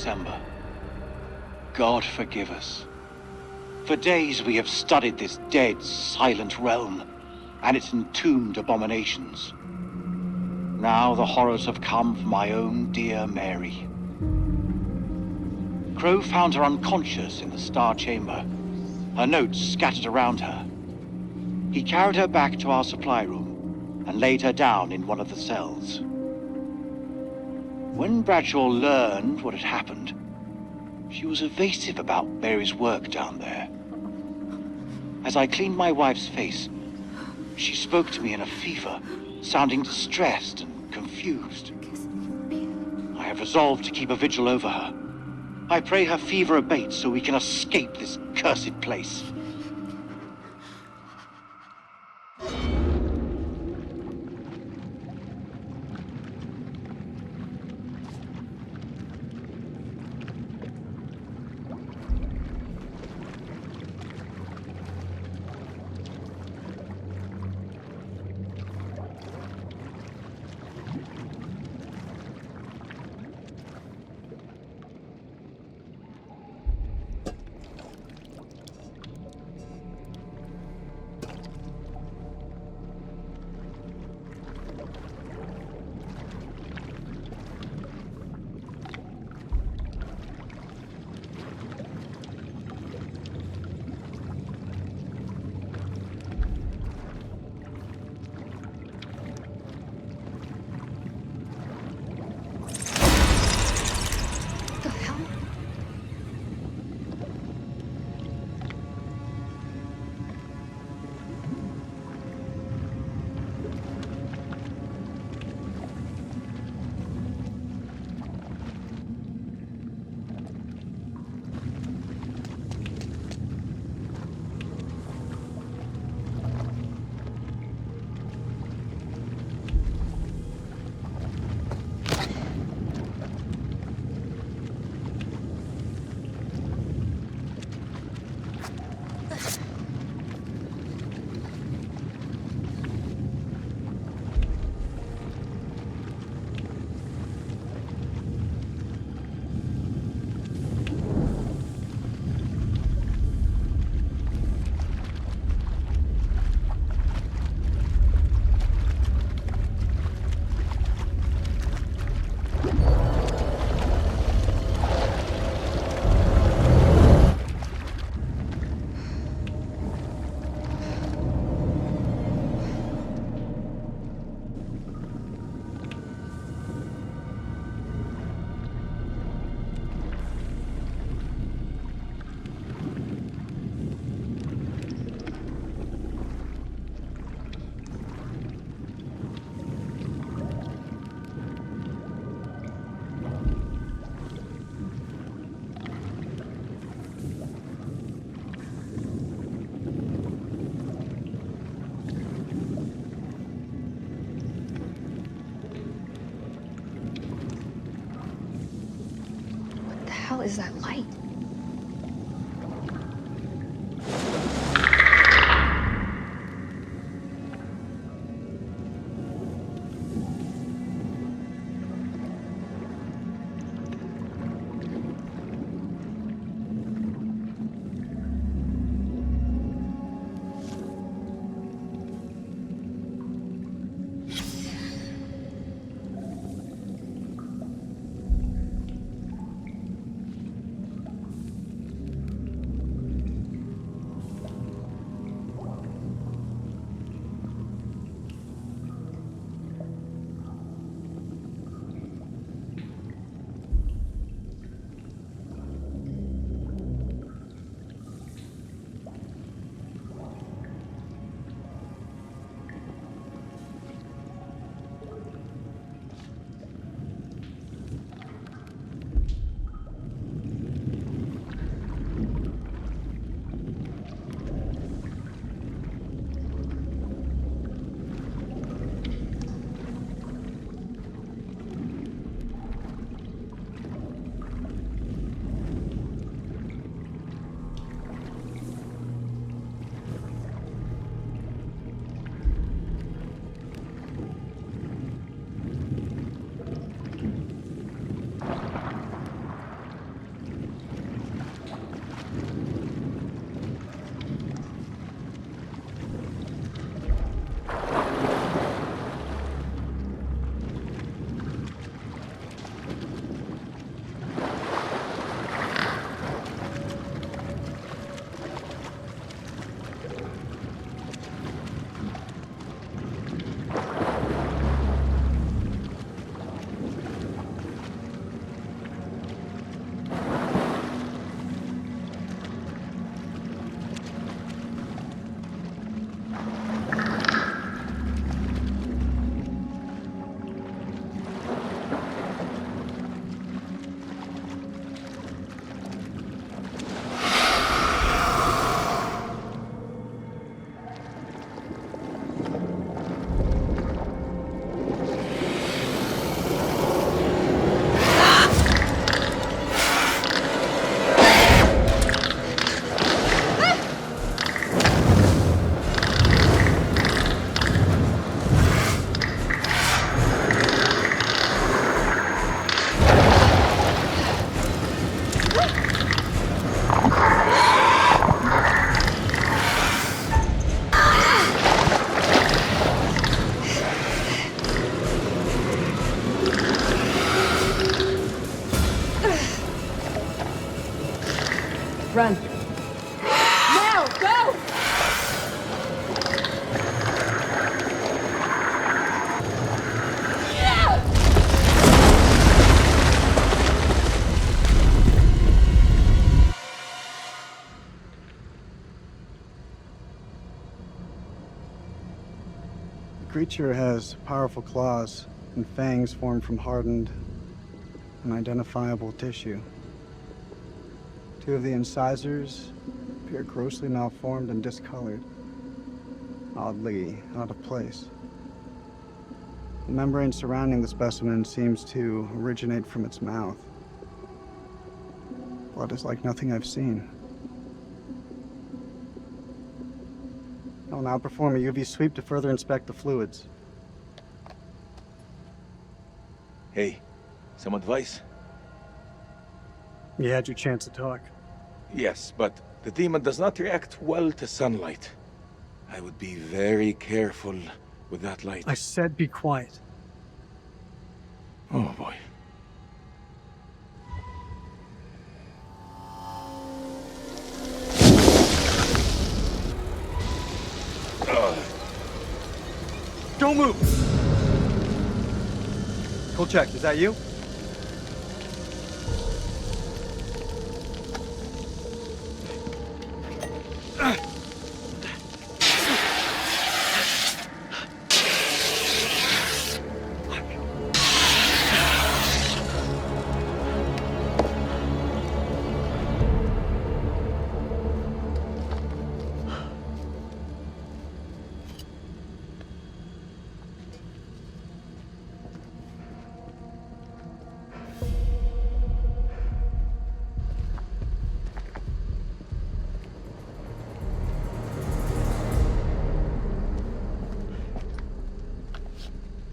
December. God forgive us. For days we have studied this dead, silent realm and its entombed abominations. Now the horrors have come for my own dear Mary. Crow found her unconscious in the Star Chamber, her notes scattered around her. He carried her back to our supply room and laid her down in one of the cells. When Bradshaw learned what had happened, She was evasive about Mary's work down there. As I cleaned my wife's face, she spoke to me in a fever, sounding distressed and confused. I have resolved to keep a vigil over her. I pray her fever abates so we can escape this cursed place. What the hell is that light? Run. Now, go! The creature has powerful claws and fangs formed from hardened, unidentifiable tissue. 2 of the incisors appear grossly malformed and discolored, oddly out of place. The membrane surrounding the specimen seems to originate from its mouth. Blood is like nothing I've seen. I'll now perform a UV sweep to further inspect the fluids. Hey, some advice? You had your chance to talk. Yes, but the demon does not react well to sunlight. I would be very careful with that light. I said be quiet. Oh boy. Don't move! Kolchak, is that you?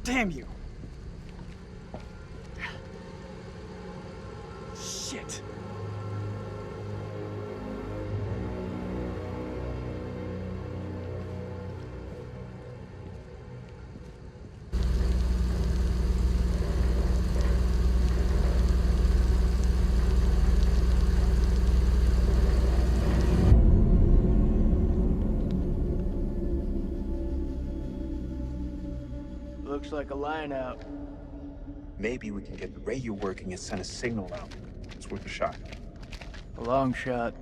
Damn you! Shit! Looks like a line out. Maybe we can get the radio working and send a signal out. It's worth a shot. A long shot.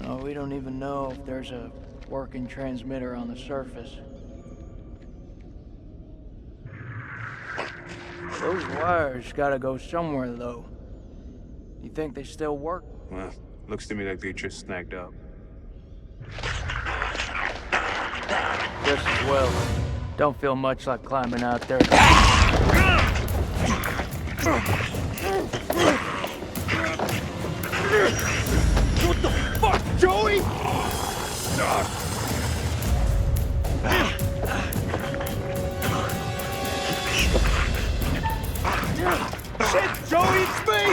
No, we don't even know if there's a working transmitter on the surface. Those wires gotta go somewhere, though. You think they still work? Well, looks to me like they just snagged up. Just as well. Don't feel much like climbing out there. What the fuck, Joey? Shit, Joey, it's me!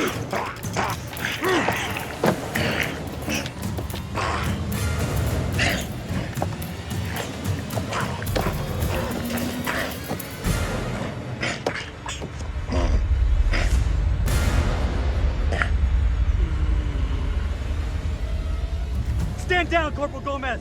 Stand down, Corporal Gomez!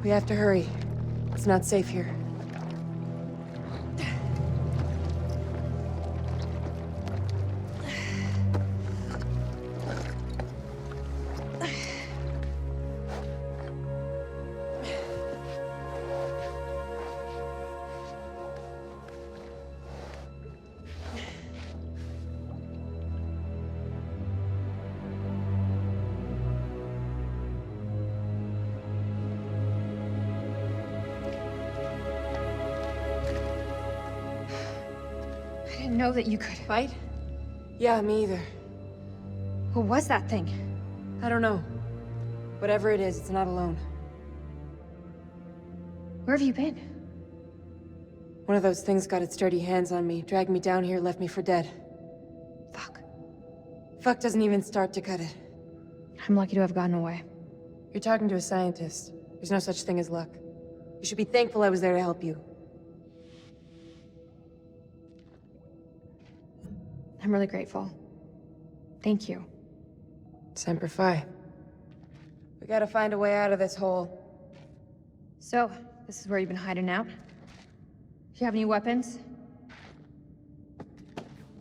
We have to hurry. It's not safe here. didn't know that you could fight. Yeah, me either. What was that thing? I don't know. Whatever it is, it's not alone. Where have you been? One of those things got its dirty hands on me, dragged me down here, left me for dead. Fuck. Fuck doesn't even start to cut it. I'm lucky to have gotten away. You're talking to a scientist. There's no such thing as luck. You should be thankful I was there to help you. I'm really grateful. Thank you. Semper Fi. We gotta find a way out of this hole. So, this is where you've been hiding out? Do you have any weapons?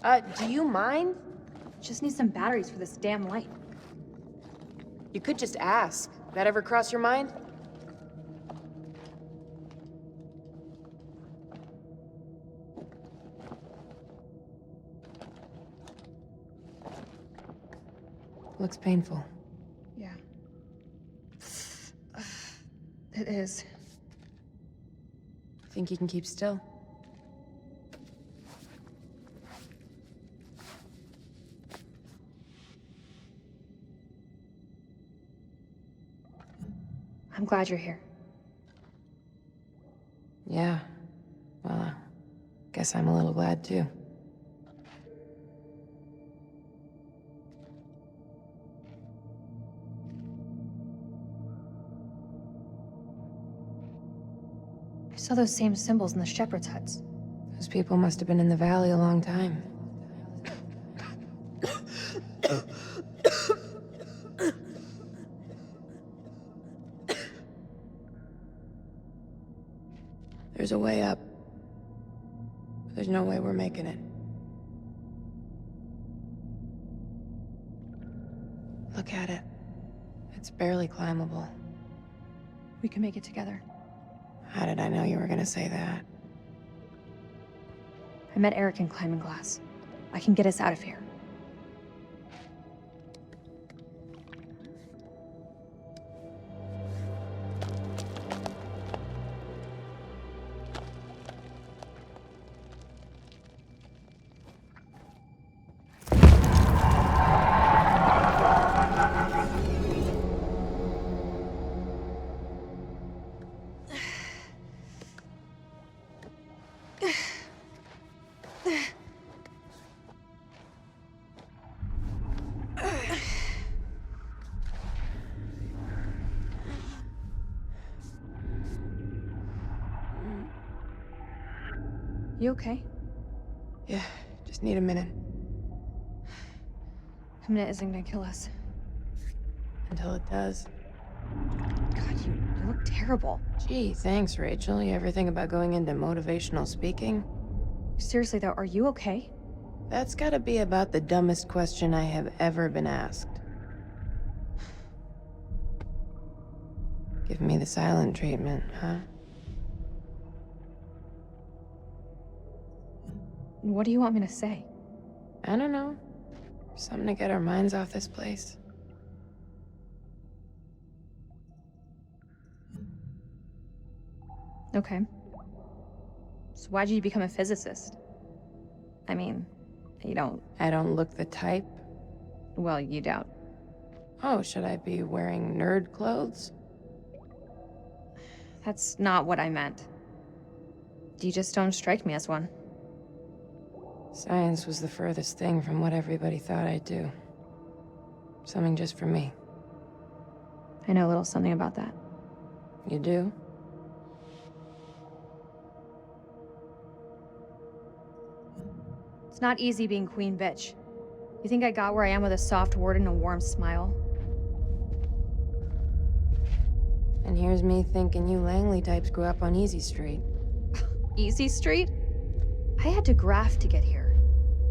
Do you mind? Just need some batteries for this damn light. You could just ask. That ever cross your mind? Looks painful. Yeah. It is. Think you can keep still? I'm glad you're here. Yeah. Well, guess I'm a little glad too. I saw those same symbols in the shepherd's huts. Those people must have been in the valley a long time. There's a way up. But there's no way we're making it. Look at it. It's barely climbable. We can make it together. How did I know you were gonna say that? I met Eric in Climbing Glass. I can get us out of here. You okay? Yeah, just need a minute. A minute isn't gonna kill us. Until it does. God, you look terrible. Gee, thanks, Rachel. You ever think about going into motivational speaking? Seriously though, are you okay? That's gotta be about the dumbest question I have ever been asked. Give me the silent treatment, huh? What do you want me to say? I don't know. Something to get our minds off this place. Okay. So why'd you become a physicist? I mean, you don't... I don't look the type. Well, you don't. Oh, should I be wearing nerd clothes? That's not what I meant. You just don't strike me as one. Science was the furthest thing from what everybody thought I'd do. Something just for me. I know a little something about that. You do? It's not easy being queen bitch. You think I got where I am with a soft word and a warm smile? And here's me thinking you Langley types grew up on Easy Street. Easy Street? I had to graft to get here.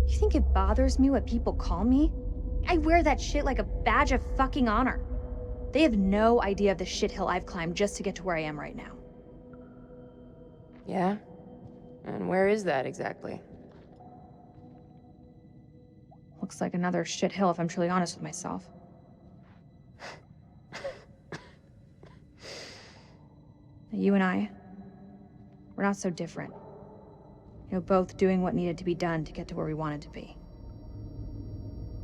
You think it bothers me what people call me? I wear that shit like a badge of fucking honor. They have no idea of the shithill I've climbed just to get to where I am right now. Yeah? And where is that exactly? Looks like another shithill if I'm truly honest with myself. You and I, we're not so different. You know, both doing what needed to be done to get to where we wanted to be.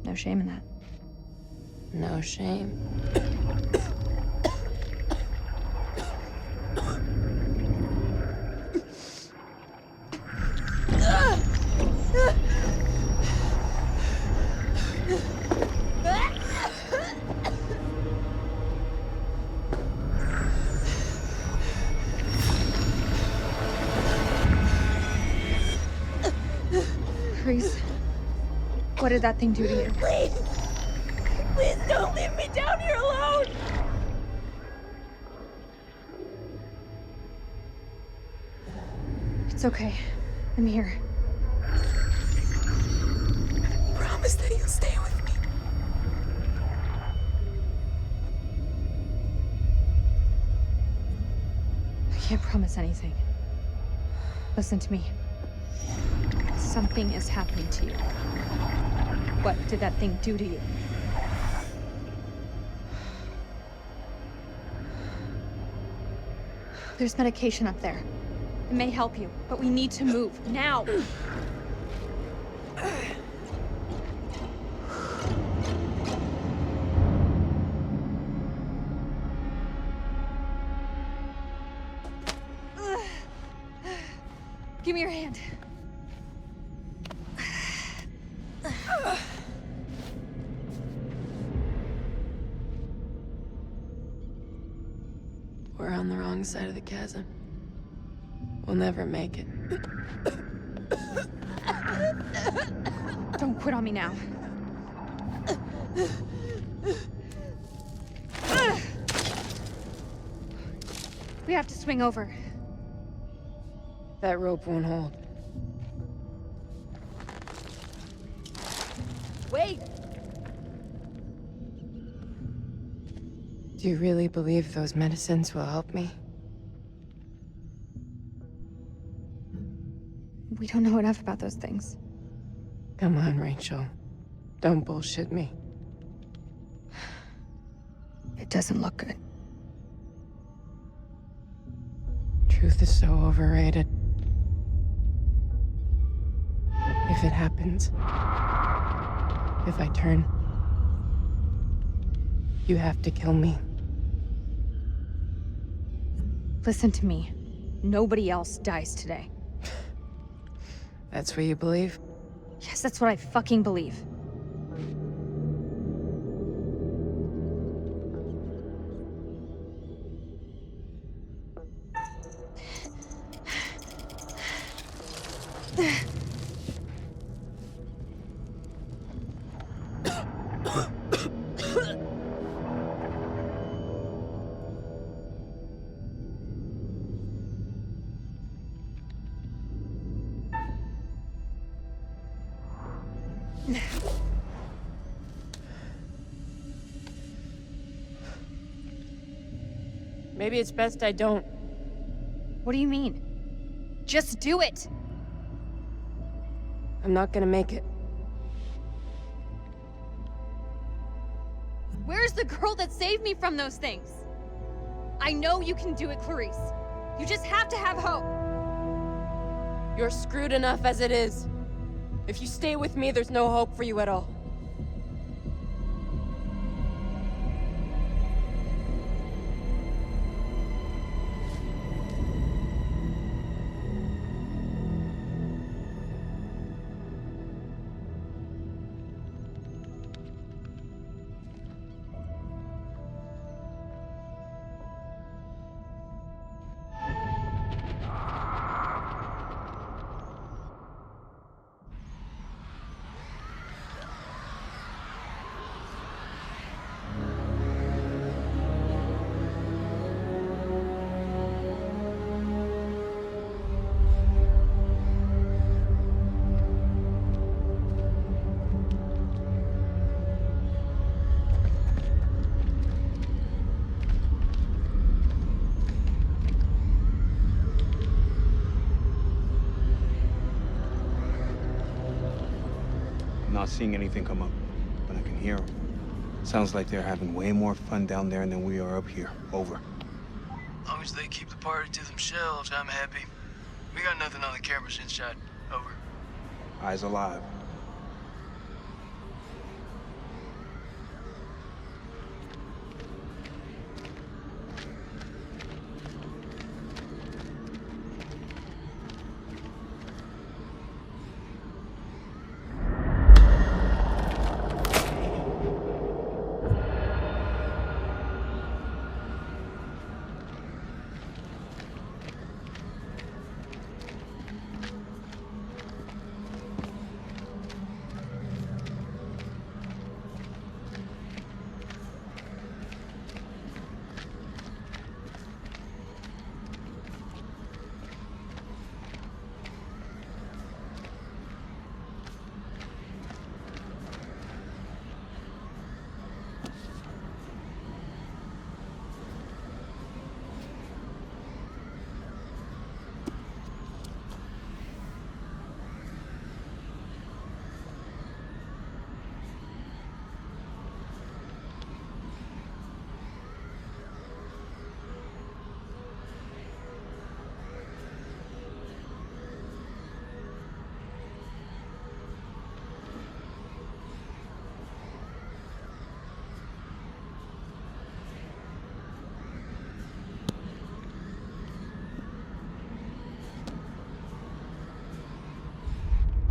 No shame in that. No shame. Clarice, what did that thing do to you? Please! Please don't leave me down here alone! It's okay. I'm here. Promise that you'll stay with me. I can't promise anything. Listen to me. Something is happening to you. What did that thing do to you? There's medication up there. It may help you, but we need to move, now! Give me your hand. We're on the wrong side of the chasm. We'll never make it. Don't quit on me now. We have to swing over. That rope won't hold. Wait! Do you really believe those medicines will help me? We don't know enough about those things. Come on, Rachel. Don't bullshit me. It doesn't look good. Truth is so overrated. If it happens, if I turn, you have to kill me. Listen to me. Nobody else dies today. That's what you believe? Yes, that's what I fucking believe. Maybe it's best I don't. What do you mean? Just do it! I'm not gonna make it. Where's the girl that saved me from those things? I know you can do it, Clarice. You just have to have hope. You're screwed enough as it is. If you stay with me, there's no hope for you at all. Not seeing anything come up, but I can hear them. Sounds like they're having way more fun down there than we are up here. Over. As long as they keep the party to themselves, I'm happy. We got nothing on the cameras inside. Over. Eyes alive.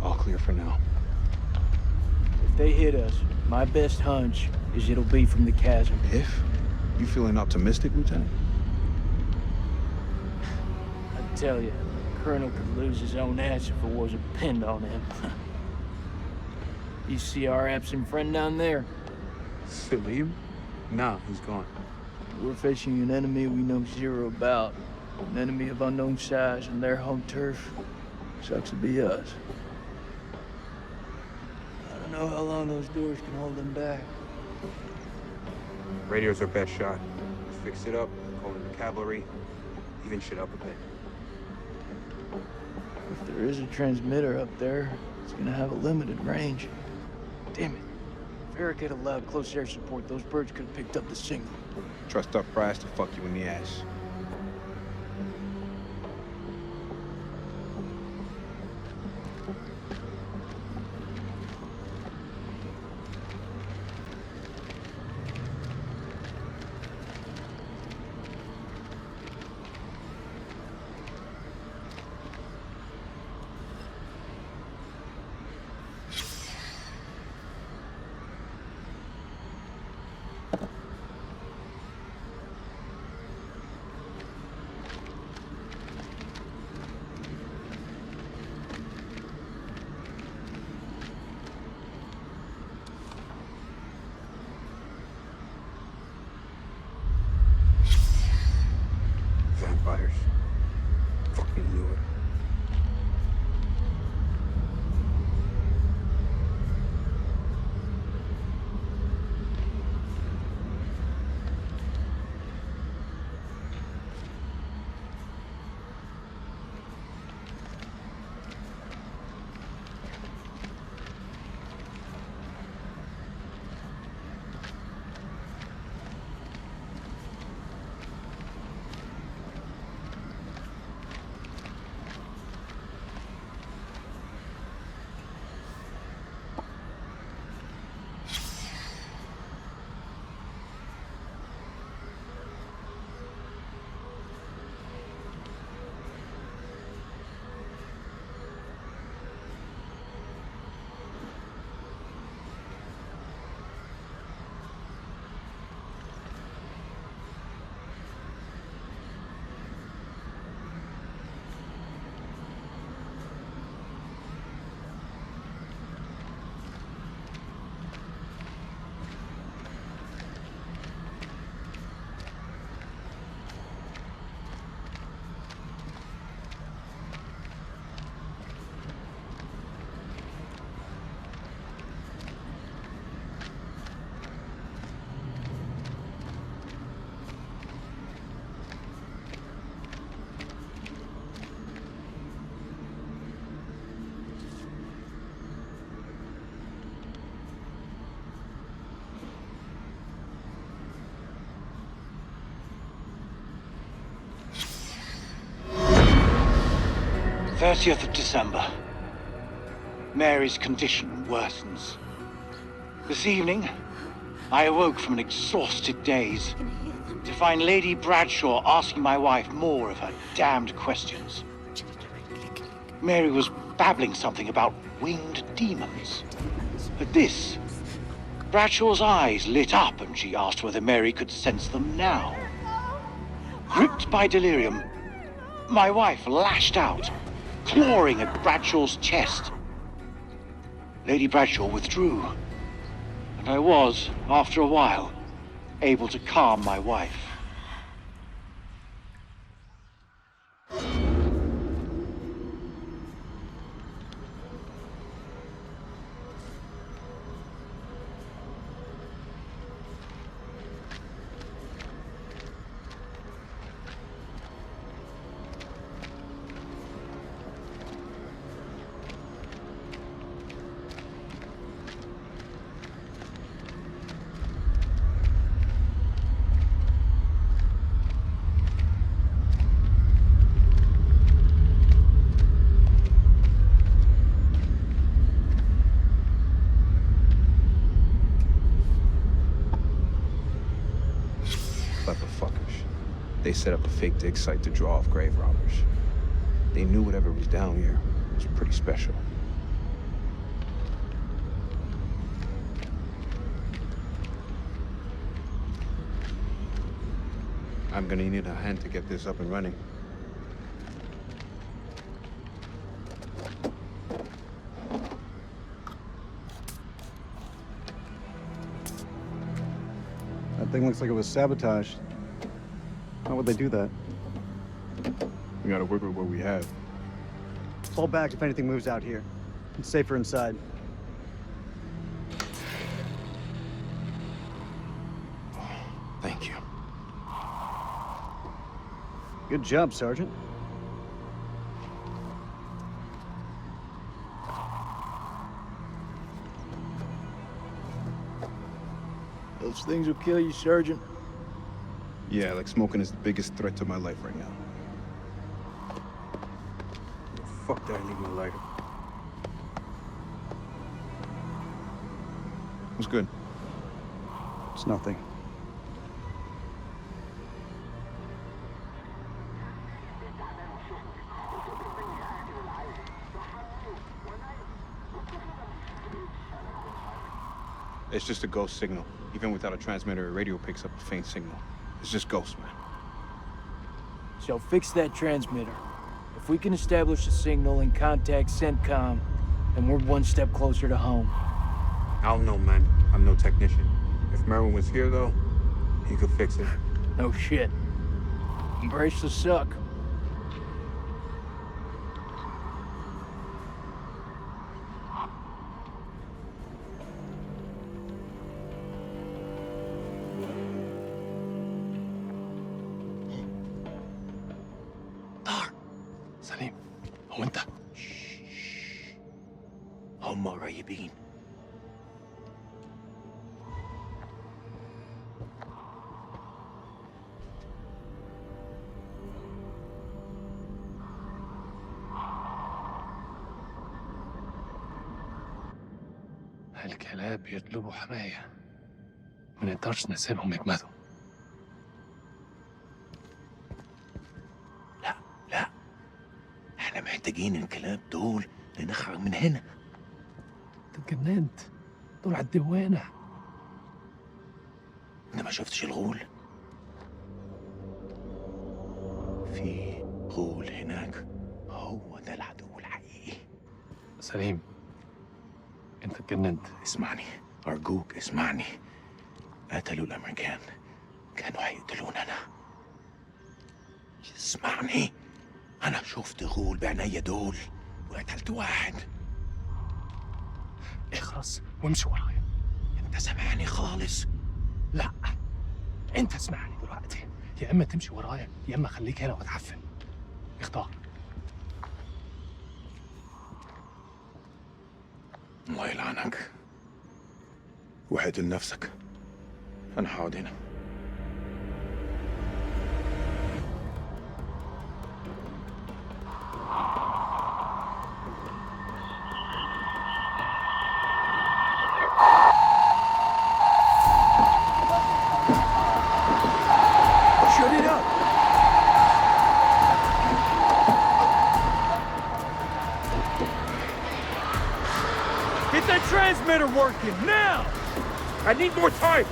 All clear for now. If they hit us, my best hunch is it'll be from the chasm. If? You feeling optimistic, Lieutenant? I tell you, the Colonel could lose his own ass if it wasn't pinned on him. You see our absent friend down there? Salim? Nah, he's gone. We're facing an enemy we know zero about. An enemy of unknown size and their home turf. Sucks to be us. I don't know how long those doors can hold them back. Radio's our best shot. Fix it up, call in the cavalry, even shit up a bit. If there is a transmitter up there, it's gonna have a limited range. Damn it. If Eric had allowed close air support, those birds could have picked up the signal. Trust our prize to fuck you in the ass. Vampires. Fucking knew it. th of December. Mary's condition worsens. This evening, I awoke from an exhausted daze to find Lady Bradshaw asking my wife more of her damned questions. Mary was babbling something about winged demons. At this, Bradshaw's eyes lit up and she asked whether Mary could sense them now. Gripped by delirium, my wife lashed out, clawing at Bradshaw's chest. Lady Bradshaw withdrew, and I was, after a while, able to calm my wife. They set up a fake dig site to draw off grave robbers. They knew whatever was down here was pretty special. I'm gonna need a hand to get this up and running. That thing looks like it was sabotaged. How would they do that? We gotta work with what we have. Fall back if anything moves out here. It's safer inside. Thank you. Good job, Sergeant. Those things will kill you, Sergeant. Yeah, like smoking is the biggest threat to my life right now. Fuck that, leave me a lighter. What's good? It's nothing. It's just a ghost signal. Even without a transmitter, a radio picks up a faint signal. It's just ghosts, man. So fix that transmitter. If we can establish a signal and contact CENTCOM, then we're one step closer to home. I don't know, man. I'm no technician. If Merwin was here, though, he could fix it. No shit. Embrace the suck. سليم هو انت هم قريبين الكلاب بيطلبوا حماية ما نقدرش نسيبهم يجمدوا. احنا محتاجين الكلاب دول لنخرج من هنا. انت اتجننت، دول على الدوانة. انت ما شفتش الغول؟ في غول هناك، هو ده العدو الحقيقي. سليم انت اتجننت. اسمعني ارجوك اسمعني. قتلوا الامريكان، كانوا هيقتلوني انا. اسمعني، انا شفت غول بعينيا دول وقتلت واحد. اخرس وامشي ورايا. انت سامعني خالص؟ لا انت اسمعني دلوقتي، يا اما تمشي ورايا يا اما خليك هنا واتعفن. اختار. الله يلعنك. واقتل نفسك. انا هقعد هنا. His men are working, now! I need more time!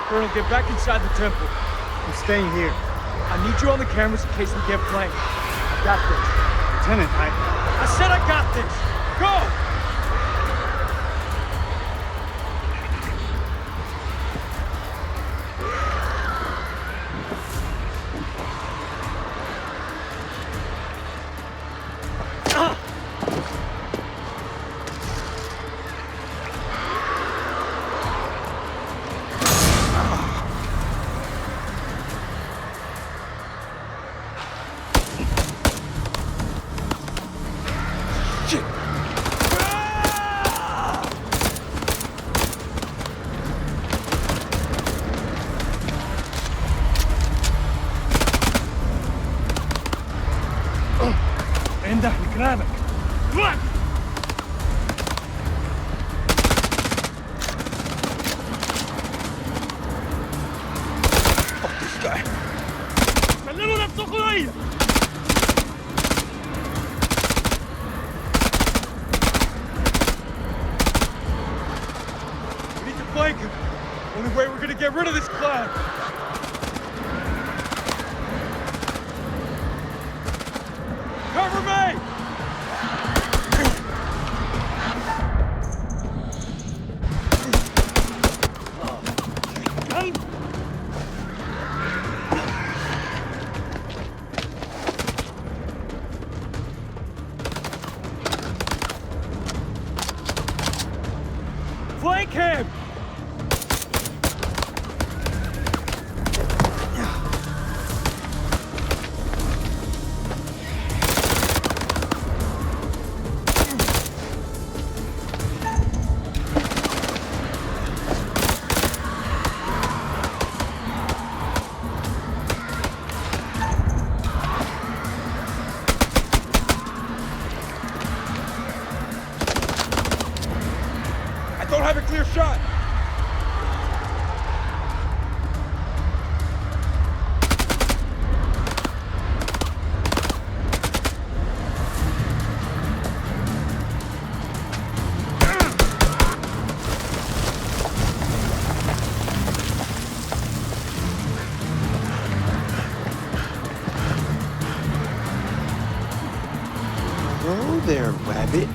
Colonel, get back inside the temple. I'm staying here. I need you on the cameras in case we get flanked. I got this. Lieutenant, I said I got this! Go! عنده كلامك. Run! Fuck this guy. سلموا نفسكم ليا. We need to flank him. Only way we're gonna get rid of this cloud. Cover me! Flank him! I don't have a clear shot! Hello there, rabbit.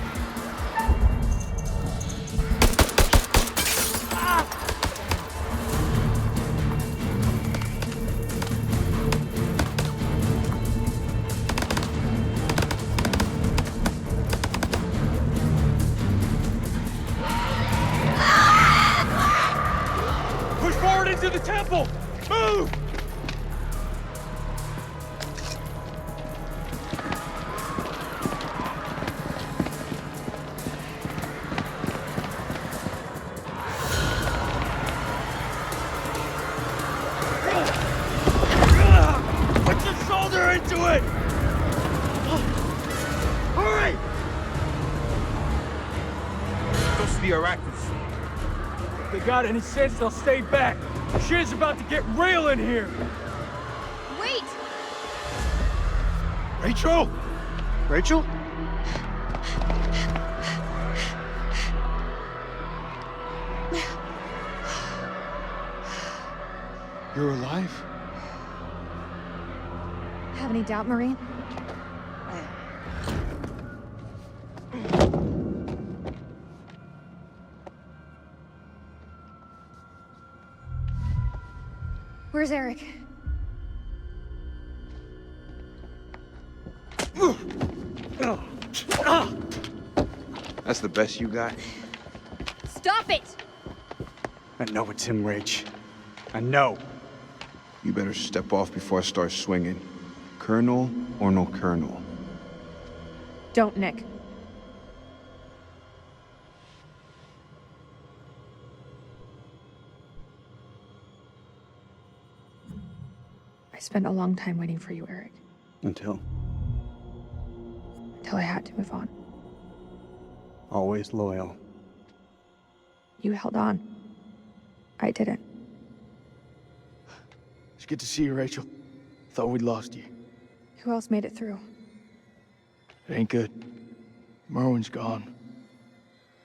Push forward into the temple! Move! Put your shoulder into it! Hurry! Supposed to be Iraqis. If they got any sense, they'll stay back. Shit's about to get real in here. Wait! Rachel! Rachel? You're alive? Have any doubt, Marine? Where's Eric? That's the best you got? Stop it! I know it's him, Rach. I know. You better step off before I start swinging. Colonel or no colonel? Don't, Nick. I spent a long time waiting for you, Eric. Until I had to move on. always loyal. You held on. I didn't. It's good to see you, Rachel. Thought we'd lost you. Who else made it through? It ain't good. Merwin's gone.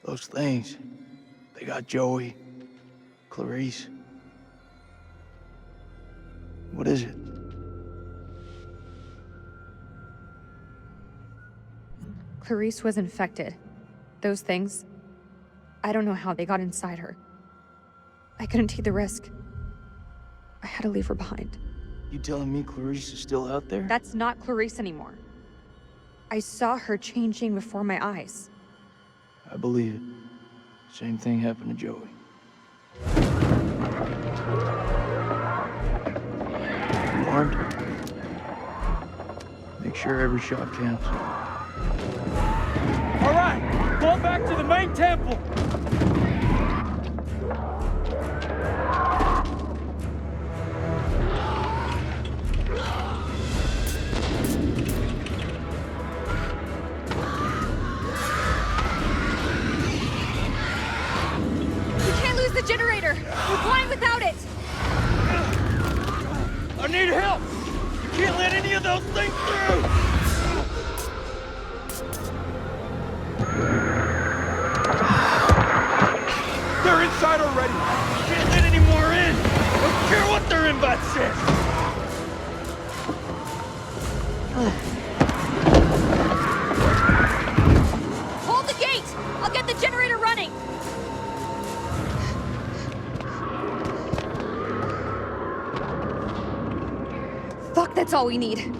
Those things, they got Joey, Clarice. What is it? Clarice was infected. Those things, I don't know how they got inside her. I couldn't take the risk. I had to leave her behind. You telling me Clarice is still out there? That's not Clarice anymore. I saw her changing before my eyes. I believe it. Same thing happened to Joey. You armed? Make sure every shot counts. All right, fall back to the main temple. Generator! We're flying without it! I need help! You can't let any of those things through! They're inside already! Can't let any more in! Don't care what their invite says! Hold the gate! I'll get the generator running! Fuck, that's all we need.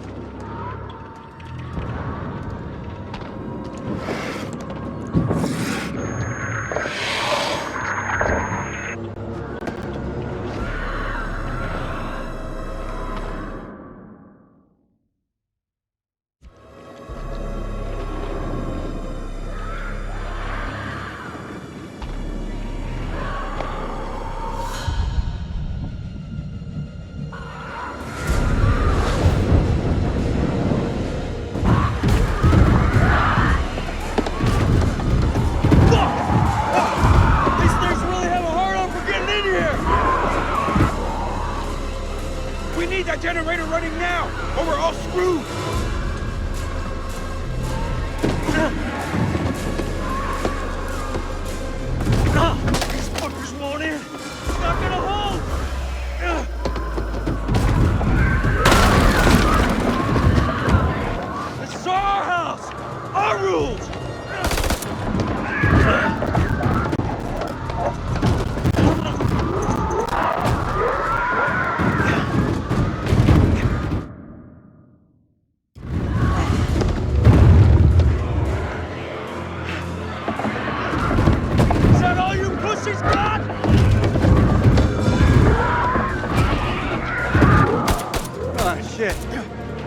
Generator running now, or we're all screwed! These fuckers won't in! It's not gonna hold! This is our house! Our rules!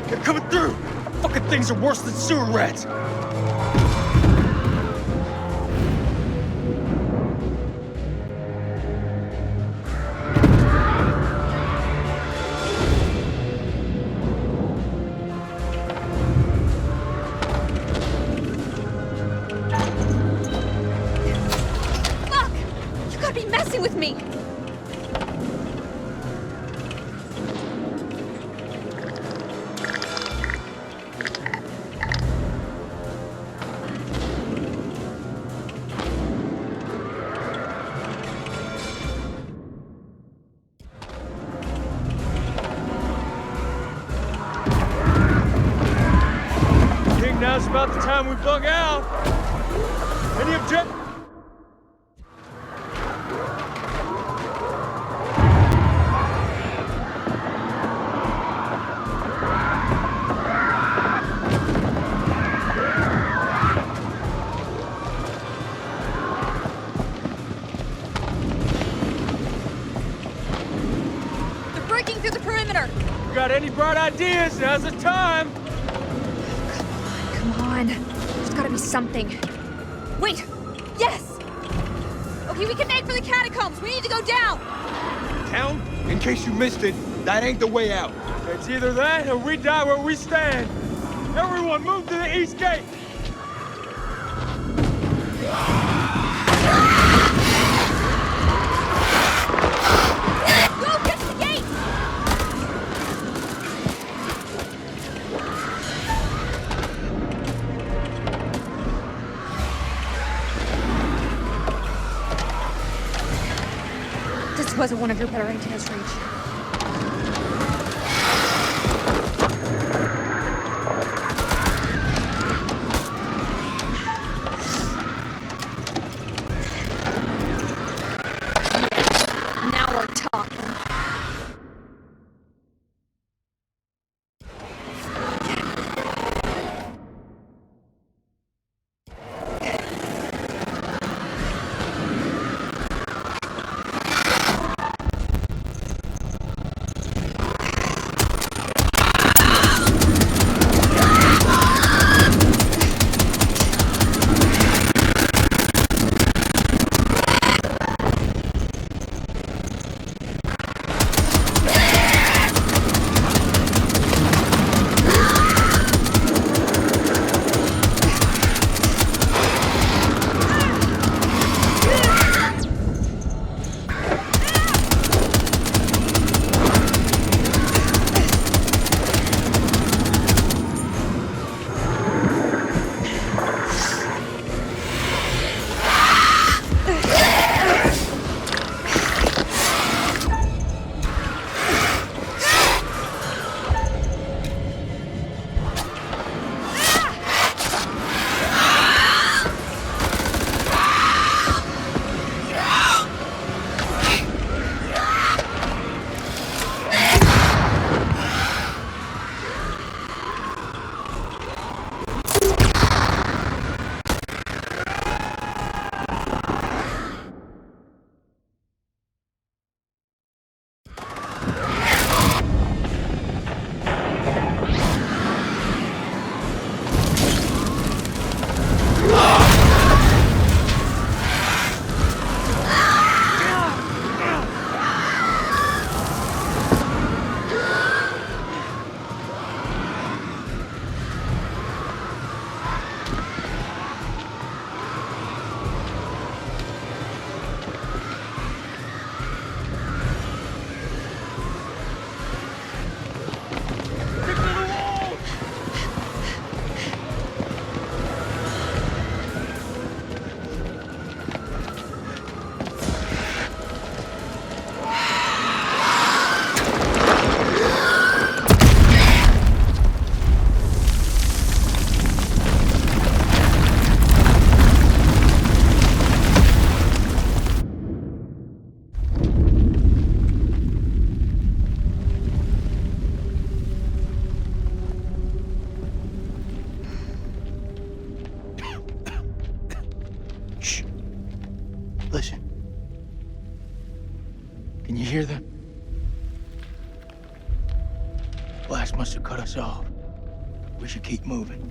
They're coming through! Fucking things are worse than sewer rats! Fuck! You gotta be messing with me! Now's about the time we bug out. Any object? They're breaking through the perimeter. Got any bright ideas? Now's the time. Come on. There's gotta be something. Wait! Yes! Okay, we can make for the catacombs. We need to go down. Town? In case you missed it, that ain't the way out. It's either that or we die where we stand. Everyone move to the east gate. Go, catch the gate! wasn't one of your better ideas, Reach. Now we're talking. Listen. Can you hear them? Blast must have cut us off. We should keep moving.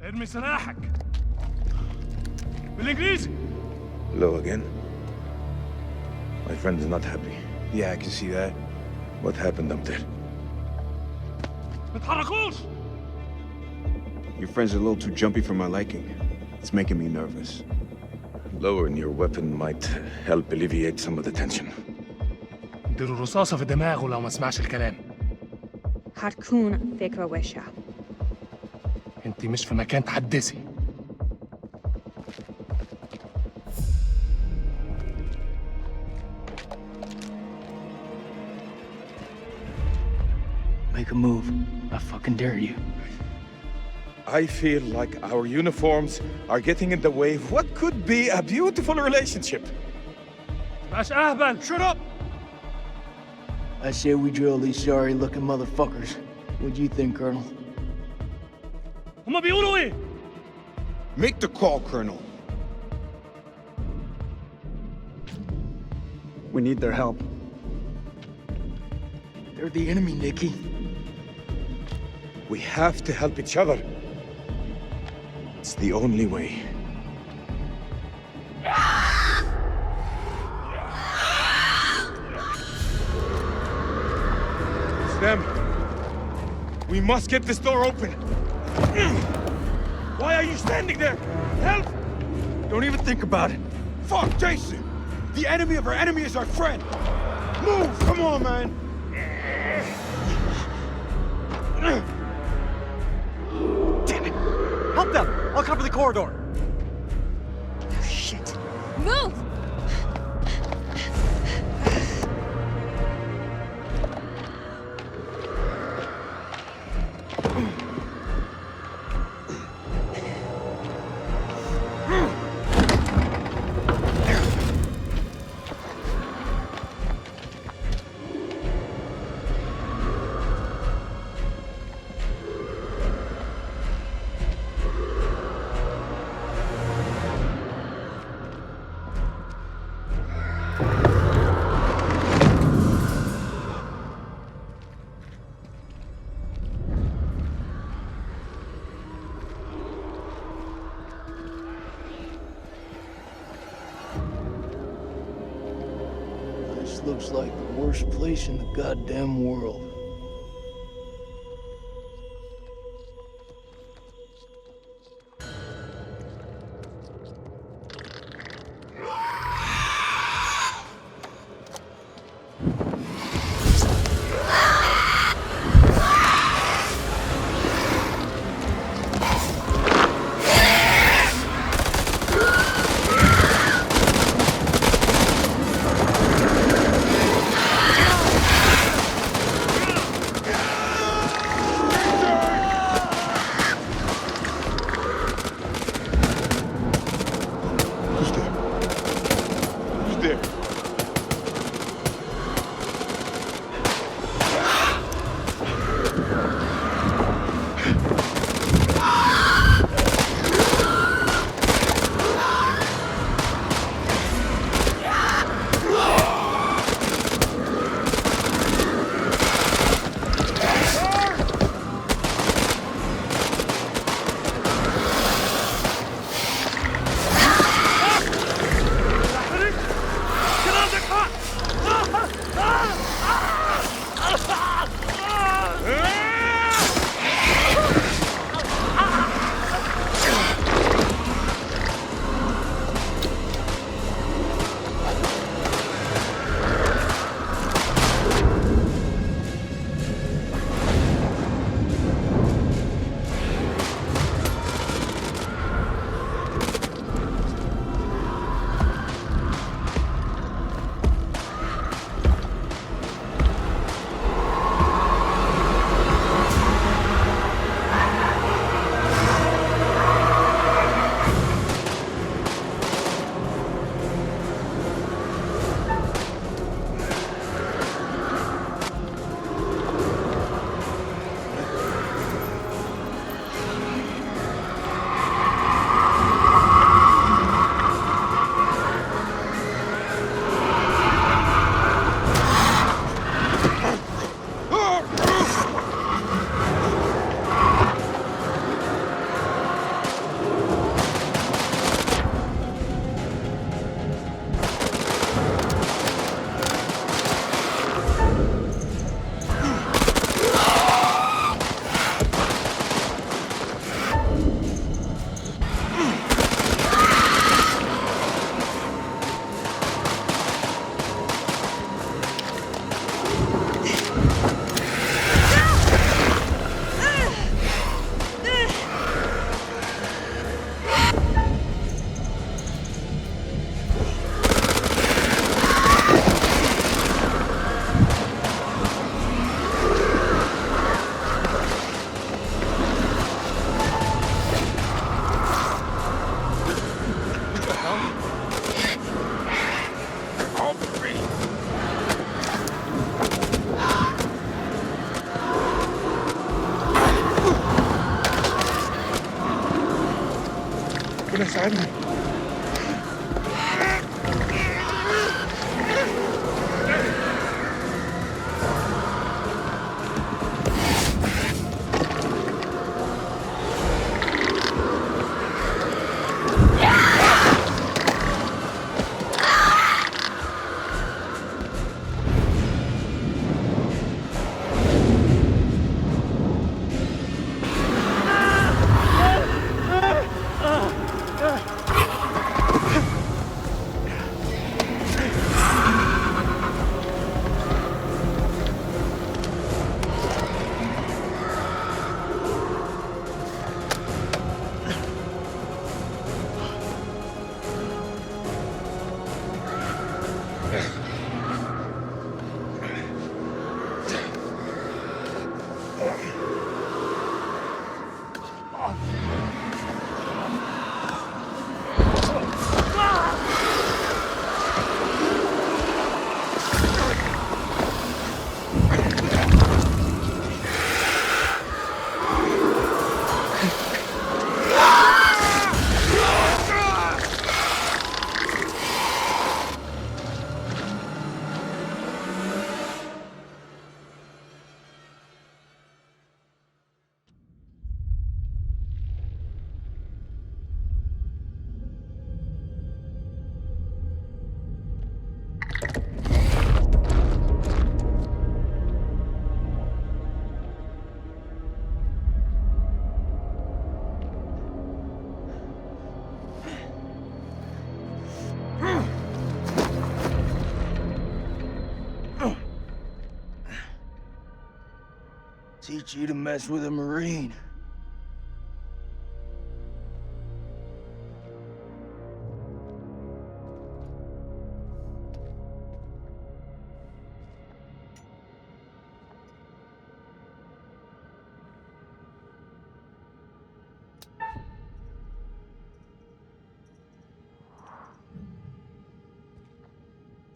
ارمي سلاحك بالانجليزي. Hello again. My friend is not happy. Yeah, I can see that. What happened up there? ما تحركوش. Your friend's a little too jumpy for my liking. It's making me nervous. Lowering your weapon might help alleviate some of the tension. اديله رصاصة في دماغه لو ما سمعش الكلام. هتكون فكرة وحشة. انت مش في مكان تحدثي. Make a move. I fucking dare you. I feel like our uniforms are getting in the way of what could be a beautiful relationship. مش أهبل. Shut up! I say we drill these sorry-looking motherfuckers. What do you think, Colonel? هما بيقولوا إيه؟ Make the call, Colonel. We need their help. They're the enemy, Nicky. We have to help each other. It's the only way. It's them. We must get this door open. Why are you standing there? Help! Don't even think about it. Fuck, Jason! The enemy of our enemy is our friend! Move! Come on, man! Damn it! Help them! I'll cover the corridor. Shit. Move! This looks like the worst place in the goddamn world. ربنا يساعدنا. Teach you to mess with a Marine.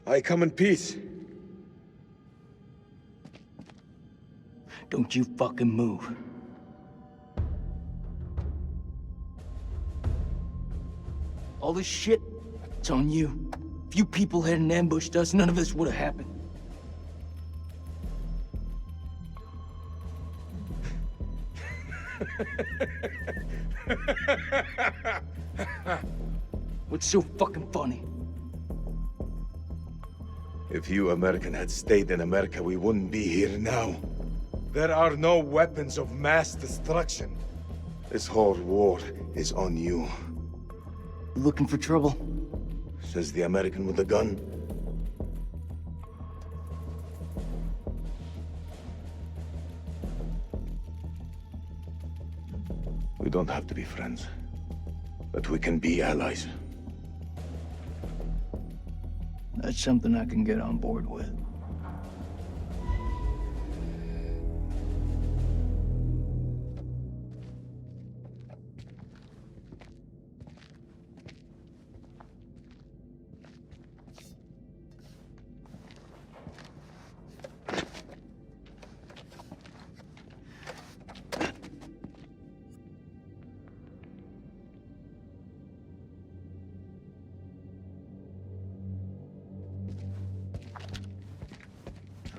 I come in peace. Don't you fucking move. All this shit, it's on you. If you people hadn't ambushed us, none of this would have happened. What's so fucking funny? If you American had stayed in America, we wouldn't be here now. There are no weapons of mass destruction. This whole war is on you. You looking for trouble? Says the American with the gun. We don't have to be friends, but we can be allies. That's something I can get on board with.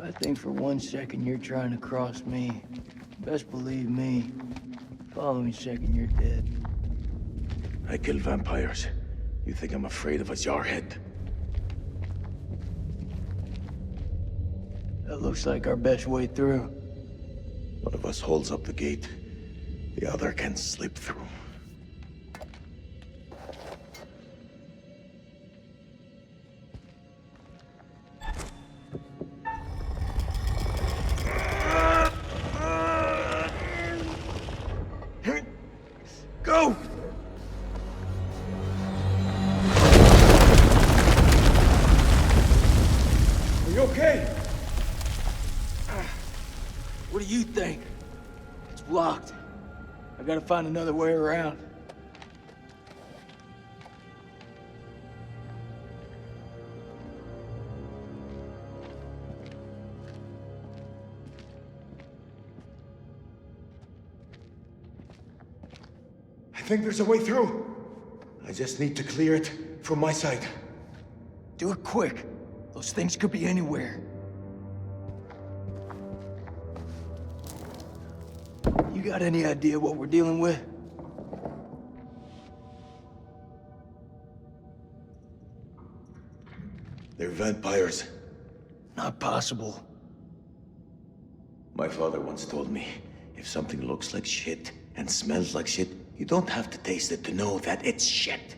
I think for 1 second you're trying to cross me. Best believe me, following second you're dead. I kill vampires. You think I'm afraid of a jarhead? That looks like our best way through. One of us holds up the gate. The other can slip through. Go! Are you okay? What do you think? It's blocked. I gotta find another way around. I think there's a way through. I just need to clear it from my side. Do it quick. Those things could be anywhere. You got any idea what we're dealing with? They're vampires. Not possible. My father once told me, if something looks like shit and smells like shit, you don't have to taste it to know that it's shit.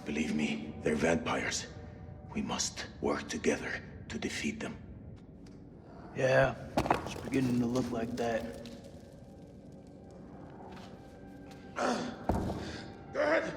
Believe me, they're vampires. We must work together to defeat them. Yeah, it's beginning to look like that. Go ahead.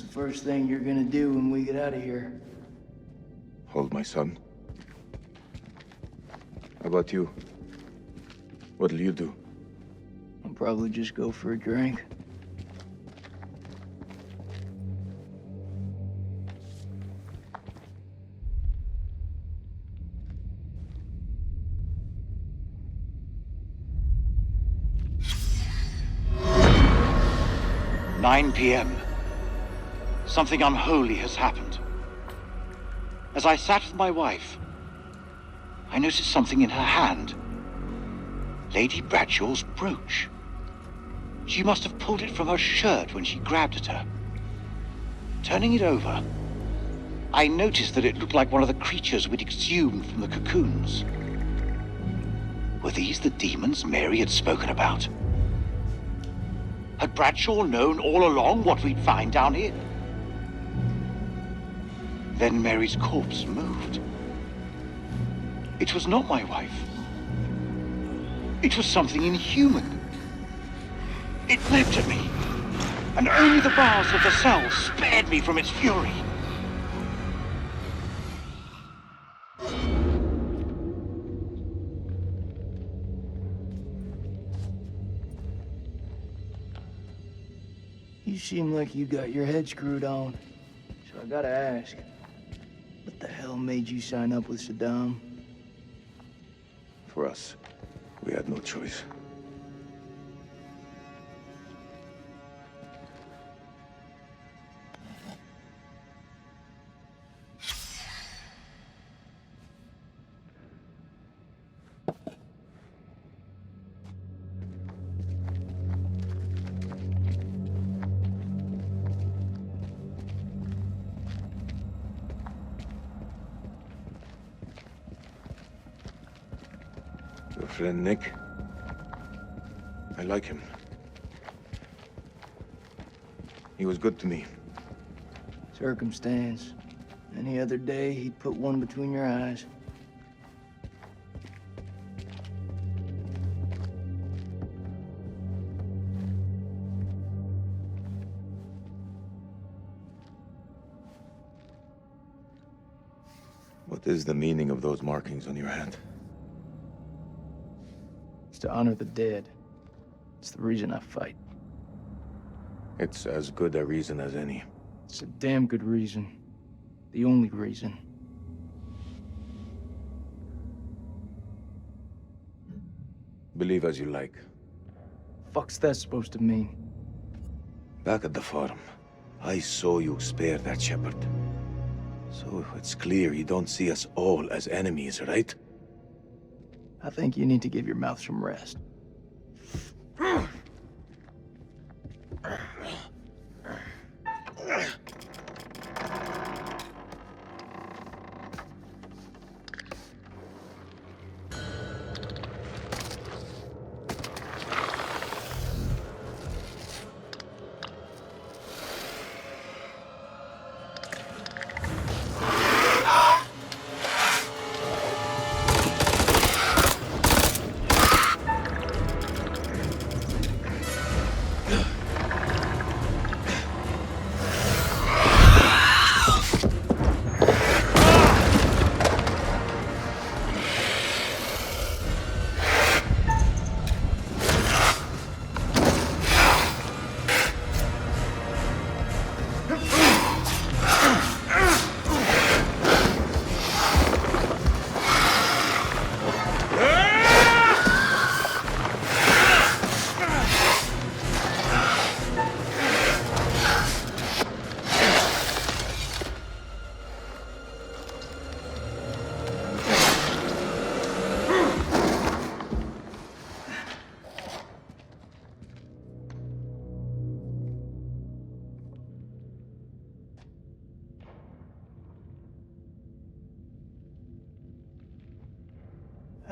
What's the first thing you're gonna do when we get out of here? Hold my son. How about you? What'll you do? I'll probably just go for a drink. "9 p.m. Something unholy has happened. As I sat with my wife, I noticed something in her hand. Lady Bradshaw's brooch. She must have pulled it from her shirt when she grabbed at her. Turning it over, I noticed that it looked like one of the creatures we'd exhumed from the cocoons. Were these the demons Mary had spoken about? Had Bradshaw known all along what we'd find down here? Then Mary's corpse moved. It was not my wife. It was something inhuman. It leapt at me, and only the bars of the cell spared me from its fury. You seem like you got your head screwed on. So I gotta ask, what the hell made you sign up with Saddam? For us, we had no choice. Your friend Nick? I like him. He was good to me. Circumstance. Any other day, he'd put one between your eyes. What is the meaning of those markings on your hand? It's to honor the dead. It's the reason I fight. It's as good a reason as any. It's a damn good reason. The only reason. Believe as you like. Fuck's that supposed to mean? Back at the farm, I saw you spare that shepherd. So it's clear you don't see us all as enemies, right? I think you need to give your mouth some rest.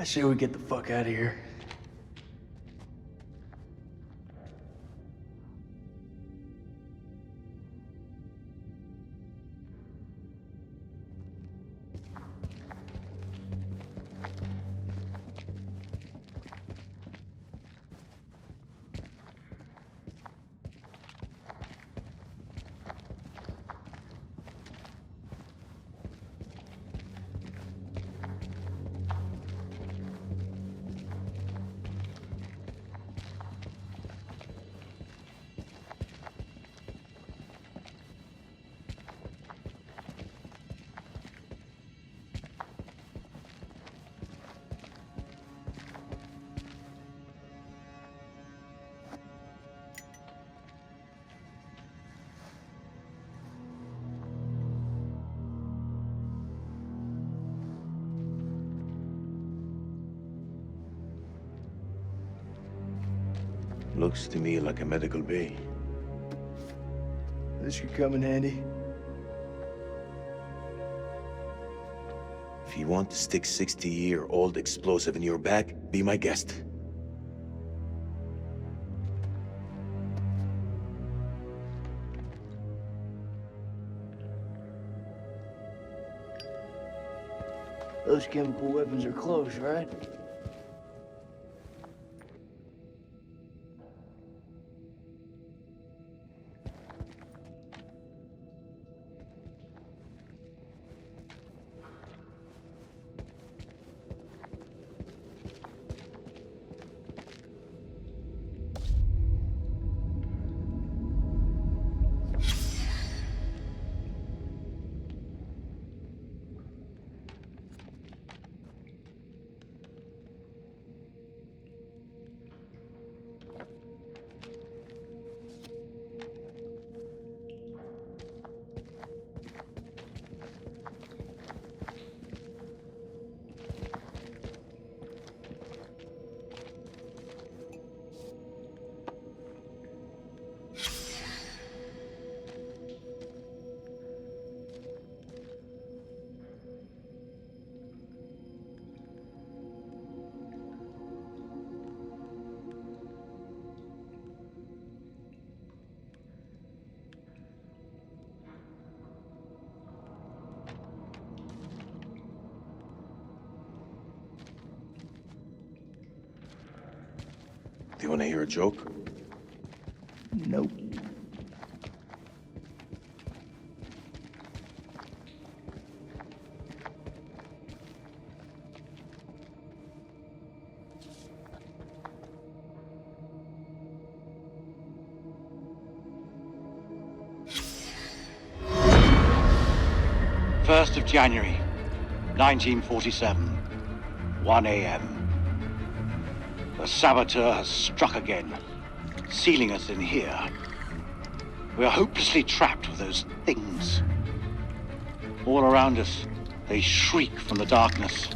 I say we get the fuck out of here. Looks to me like a medical bay. This could come in handy. If you want to stick 60-year-old explosive in your back, be my guest. Those chemical weapons are close, right? Do you want to hear a joke? Nope. First of January, 1947, 1 a.m. The saboteur has struck again, sealing us in here. We are hopelessly trapped with those things. All around us, they shriek from the darkness.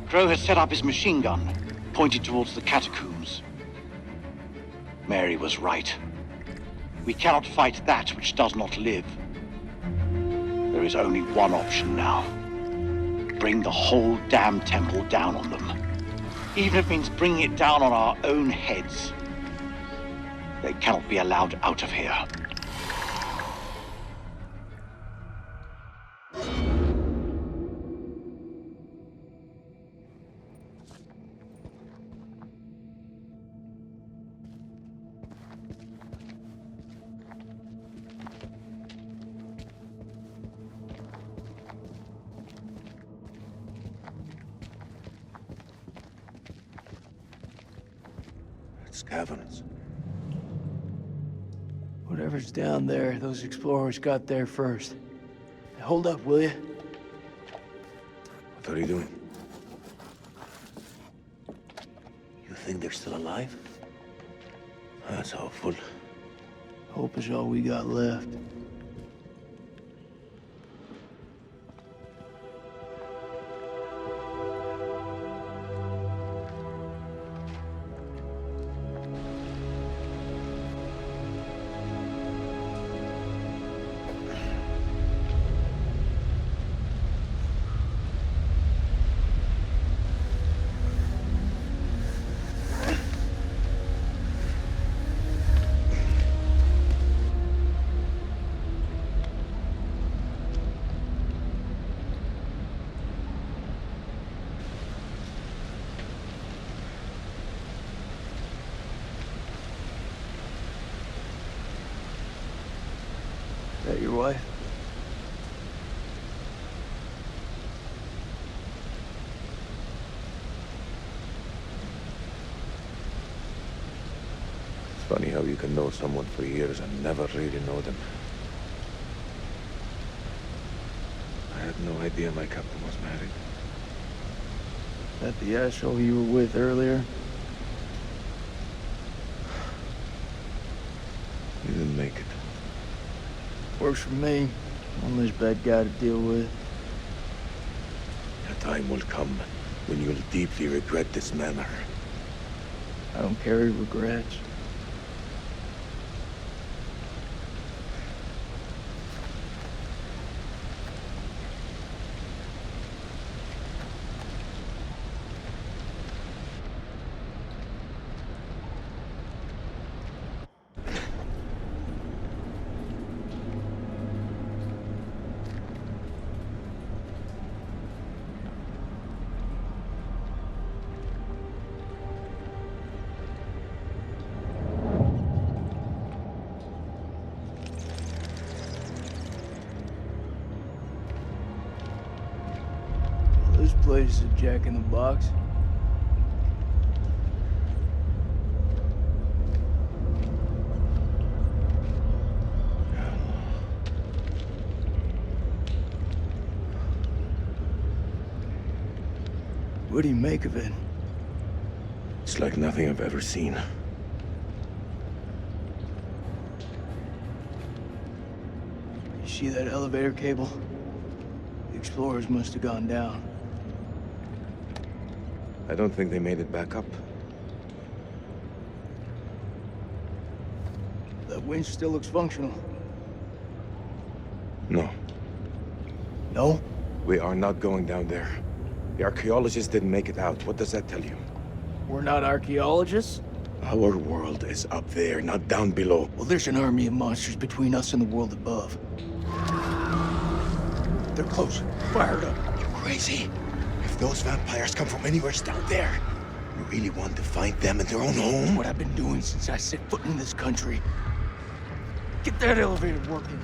Crow has set up his machine gun, pointed towards the catacombs. Mary was right. We cannot fight that which does not live. There is only one option now. Bring the whole damn temple down on them. Even if it means bringing it down on our own heads. They cannot be allowed out of here. Caverns. Whatever's down there, those explorers got there first. Hold up, will you? What are you doing? You think they're still alive? That's hopeful. Hope is all we got left. Is that your wife? It's funny how you can know someone for years and never really know them. I had no idea my captain was married. That the asshole you were with earlier? You didn't make it. Works for me. One less bad guy to deal with. A time will come when you'll deeply regret this manner. I don't carry regrets. This place is a jack-in-the-box. What do you make of it? It's like nothing I've ever seen. You see that elevator cable? The explorers must have gone down. I don't think they made it back up. That winch still looks functional. No. No? We are not going down there. The archaeologists didn't make it out. What does that tell you? We're not archaeologists? Our world is up there, not down below. Well, there's an army of monsters between us and the world above. They're close. Fired up. You're crazy. If those vampires come from anywhere down there, you really want to find them in their own home? What I've been doing since I set foot in this country. Get that elevator working.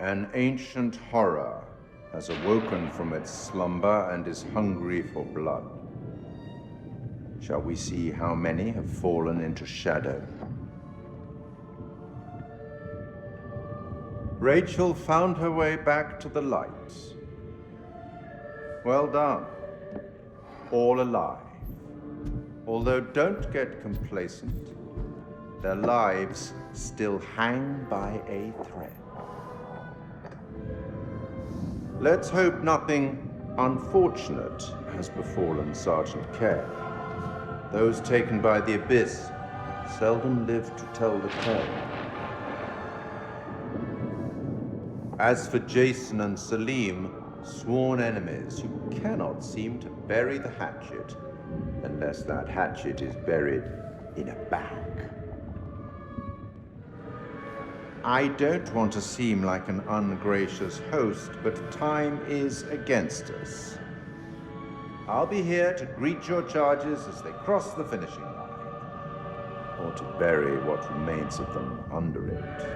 An ancient horror has awoken from its slumber and is hungry for blood. Shall we see how many have fallen into shadow? Rachel found her way back to the light. Well done. All alive. Although don't get complacent, their lives still hang by a thread. Let's hope nothing unfortunate has befallen Sergeant Kerr. Those taken by the Abyss seldom live to tell the tale. As for Jason and Salim, sworn enemies who cannot seem to bury the hatchet unless that hatchet is buried in a bag. I don't want to seem like an ungracious host, but time is against us. I'll be here to greet your charges as they cross the finishing line, or to bury what remains of them under it.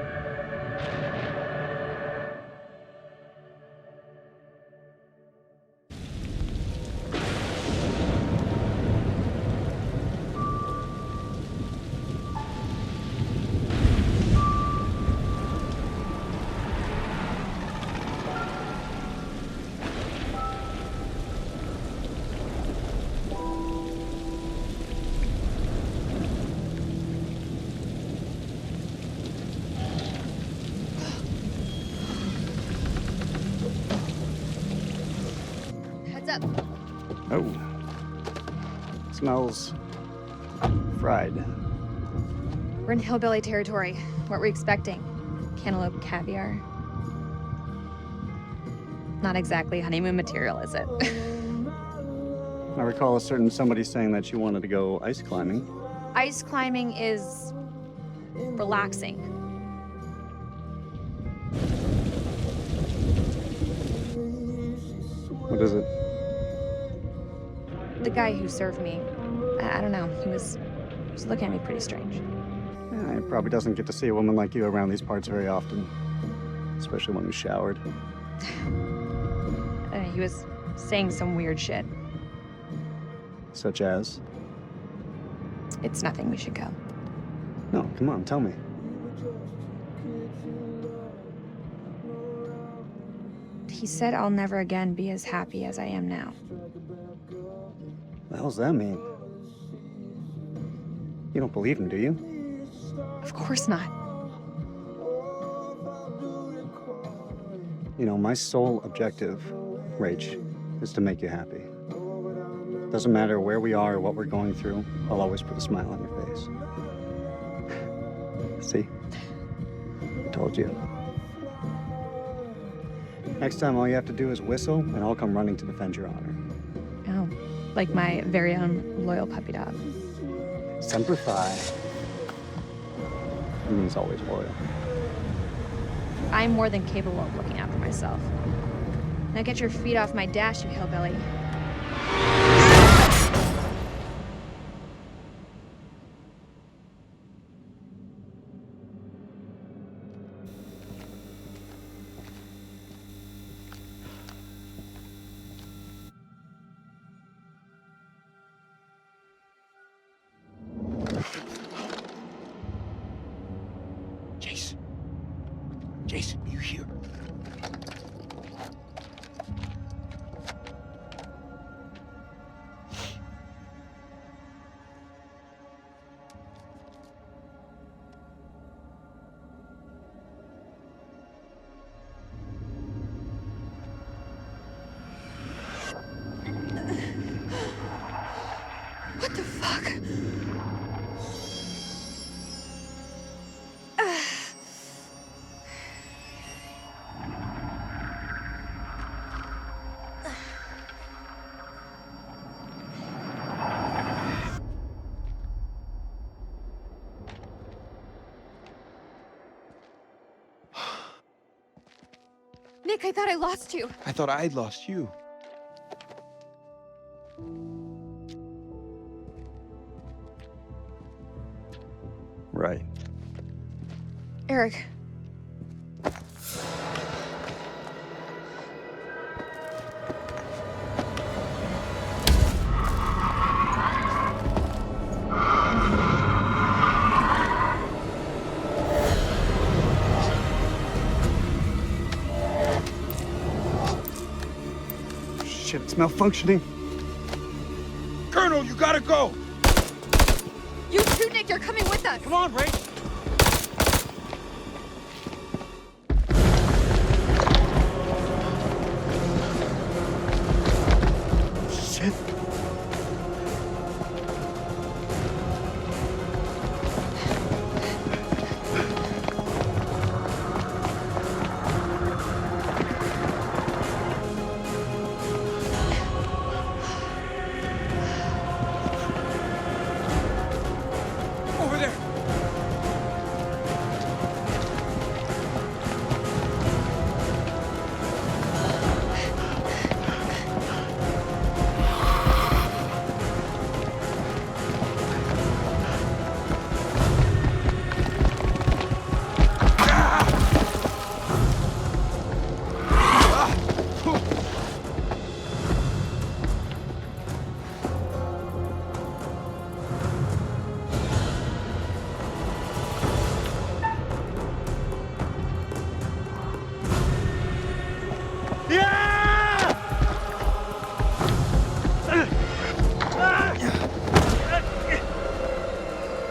Heads up. Oh. Smells fried. We're in hillbilly territory. What were we expecting? Cantaloupe caviar? Not exactly honeymoon material, is it? I recall a certain somebody saying that she wanted to go ice climbing. Ice climbing is relaxing. What is it? The guy who served me, I don't know, he was looking at me pretty strange. Yeah, he probably doesn't get to see a woman like you around these parts very often. Especially one who's showered. He was saying some weird shit. Such as? It's nothing, we should go. No, come on, tell me. He said I'll never again be as happy as I am now. What the hell does that mean? You don't believe him, do you? Of course not. You know, my sole objective, Rach, is to make you happy. Doesn't matter where we are or what we're going through, I'll always put a smile on your face. See? I told you. Next time, all you have to do is whistle, and I'll come running to defend your honor. Oh, like my very own loyal puppy dog. Semper Fi. It means always loyal. I'm more than capable of looking after myself. Now get your feet off my dash, you hillbilly. Jason, you here? What the fuck? Nick, I thought I lost you. I thought I'd lost you. Right. Eric. Shit, it's malfunctioning. Colonel, you gotta go! You too, Nick, you're coming with us. Come on, Ray. Shit. Over there!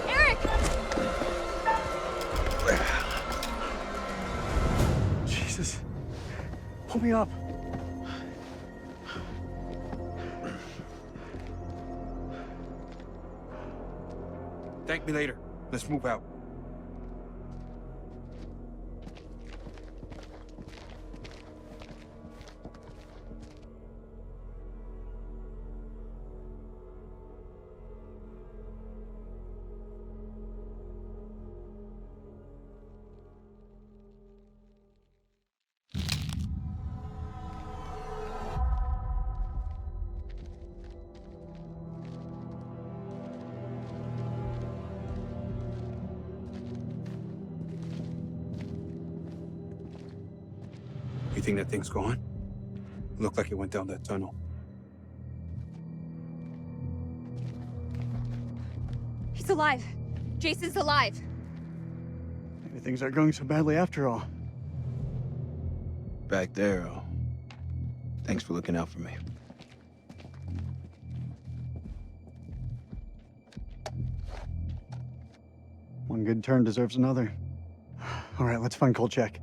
Eric! Jesus. Pull me up. Thank me later. Let's move out. You think that thing's gone? Looked like it went down that tunnel. He's alive. Jason's alive. Maybe things aren't going so badly after all. Back there, thanks for looking out for me. One good turn deserves another. All right, let's find Kolchak.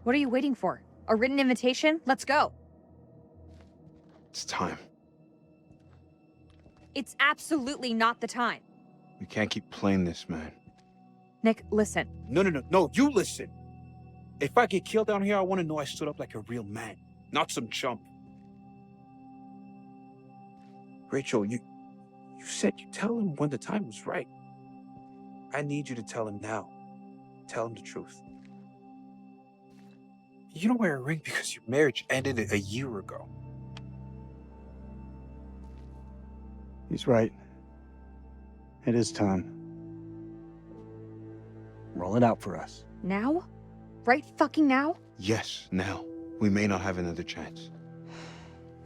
What are you waiting for? A written invitation? Let's go. It's time. It's absolutely not the time. We can't keep playing this, man. Nick, listen. No, you listen. If I get killed down here, I want to know I stood up like a real man, not some chump. Rachel, you said you'd tell him when the time was right. I need you to tell him now. Tell him the truth. You don't wear a ring because your marriage ended a year ago. He's right. It is time. Roll it out for us. Now? Right fucking now? Yes, now. We may not have another chance.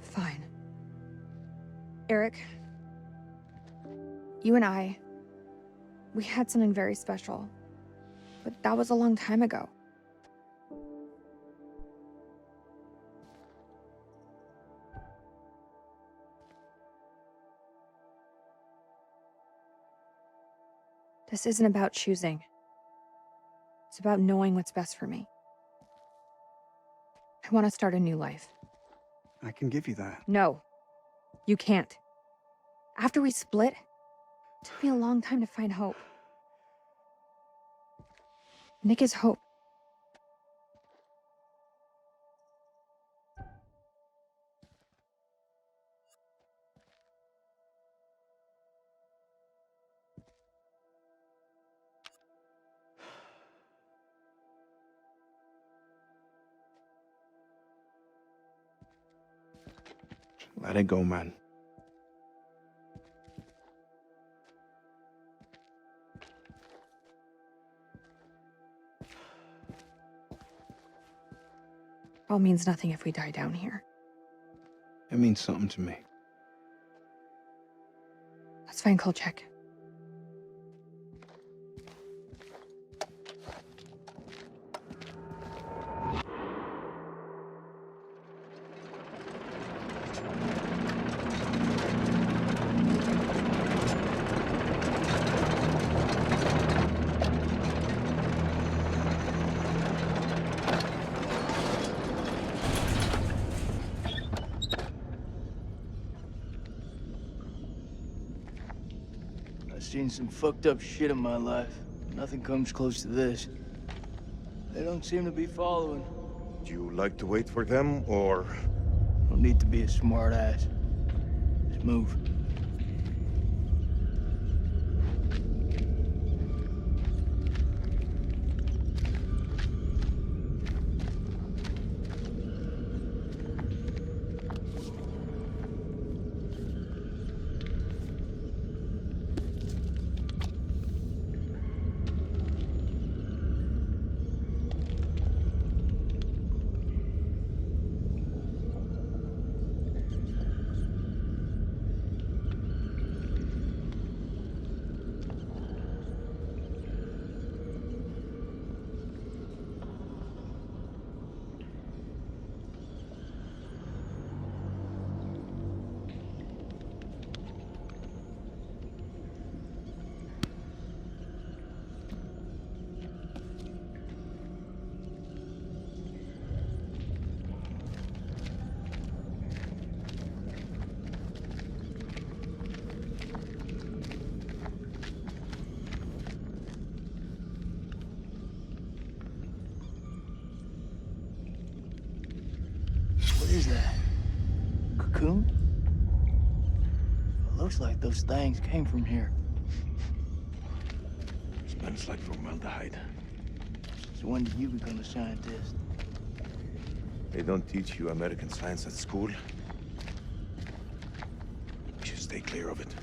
Fine. Eric, you and I, we had something very special. But that was a long time ago. This isn't about choosing. It's about knowing what's best for me. I want to start a new life. I can give you that. No, you can't. After we split, it took me a long time to find hope. Nick is hope. Let it go, man. All means nothing if we die down here. It means something to me. Let's find Kolchak. I've seen some fucked up shit in my life. Nothing comes close to this. They don't seem to be following. Do you like to wait for them, or...? Don't need to be a smart ass. Just move. What is that? Cocoon? It looks like those things came from here. Smells like formaldehyde. So when did you become a scientist? They don't teach you American science at school. You should stay clear of it.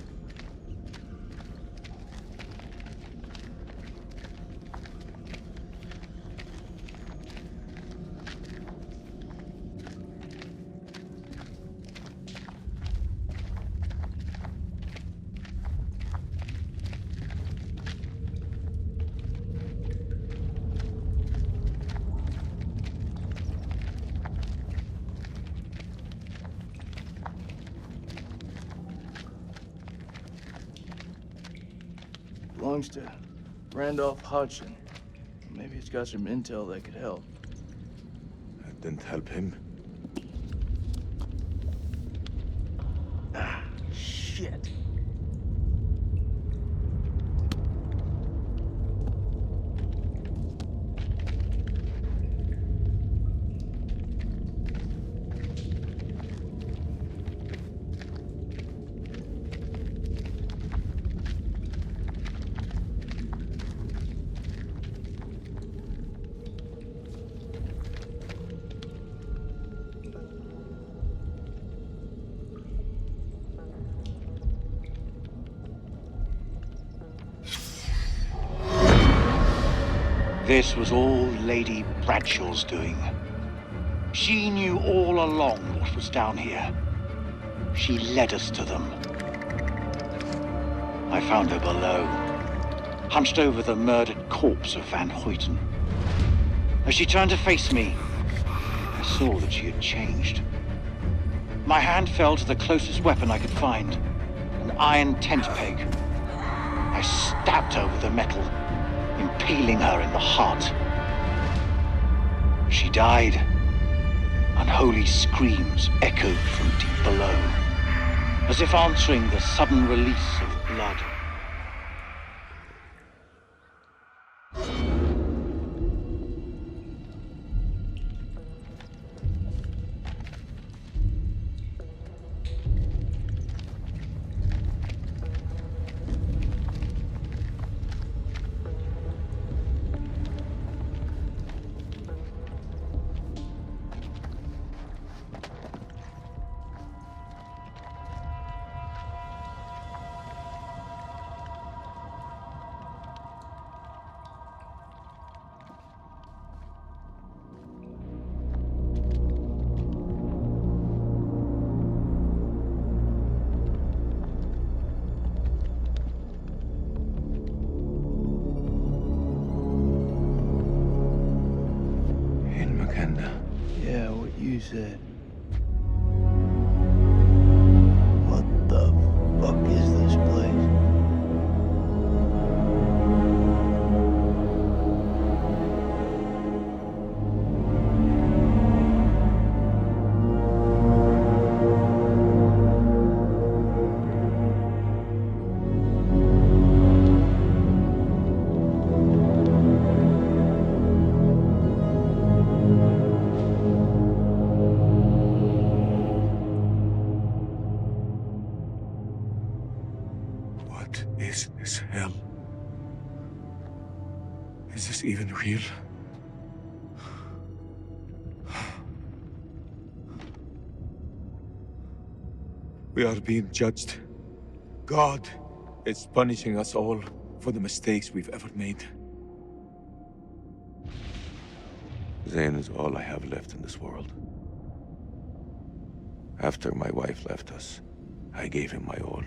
belongs to Randolph Hodgson. Maybe it's got some intel that could help. That didn't help him. Ah, shit. This was all Lady Bradshaw's doing. She knew all along what was down here. She led us to them. I found her below, hunched over the murdered corpse of Van Hoyten. As she turned to face me, I saw that she had changed. My hand fell to the closest weapon I could find, an iron tent peg. I stabbed her with the metal, impaling her in the heart. She died. Unholy screams echoed from deep below, as if answering the sudden release of blood. Yeah, what you said. What the fuck is this place? What is this hell? Is this even real? We are being judged. God is punishing us all for the mistakes we've ever made. Zayn is all I have left in this world. After my wife left us, I gave him my all.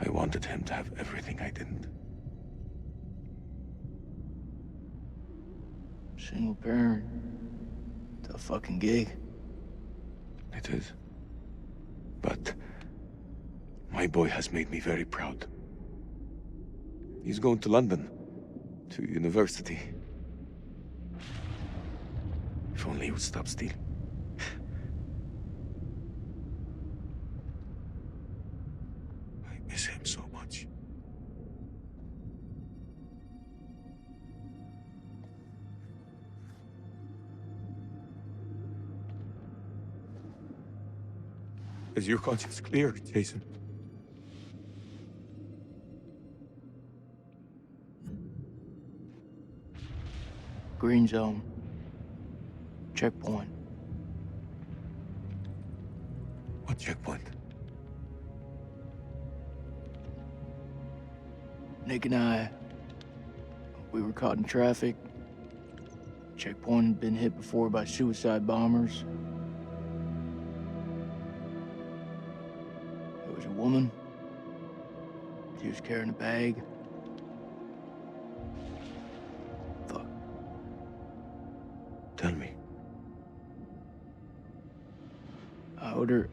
I wanted him to have everything I didn't. Single parent. Tough fucking gig. It is. But my boy has made me very proud. He's going to London, to university. If only he would stop stealing. I miss him so much. Is your conscience clear, Jason? Green zone. Checkpoint. What checkpoint? Nick and I, we were caught in traffic. Checkpoint had been hit before by suicide bombers. There was a woman. She was carrying a bag. Fuck. Tell me. I ordered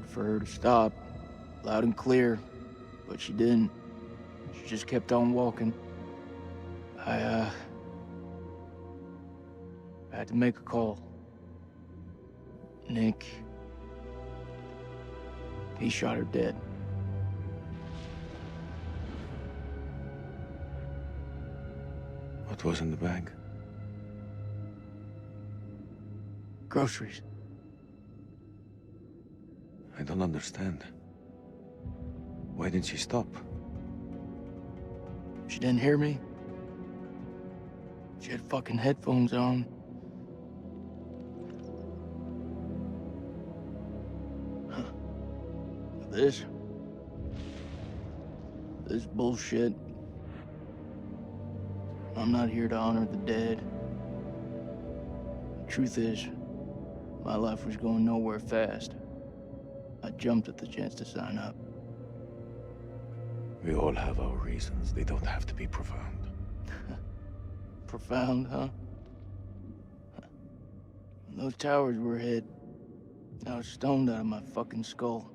for her to stop. Loud and clear, but she didn't. She just kept on walking. I had to make a call. Nick, he shot her dead. What was in the bag? Groceries. I don't understand. Why didn't she stop? She didn't hear me. She had fucking headphones on. Huh. This bullshit. I'm not here to honor the dead. The truth is, my life was going nowhere fast. I jumped at the chance to sign up. We all have our reasons. They don't have to be profound. Profound, huh? When those towers were hit, I was stoned out of my fucking skull.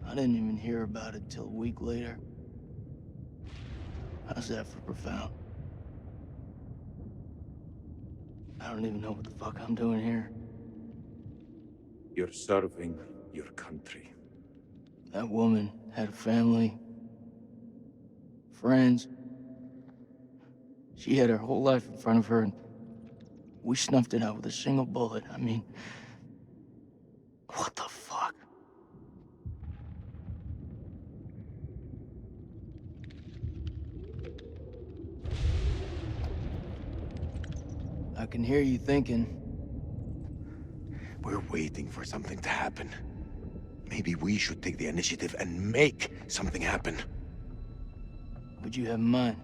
I didn't even hear about it till a week later. How's that for profound? I don't even know what the fuck I'm doing here. You're serving your country. That woman had a family, friends. She had her whole life in front of her, and we snuffed it out with a single bullet. I mean, what the fuck? I can hear you thinking. We're waiting for something to happen. Maybe we should take the initiative and make something happen. What'd you have in mind?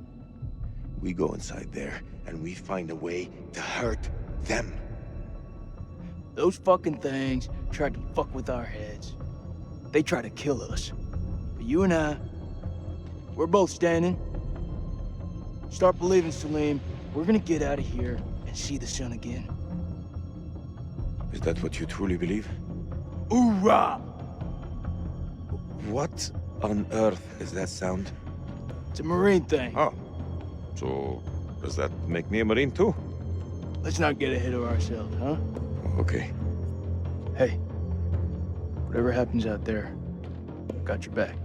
We go inside there and we find a way to hurt them. Those fucking things tried to fuck with our heads. They tried to kill us. But you and I, we're both standing. Start believing, Salim. We're gonna get out of here and see the sun again. Is that what you truly believe? Hoorah! What on earth is that sound? It's a Marine thing. Oh. So, does that make me a Marine too? Let's not get ahead of ourselves, huh? Okay. Hey, whatever happens out there, got your back.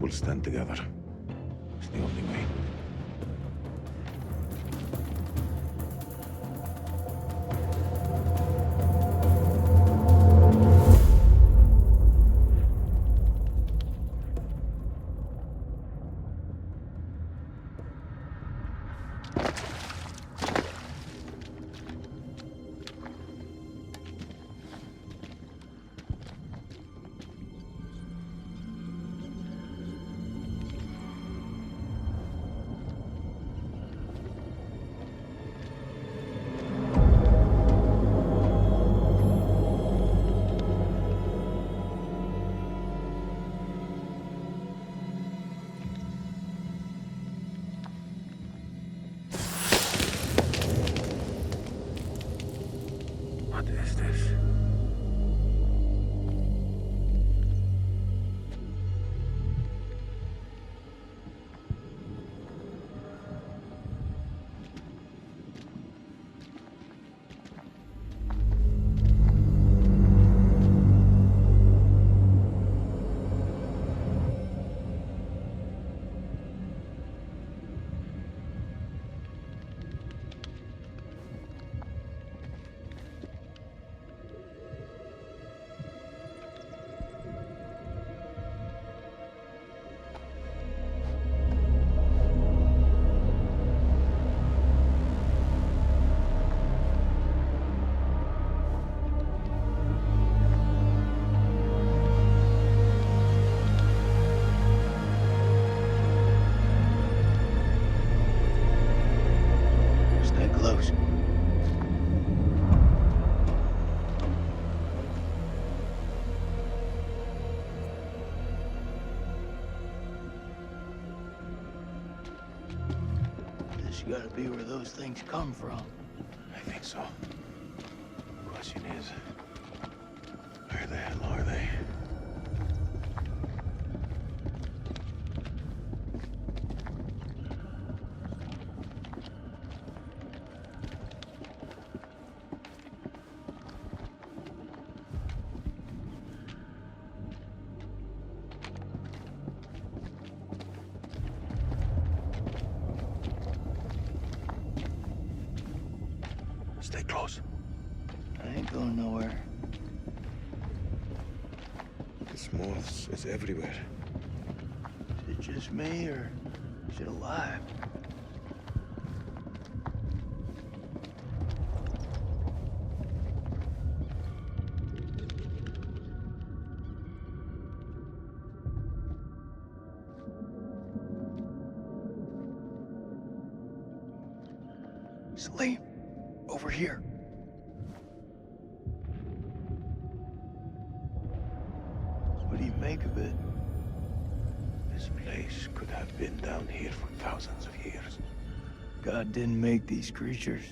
We'll stand together. It's the only way. What is this? Stay close. This gotta be where those things come from. I think so. Question is, where the hell are they? close. I ain't going nowhere. This moths is everywhere. Is it just me, or is it alive? Salim, over here. What do you make of it? This place could have been down here for thousands of years. God didn't make these creatures.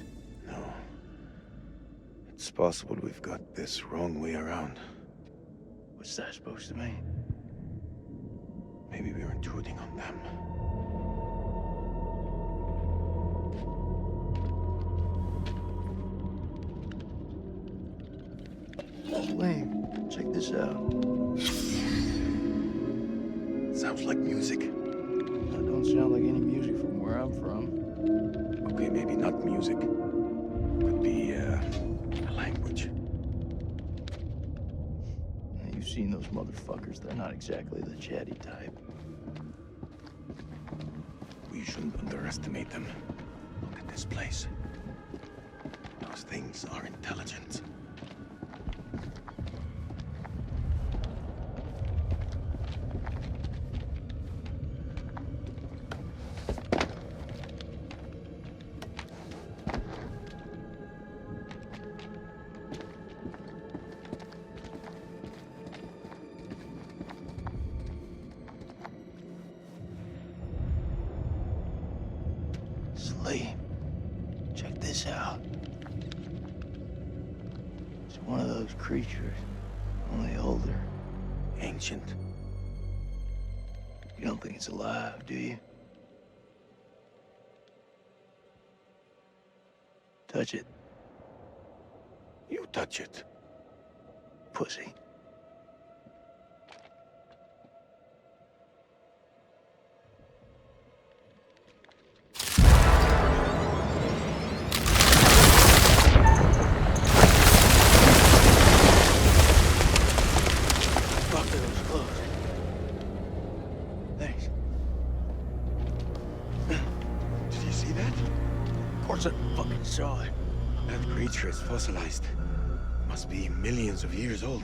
No. It's possible we've got this wrong way around. What's that supposed to mean? Maybe we're intruding on them. Salim, check this out. It sounds like music. That don't sound like any music from where I'm from. Okay, maybe not music. Could be, a language. You've seen those motherfuckers. They're not exactly the chatty type. We shouldn't underestimate them. Look at this place. Those things are intelligent. Salim, check this out. It's one of those creatures, only older. Ancient. You don't think it's alive, do you? Touch it. You touch it. Pussy. Fuck, that was close. Thanks. Did you see that? Of course I fucking saw it. That creature is fossilized. Must be millions of years old.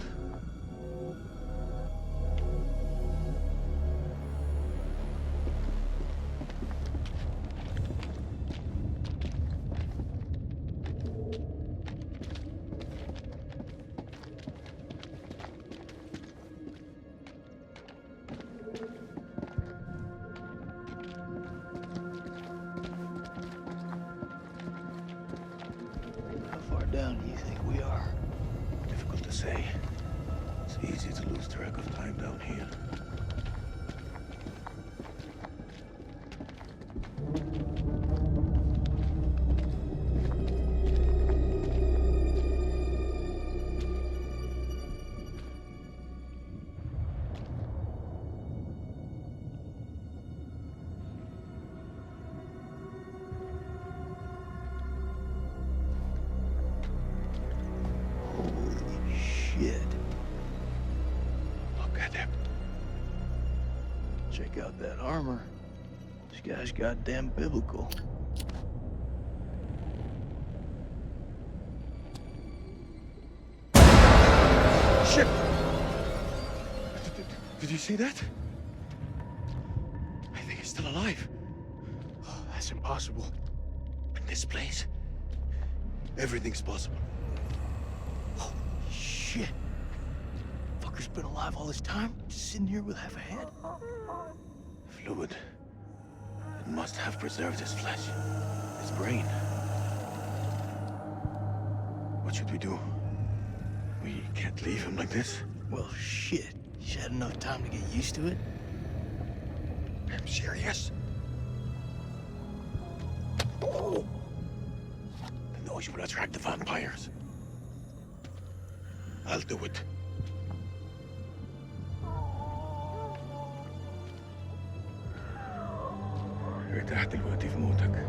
How far down do you think we are? Difficult to say. It's easy to lose track of time down here. Holy shit. Look at him. Check out that armor. This guy's goddamn biblical. Shit! Did you see that? I think he's still alive. Oh, that's impossible. In this place, everything's possible. Holy shit. Fucker's been alive all this time? Just sitting here with half a head? Fluid. It must have preserved his flesh, his brain. What should we do? We can't leave him like this. Well, shit. He's had enough time to get used to it. I'm serious. Oh. The noise will attract the vampires. I'll do it. ارتحت دلوقتي في موتك.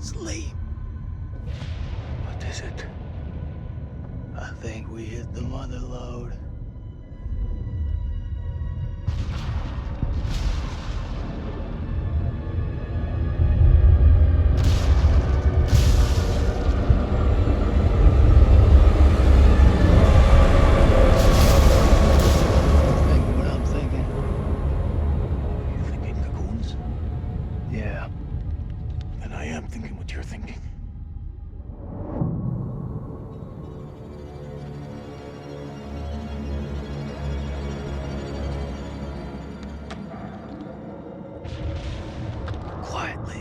Sleep. What is it? I think we hit the mother lode. Think what I'm thinking? You thinking the goons? Yeah. Then I am thinking what you're thinking. Quietly.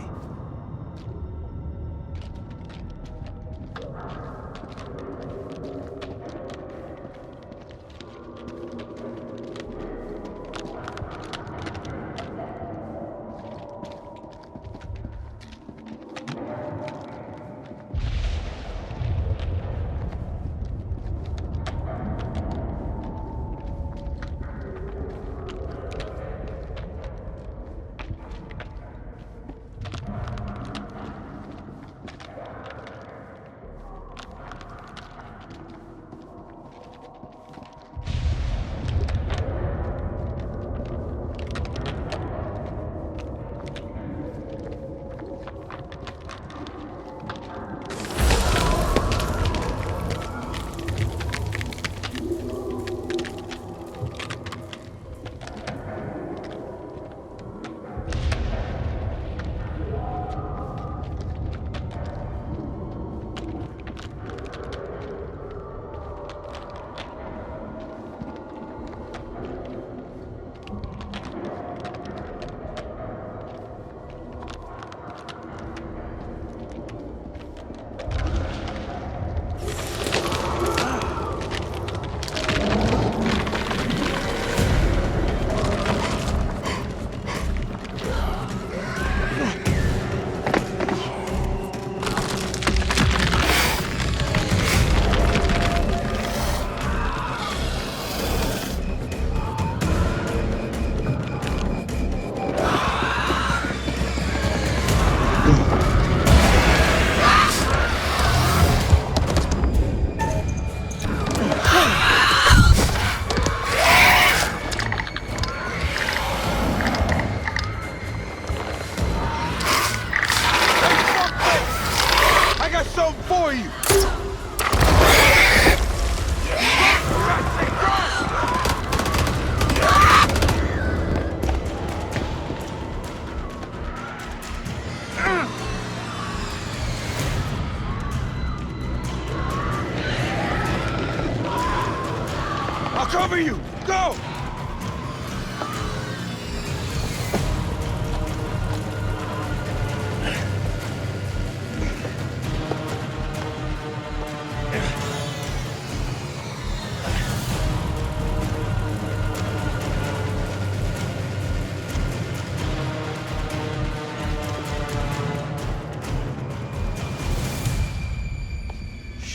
I'll cover you! Go!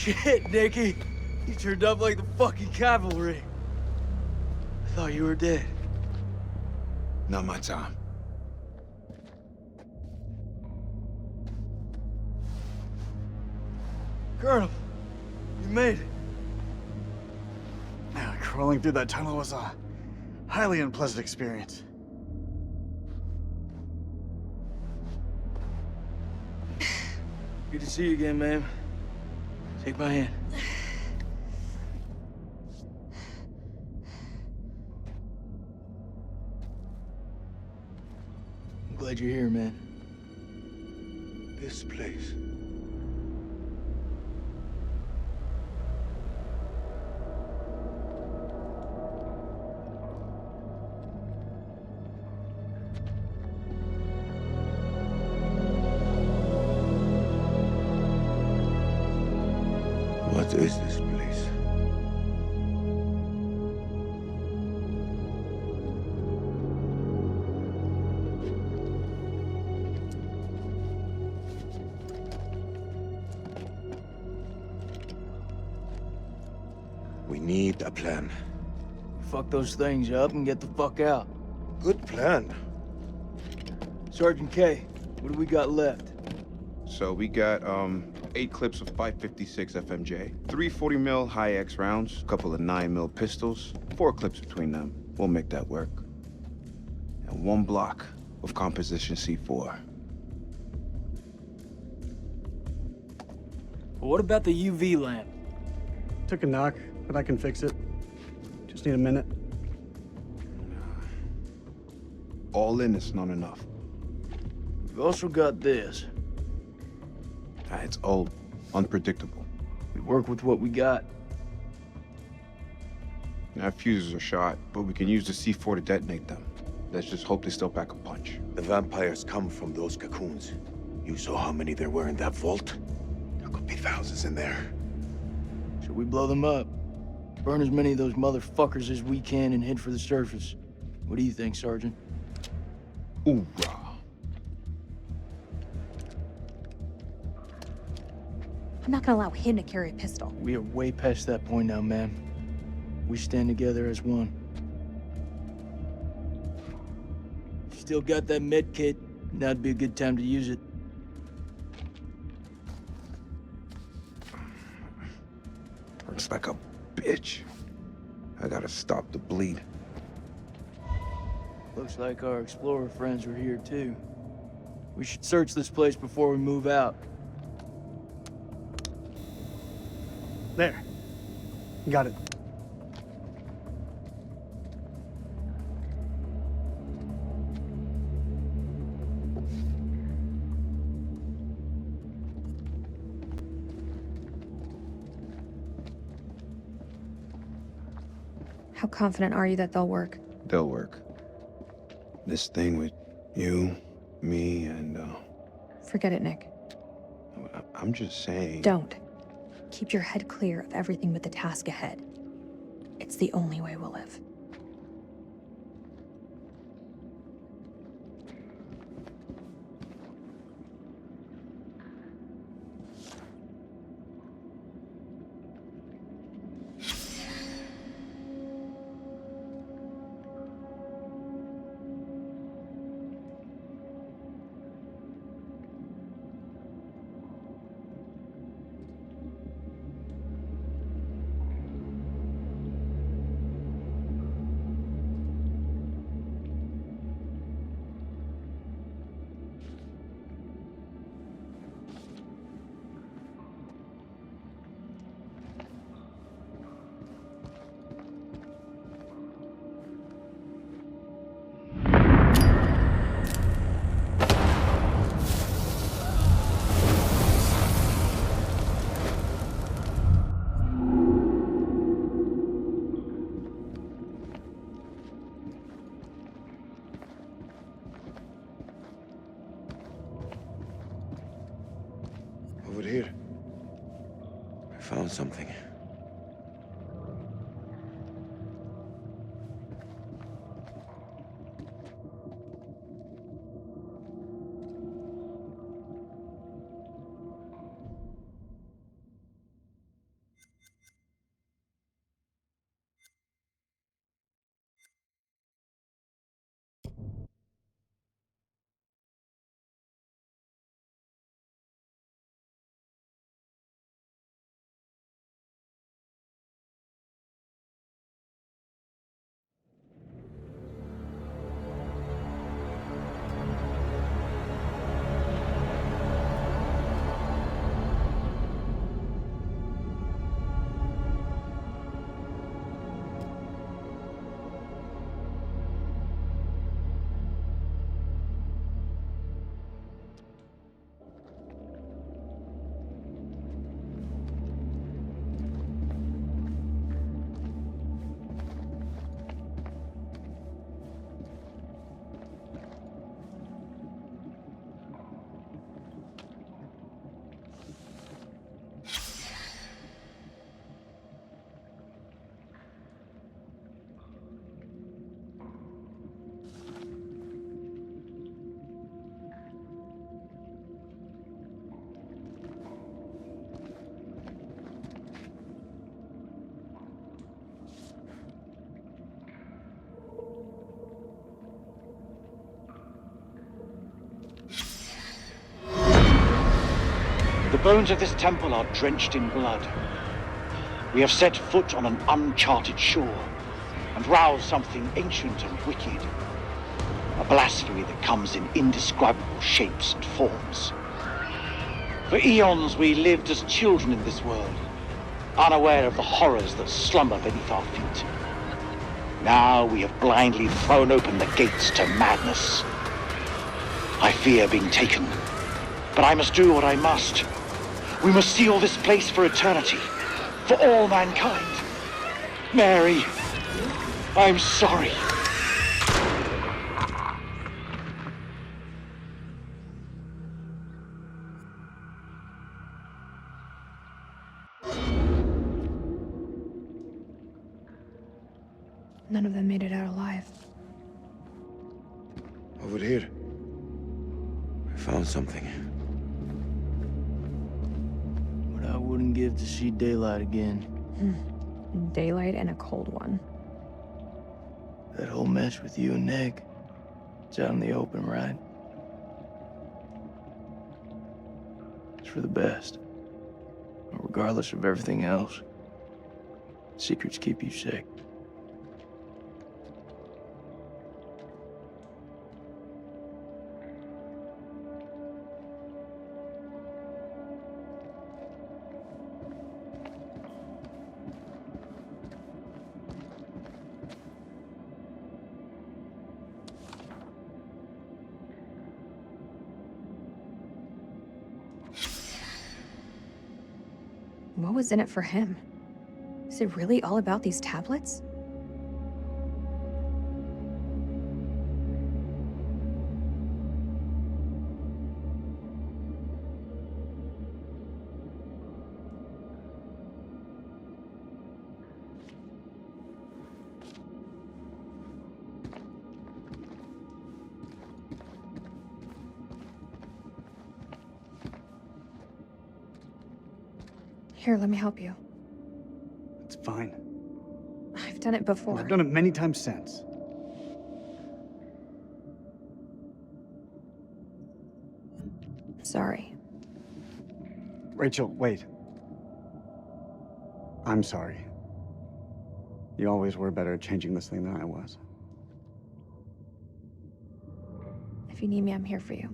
Shit, Nicky. You turned up like the fucking cavalry. I thought you were dead. Not my time. Colonel, you made it. Yeah, crawling through that tunnel was a highly unpleasant experience. Good to see you again, ma'am. Take my hand. I'm glad you're here, man. This place. What is this place? We need a plan. Fuck those things up and get the fuck out. Good plan. Sergeant K, what do we got left? So we got 8 clips of 556 FMJ, 3 40 high X rounds, a couple of 9mm pistols, 4 clips between them. We'll make that work. And 1 block of composition C4. What about the UV lamp? Took a knock, but I can fix it. Just need a minute. All in is not enough. We've also got this. It's old, unpredictable. We work with what we got. Our fuses are shot, but we can use the C4 to detonate them. Let's just hope they still pack a punch. The vampires come from those cocoons. You saw how many there were in that vault? There could be thousands in there. Should we blow them up? Burn as many of those motherfuckers as we can and head for the surface. What do you think, Sergeant? Hoorah. I'm not gonna allow him to carry a pistol. We are way past that point now, ma'am. We stand together as one. Still got that med kit. Now'd be a good time to use it. Hurts like a bitch. I gotta stop the bleed. Looks like our explorer friends are here too. We should search this place before we move out. There. Got it. How confident are you that they'll work? They'll work. This thing with you, me, and Forget it, Nick. I'm just saying. Don't. Keep your head clear of everything but the task ahead. It's the only way we'll live. Over here. I found something. The bones of this temple are drenched in blood. We have set foot on an uncharted shore and roused something ancient and wicked. A blasphemy that comes in indescribable shapes and forms. For eons we lived as children in this world, unaware of the horrors that slumber beneath our feet. Now we have blindly thrown open the gates to madness. I fear being taken, but I must do what I must. We must seal this place for eternity, for all mankind. Mary, I'm sorry. None of them made it out alive. Over here. I found something. What I wouldn't give to see daylight again. Daylight and a cold one. That whole mess with you and Nick. It's out in the open, right? It's for the best. Regardless of everything else, secrets keep you safe. What was in it for him? Is it really all about these tablets? Here, let me help you. It's fine. I've done it before. I've done it many times since. Sorry. Rachel, wait. I'm sorry. You always were better at changing this thing than I was. If you need me, I'm here for you.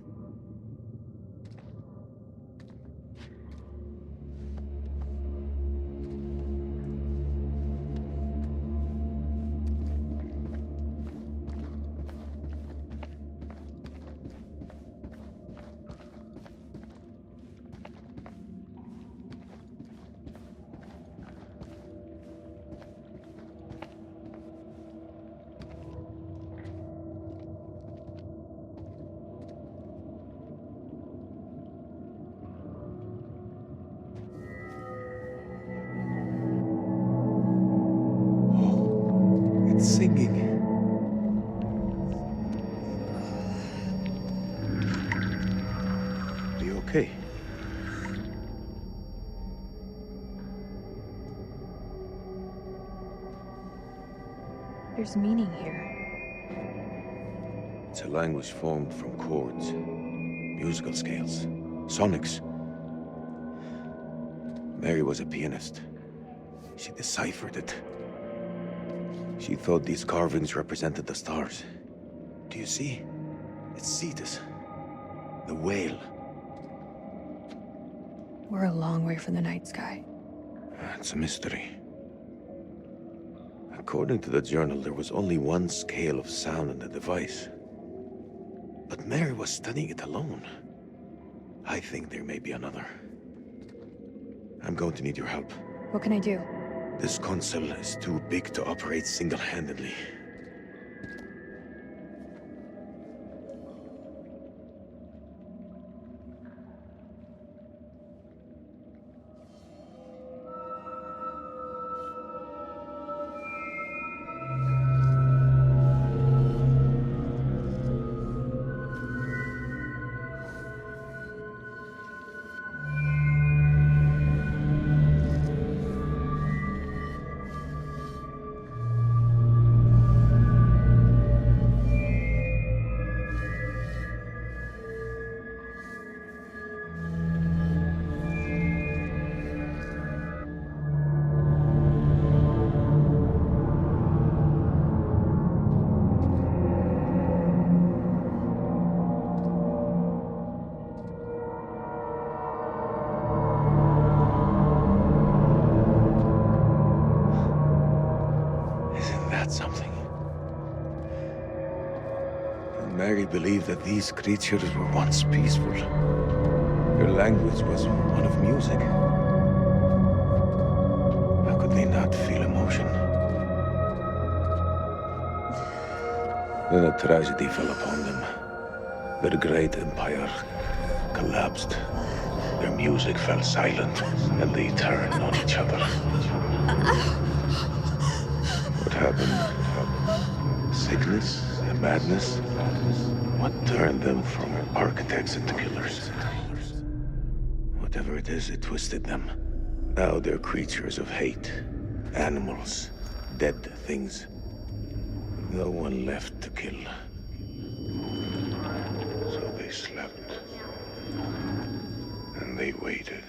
It's singing. Are you okay? There's meaning here. It's a language formed from chords, musical scales, sonics. Mary was a pianist. She deciphered it. She thought these carvings represented the stars. Do you see? It's Cetus, the whale. We're a long way from the night sky. It's a mystery. According to the journal, there was only one scale of sound in the device. But Mary was studying it alone. I think there may be another. I'm going to need your help. What can I do? This console is too big to operate single-handedly. Mary believed that these creatures were once peaceful. Their language was one of music. How could they not feel emotion? Then a tragedy fell upon them. Their great empire collapsed. Their music fell silent, and they turned on each other. What happened? Sickness? Madness? What turned them from architects into killers? Whatever it is, it twisted them. Now they're creatures of hate. Animals. Dead things. No one left to kill. So they slept. And they waited.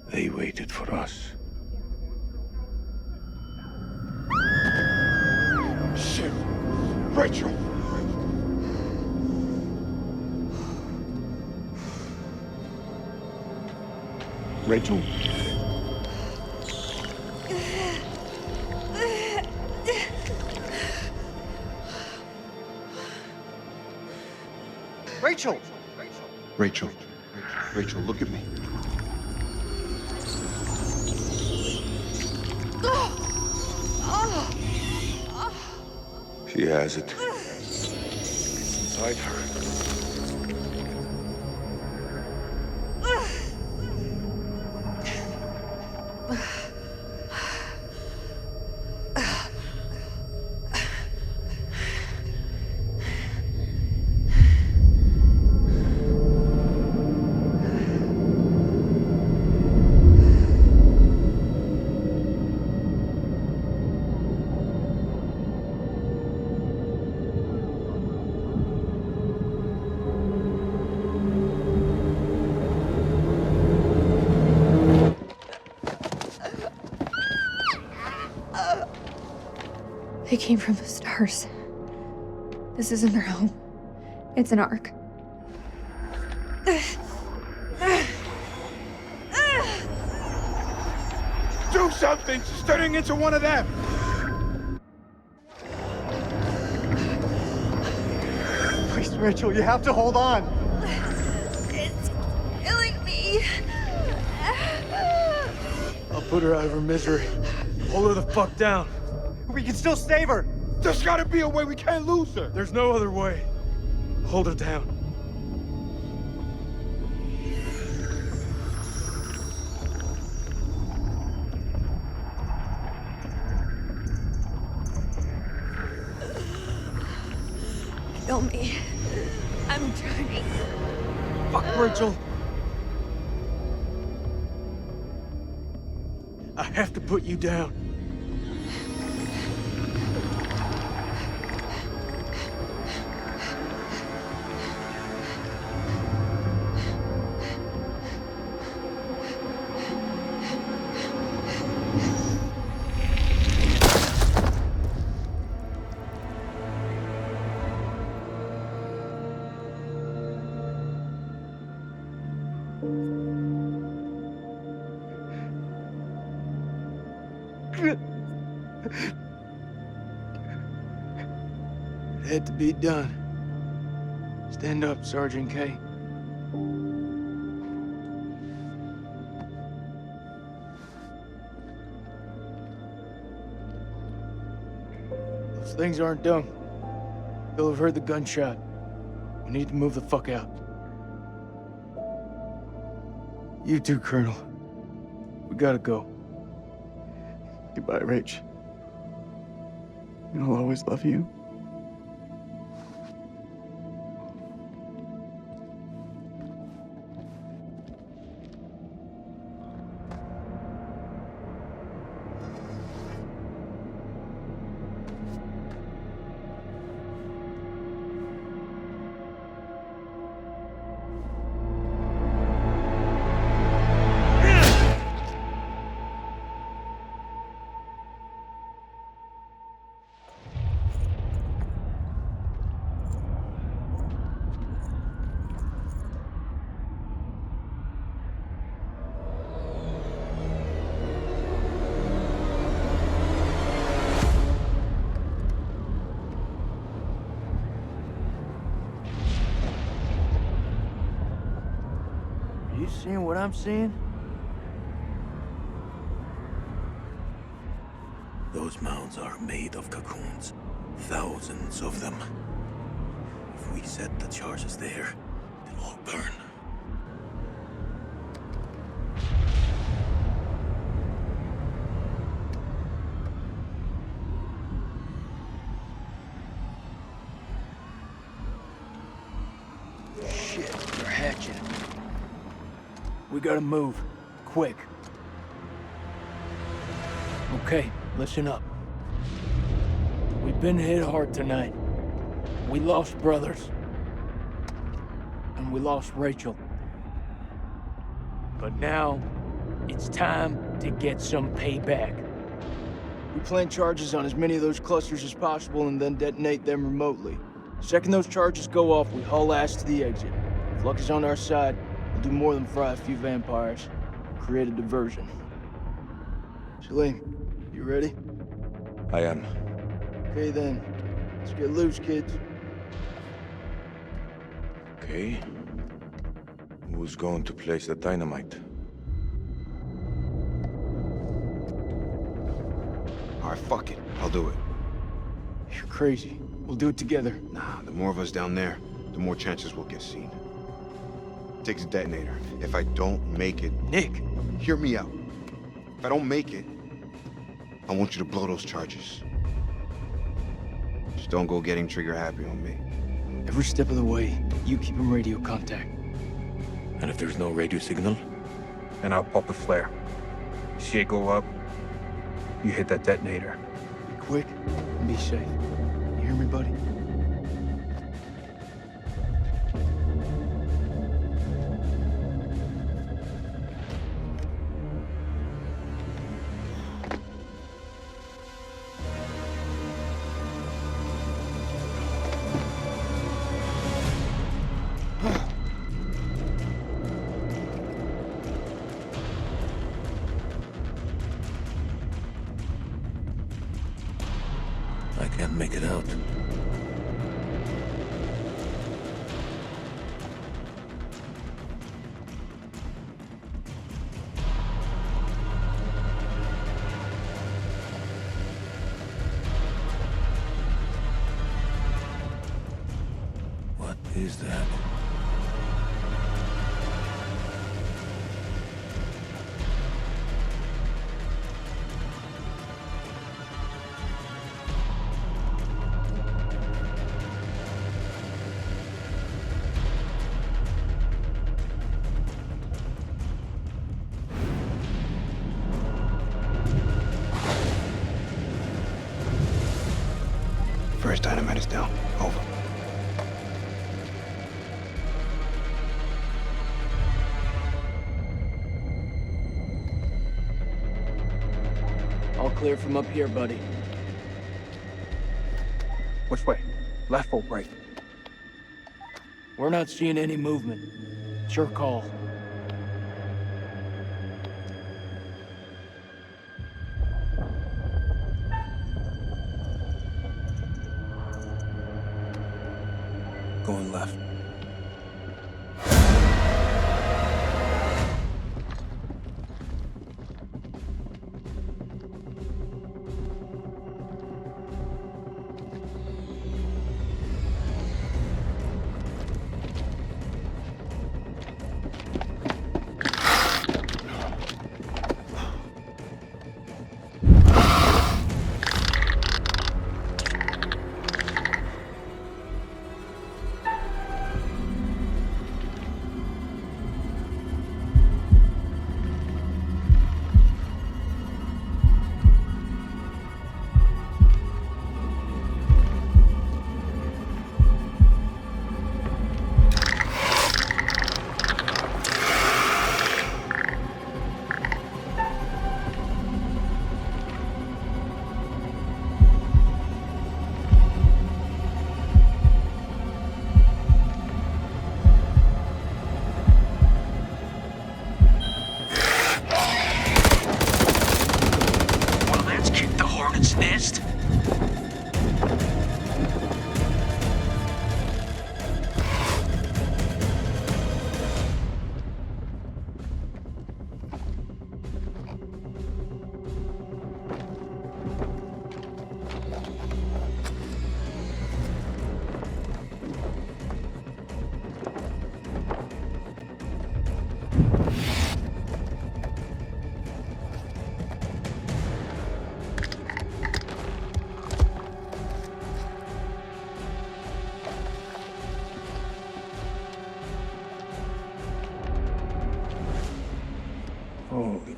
They waited for us. Shit! Rachel! Rachel? Rachel! Rachel. Rachel, look at me. She has it. It's inside her. They came from the stars. This isn't their home. It's an ark. Do something! She's turning into one of them! Please, Rachel, you have to hold on. It's killing me. I'll put her out of her misery. Hold her the fuck down. We can still save her. There's gotta be a way. We can't lose her. There's no other way. Hold her down. Kill me. I'm trying. Fuck, Rachel. I have to put you down. It had to be done. Stand up, Sergeant K. Those things aren't dumb. They'll have heard the gunshot. We need to move the fuck out. You too, Colonel. We gotta go. Goodbye, Rach. I'll always love you. You seeing what I'm seeing? Those mounds are made of cocoons. Thousands of them. If we set the charges there, they'll all burn. Shit, they're hatching. We gotta move. Quick. Okay, listen up. We've been hit hard tonight. We lost brothers. And we lost Rachel. But now, it's time to get some payback. We plant charges on as many of those clusters as possible and then detonate them remotely. Second those charges go off, we haul ass to the exit. If luck is on our side, we'll do more than fry a few vampires. Create a diversion. Salim, you ready? I am. Okay then. Let's get loose, kids. Okay. Who's going to place the dynamite? All right, fuck it. I'll do it. You're crazy. We'll do it together. Nah, the more of us down there, the more chances we'll get seen. Take the detonator. If I don't make it... Nick! Hear me out. If I don't make it, I want you to blow those charges. Just don't go getting trigger happy on me. Every step of the way, you keep in radio contact. And if there's no radio signal? And I'll pop a flare. See it go up, you hit that detonator. Be quick and be safe. You hear me, buddy? I can't make it out. What is that? First dynamite is down. Over. All clear from up here, buddy. Which way? Left or right? We're not seeing any movement. It's your call. Going left.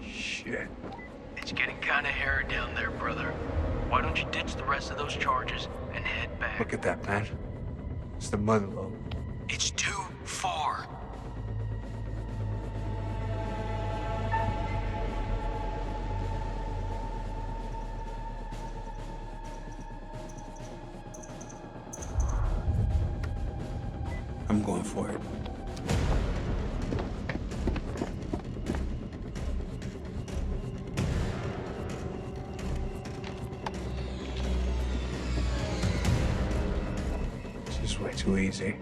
Shit. It's getting kinda hairy down there, brother. Why don't you ditch the rest of those charges and head back? Look at that, man. It's the mother lode. It's too far. I'm going for it. This is way too easy.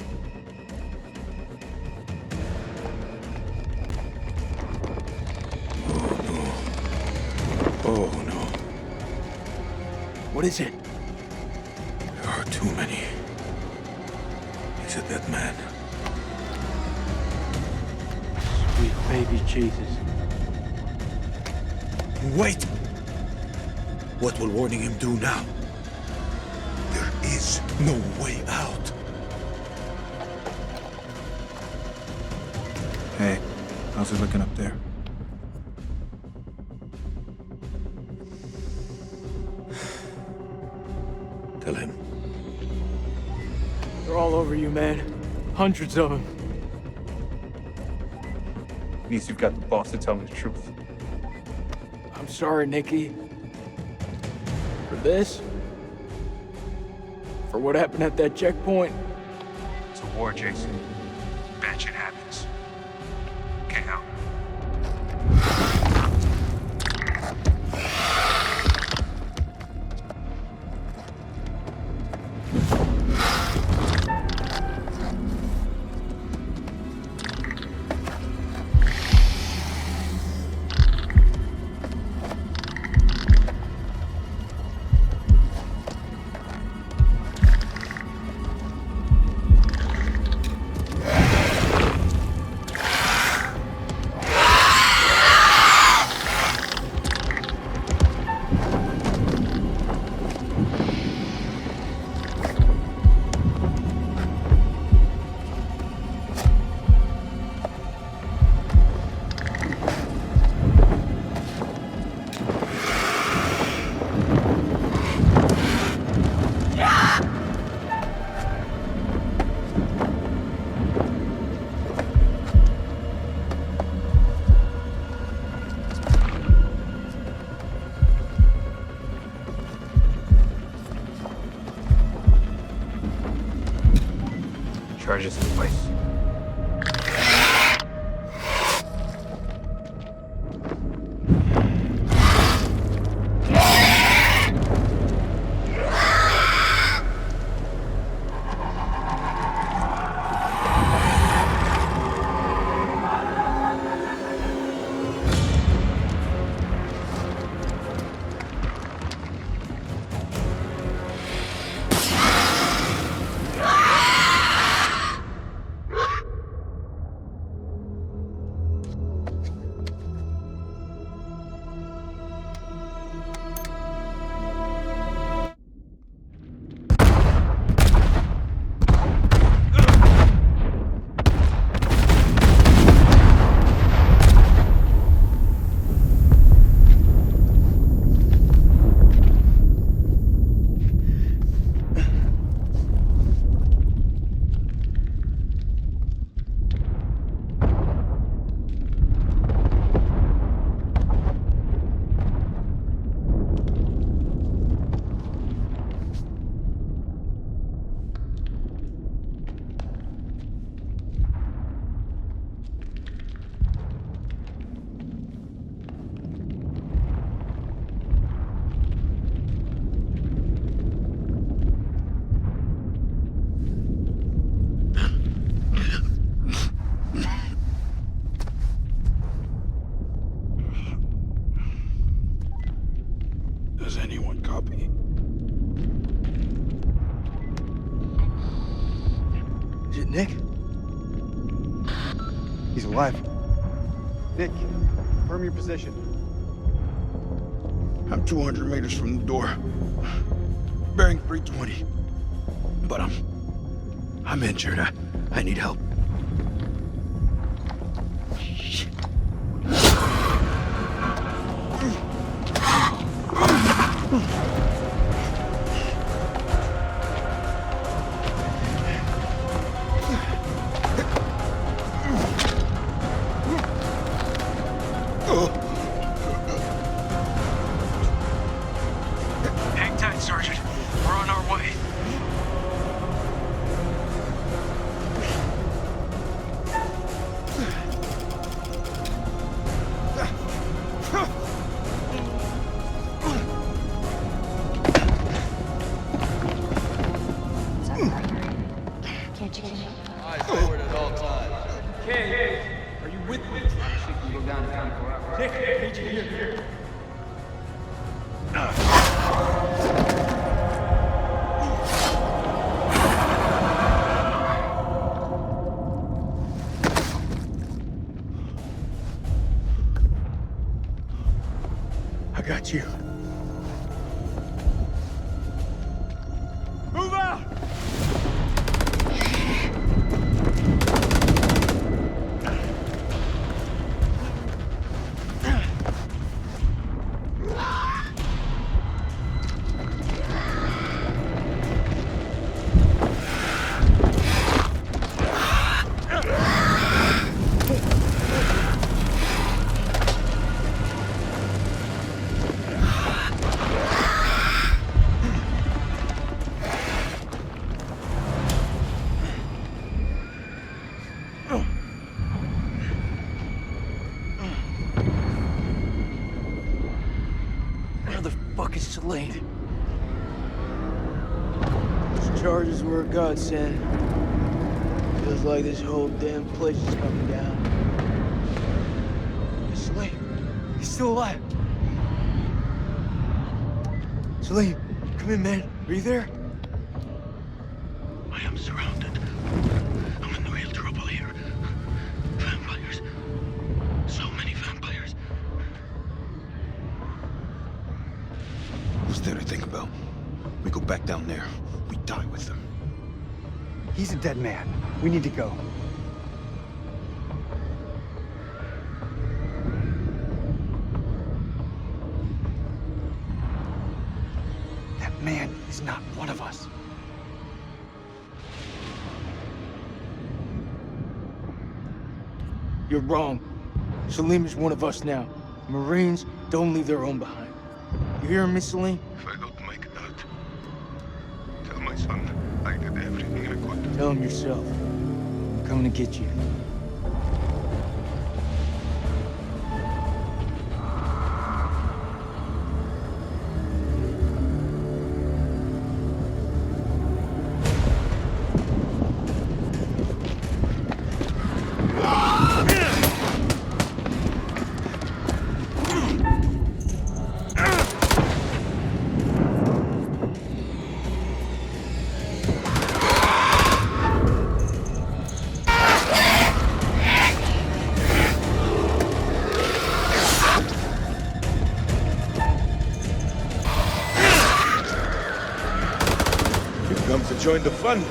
Oh no. What is it? There are too many. He's a dead man. Sweet baby Jesus. Wait! What will warning him do now? There is no way out. Hey, how's it looking up there? Tell him. They're all over you, man. Hundreds of them. At least you've got the boss to tell me the truth. I'm sorry, Nikki. For this? For what happened at that checkpoint? It's a war, Jason. Bad shit happens. Get out. Charges in place. Does anyone copy? Is it Nick? He's alive. Nick, confirm your position. I'm 200 meters from the door. Bearing 320. But I'm injured. I need help. Eyes forward at all times. Okay, are you with me? Shit can go down in 24 hours. Nick, I need you here. I got you. Move out! Where the fuck is Celine? Those charges were a godsend. Feels like this whole damn place is coming down. Celine, he's still alive. Celine, come in, man. Are you there? I am surrounded. I'm in real trouble here. Vampires. So many vampires. What's there to think about? We go back down there. We die with them. He's a dead man. We need to go. That man is not one of us. You're wrong. Salim is one of us now. Marines don't leave their own behind. You hear me, Salim? If I don't make it out, tell my son I did everything I could. Tell him yourself. I'm coming to get you. Come to join the fun.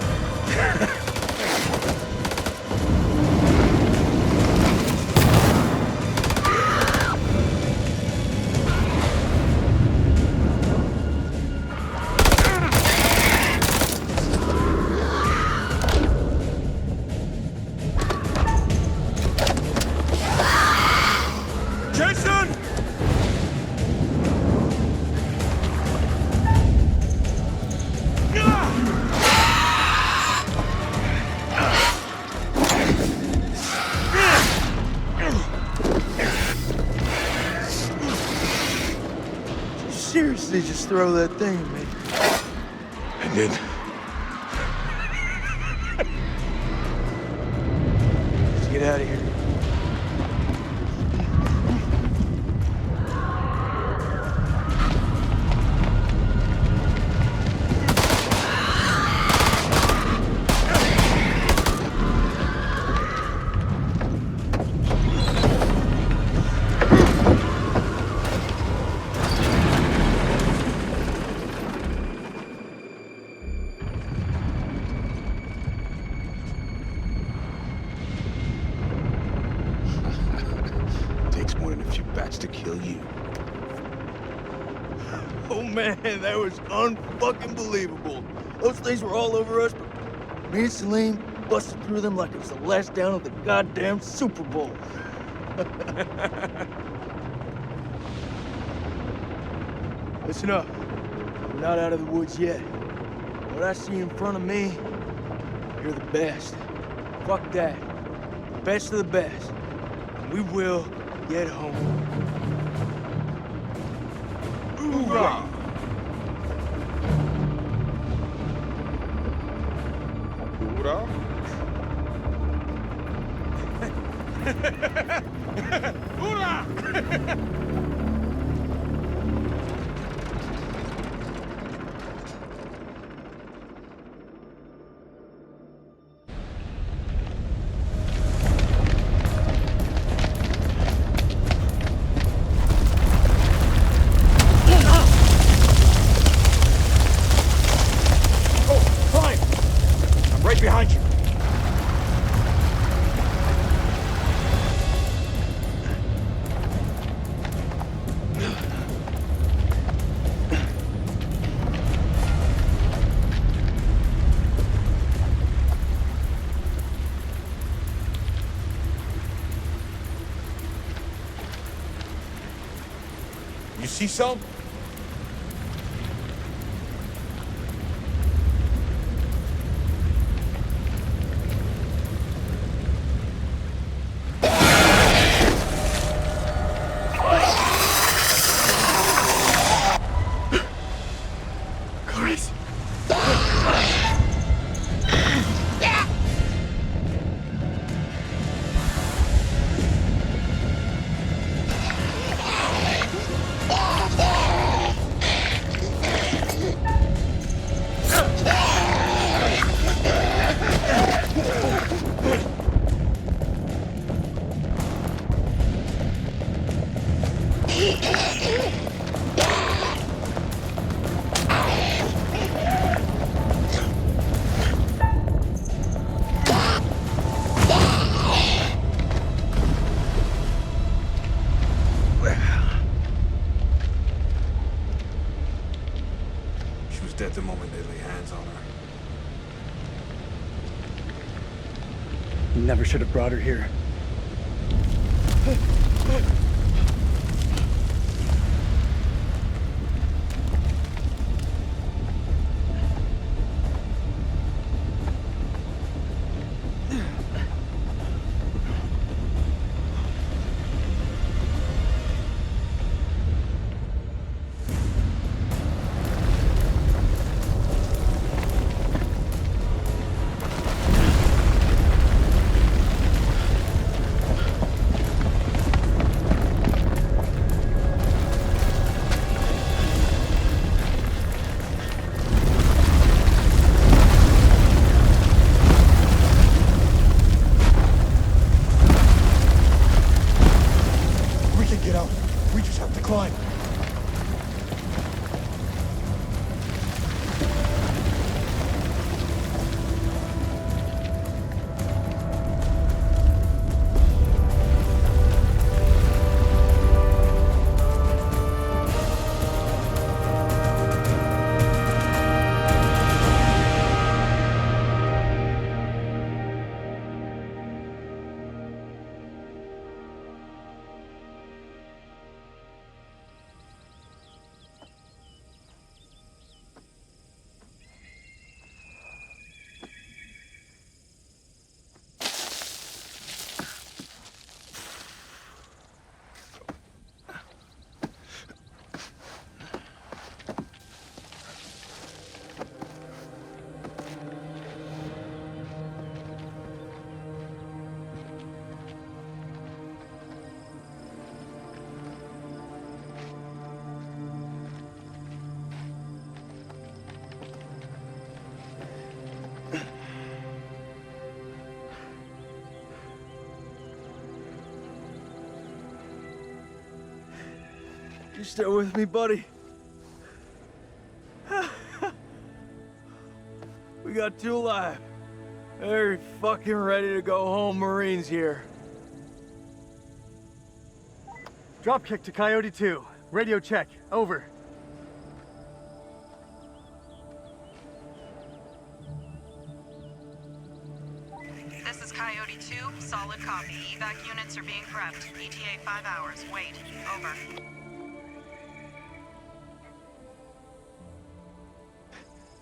Jason! Seriously, just throw that thing at me. I did. Let's get out of here. Takes more than a few bats to kill you. Oh man, that was unfucking believable. Those things were all over us, but me and Salim busted through them like it was the last down of the goddamn Super Bowl. Listen up. We're not out of the woods yet. What I see in front of me, you're the best. Fuck that. The best of the best. And we will get home. Hoorah! Hoorah? Hoorah! Right behind you. You see some? Clarice. She was dead the moment they lay hands on her. You never should have brought her here. We can get out. We just have to climb. You still with me, buddy? We got two alive. Very fucking ready to go home, Marines here. Dropkick to Coyote 2. Radio check. Over. This is Coyote 2. Solid copy. Evac units are being prepped. ETA 5 hours. Wait. Over.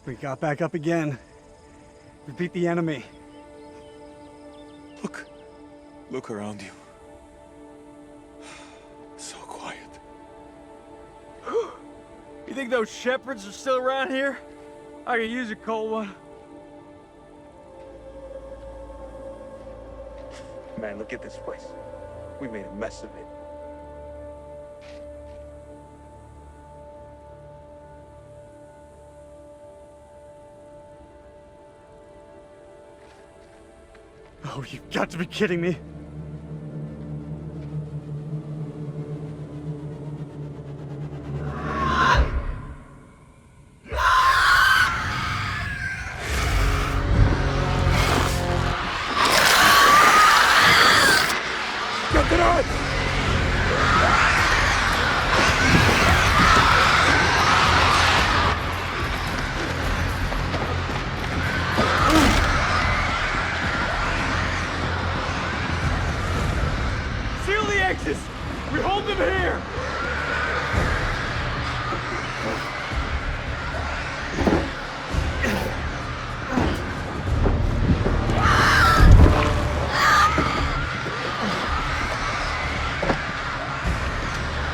We got back up again. We beat the enemy. Look around you. So quiet. You think those shepherds are still around here? I could use a cold one. Man, look at this place. We made a mess of it. Oh, you've got to be kidding me. Seal the exits! We hold them here!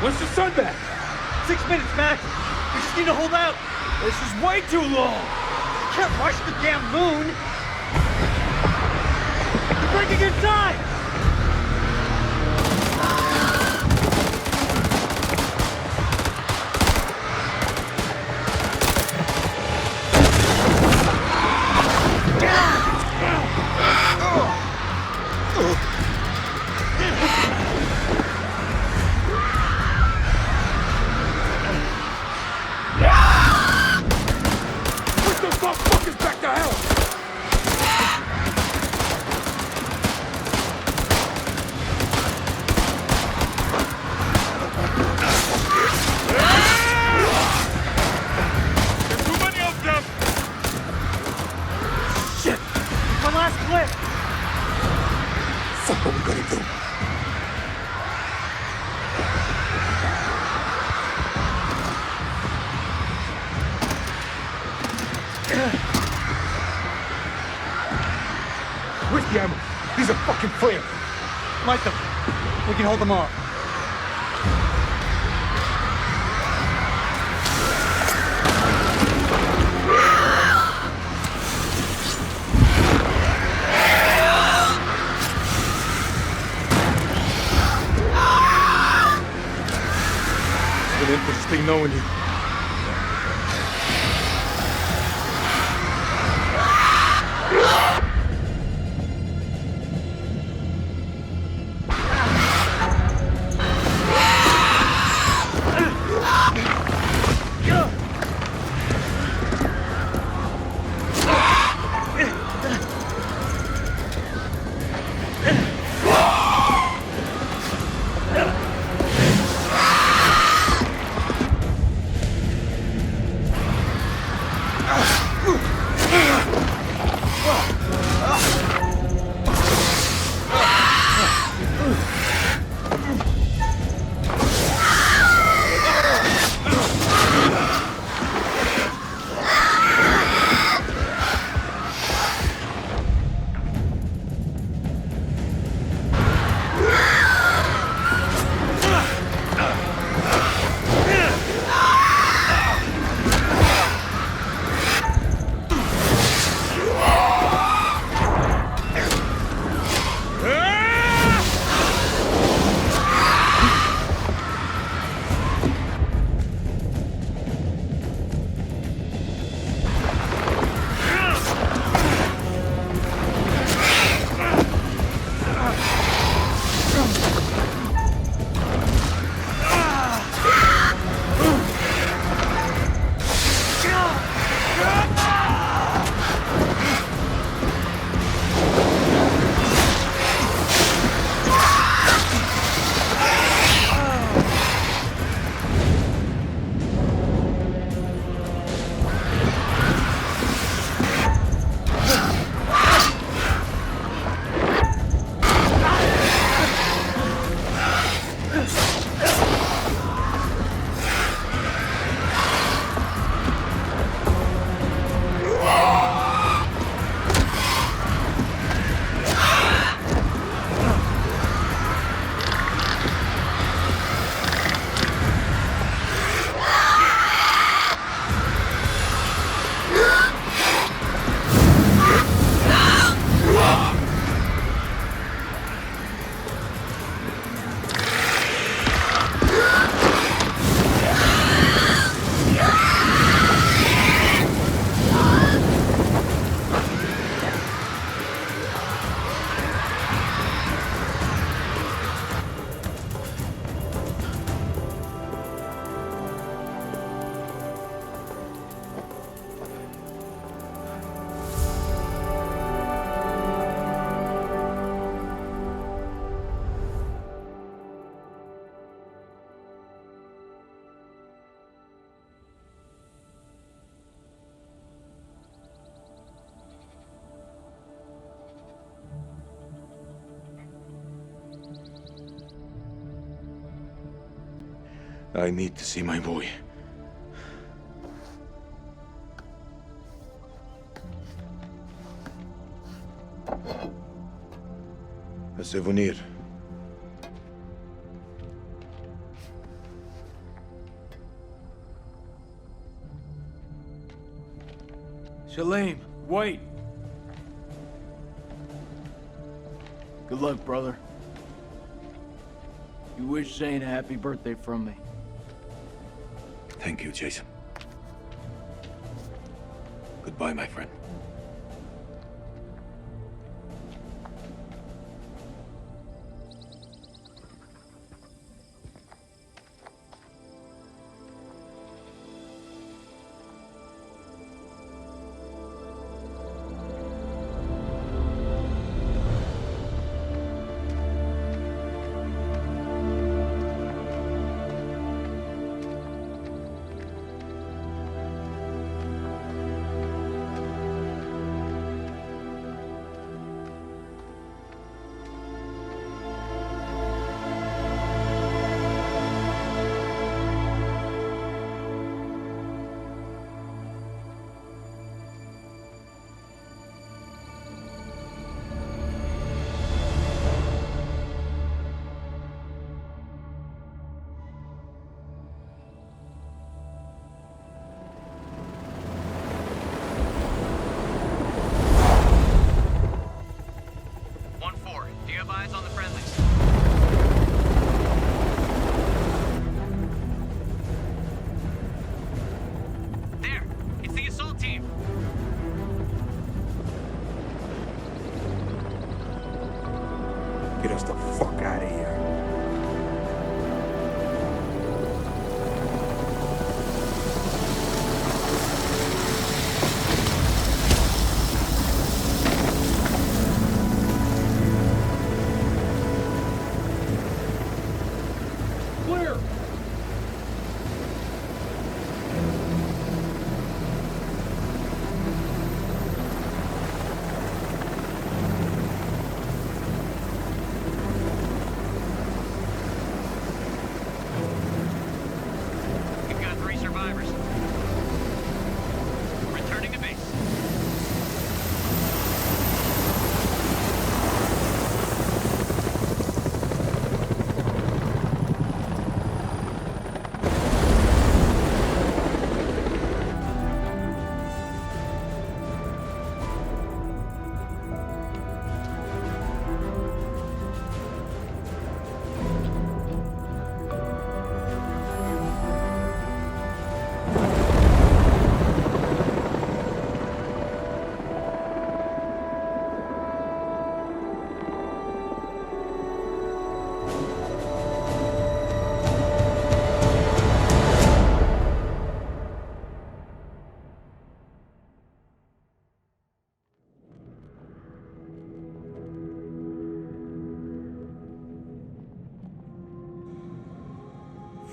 When's the sun back? 6 minutes, Max. We just need to hold out. This is way too long. You can't rush the damn moon. You're breaking inside. Push those motherfuckers back to hell! There's too many of them! Shit! My last clip! Fuck, what we gonna do? Where's the ammo? These are fucking flames! Light them. We can hold them off. It's been interesting knowing you. I need to see my boy. A souvenir. Shalim, wait. Good luck, brother. You wish Zane a happy birthday from me. Thank you, Jason. Goodbye, my friend. Get us the fuck out of here. Clear! We've got 3 survivors. Returning to base.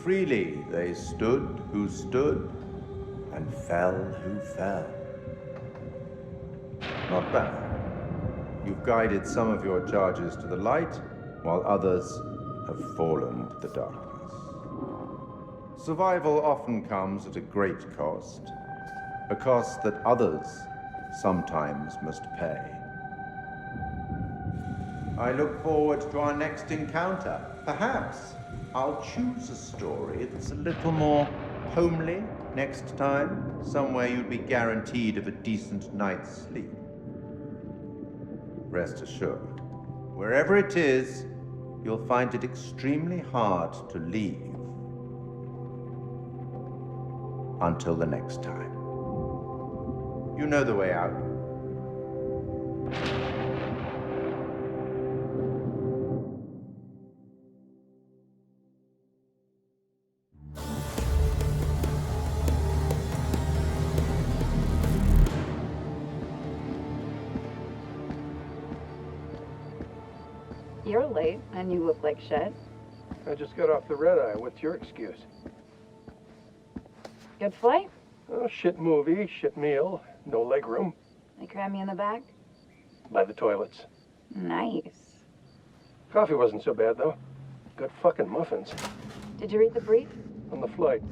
Freely they stood who stood, and fell who fell. Not bad. You've guided some of your charges to the light, while others have fallen to the darkness. Survival often comes at a great cost, a cost that others sometimes must pay. I look forward to our next encounter. Perhaps I'll choose a story that's a little more homely next time, somewhere you'd be guaranteed of a decent night's sleep. Rest assured, wherever it is, you'll find it extremely hard to leave. Until the next time. You know the way out. You're late, and you look like shit. I just got off the red-eye. What's your excuse? Good flight? Oh, shit movie, shit meal, no legroom. They cram you in the back? By the toilets. Nice. Coffee wasn't so bad, though. Good fucking muffins. Did you read the brief? on the flight.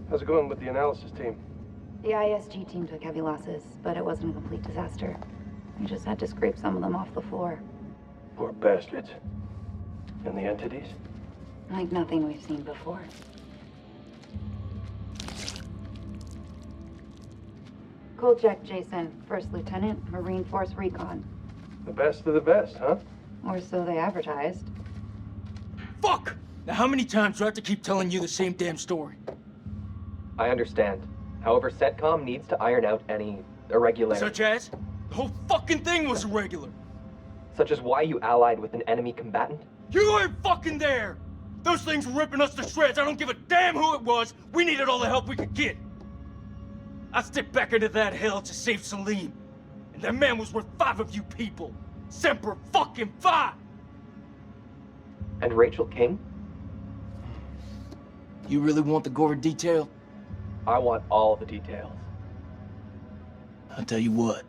How's it going with the analysis team? The ISG team took heavy losses, but it wasn't a complete disaster. We just had to scrape some of them off the floor. Poor bastards. And the entities? Like nothing we've seen before. Kolchak Jason, First Lieutenant, Marine Force Recon. The best of the best, huh? Or so they advertised. Fuck! Now how many times do I have to keep telling you the same damn story? I understand. However, CENTCOM needs to iron out any irregularities. Such as? The whole fucking thing was irregular. Such as why you allied with an enemy combatant? You weren't fucking there! Those things were ripping us to shreds. I don't give a damn who it was. We needed all the help we could get. I stepped back into that hell to save Salim. And that man was worth 5 of you people. Semper fucking Fi! And Rachel King? You really want the gory detail? I want all the details. I'll tell you what.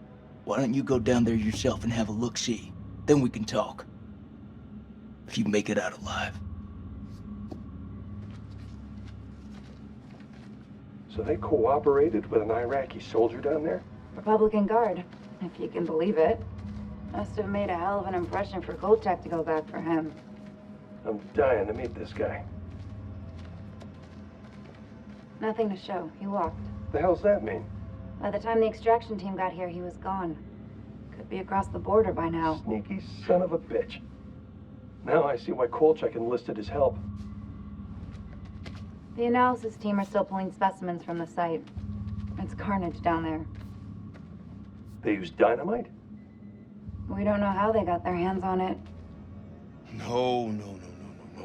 Why don't you go down there yourself and have a look-see? Then we can talk. If you make it out alive. So they cooperated with an Iraqi soldier down there? Republican Guard, if you can believe it. Must have made a hell of an impression for Kolchak to go back for him. I'm dying to meet this guy. Nothing to show. He walked. The hell's that mean? By the time the extraction team got here, he was gone. Could be across the border by now. Sneaky son of a bitch. Now I see why Kolchak enlisted his help. The analysis team are still pulling specimens from the site. It's carnage down there. They used dynamite? We don't know how they got their hands on it. No,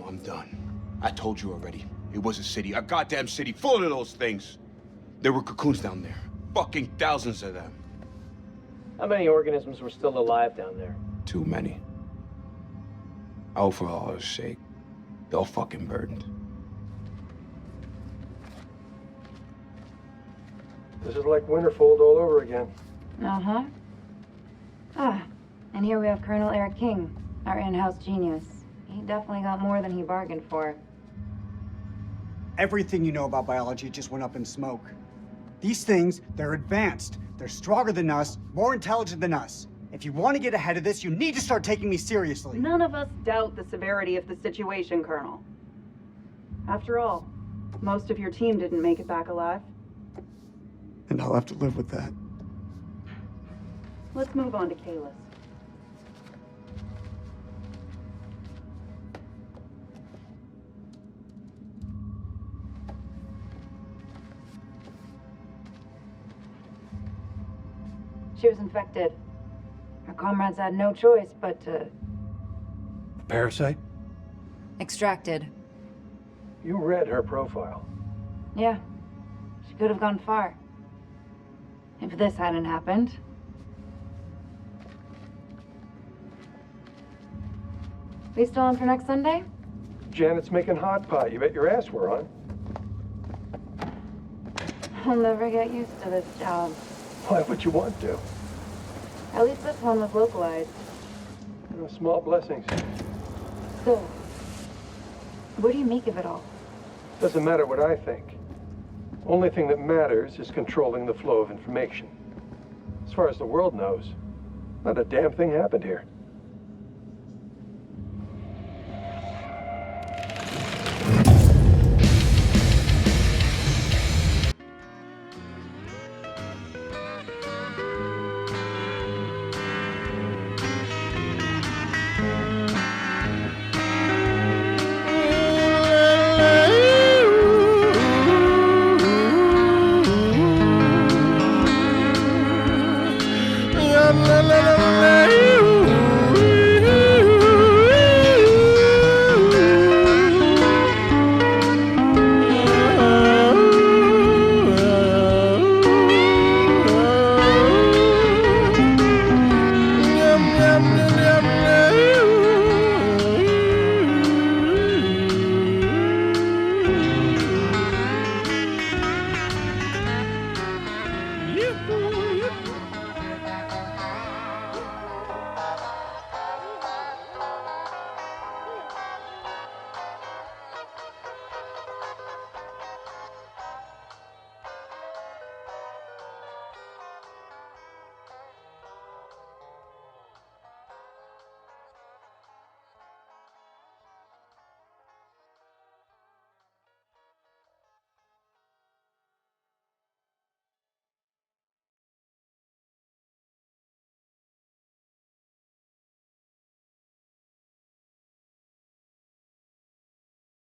I'm done. I told you already. It was a city, a goddamn city full of those things. There were cocoons down there. Fucking thousands of them. How many organisms were still alive down there? Too many. Oh, for Allah's sake. They're all fucking burdened. This is like Winterfold all over again. Uh-huh. Ah, and here we have Colonel Eric King, our in-house genius. He definitely got more than he bargained for. Everything you know about biology just went up in smoke. These things, they're advanced. They're stronger than us, more intelligent than us. If you want to get ahead of this, you need to start taking me seriously. None of us doubt the severity of the situation, Colonel. After all, most of your team didn't make it back alive. And I'll have to live with that. Let's move on to Kalis. She was infected. Her comrades had no choice but to... Parasite? Extracted. You read her profile. Yeah. She could have gone far. If this hadn't happened. We still on for next Sunday? Janet's making hot pot. You bet your ass we're on. I'll never get used to this job. Why would you want to? At least this one was localized. Small blessings. So, what do you make of it all? Doesn't matter what I think. Only thing that matters is controlling the flow of information. As far as the world knows, not a damn thing happened here.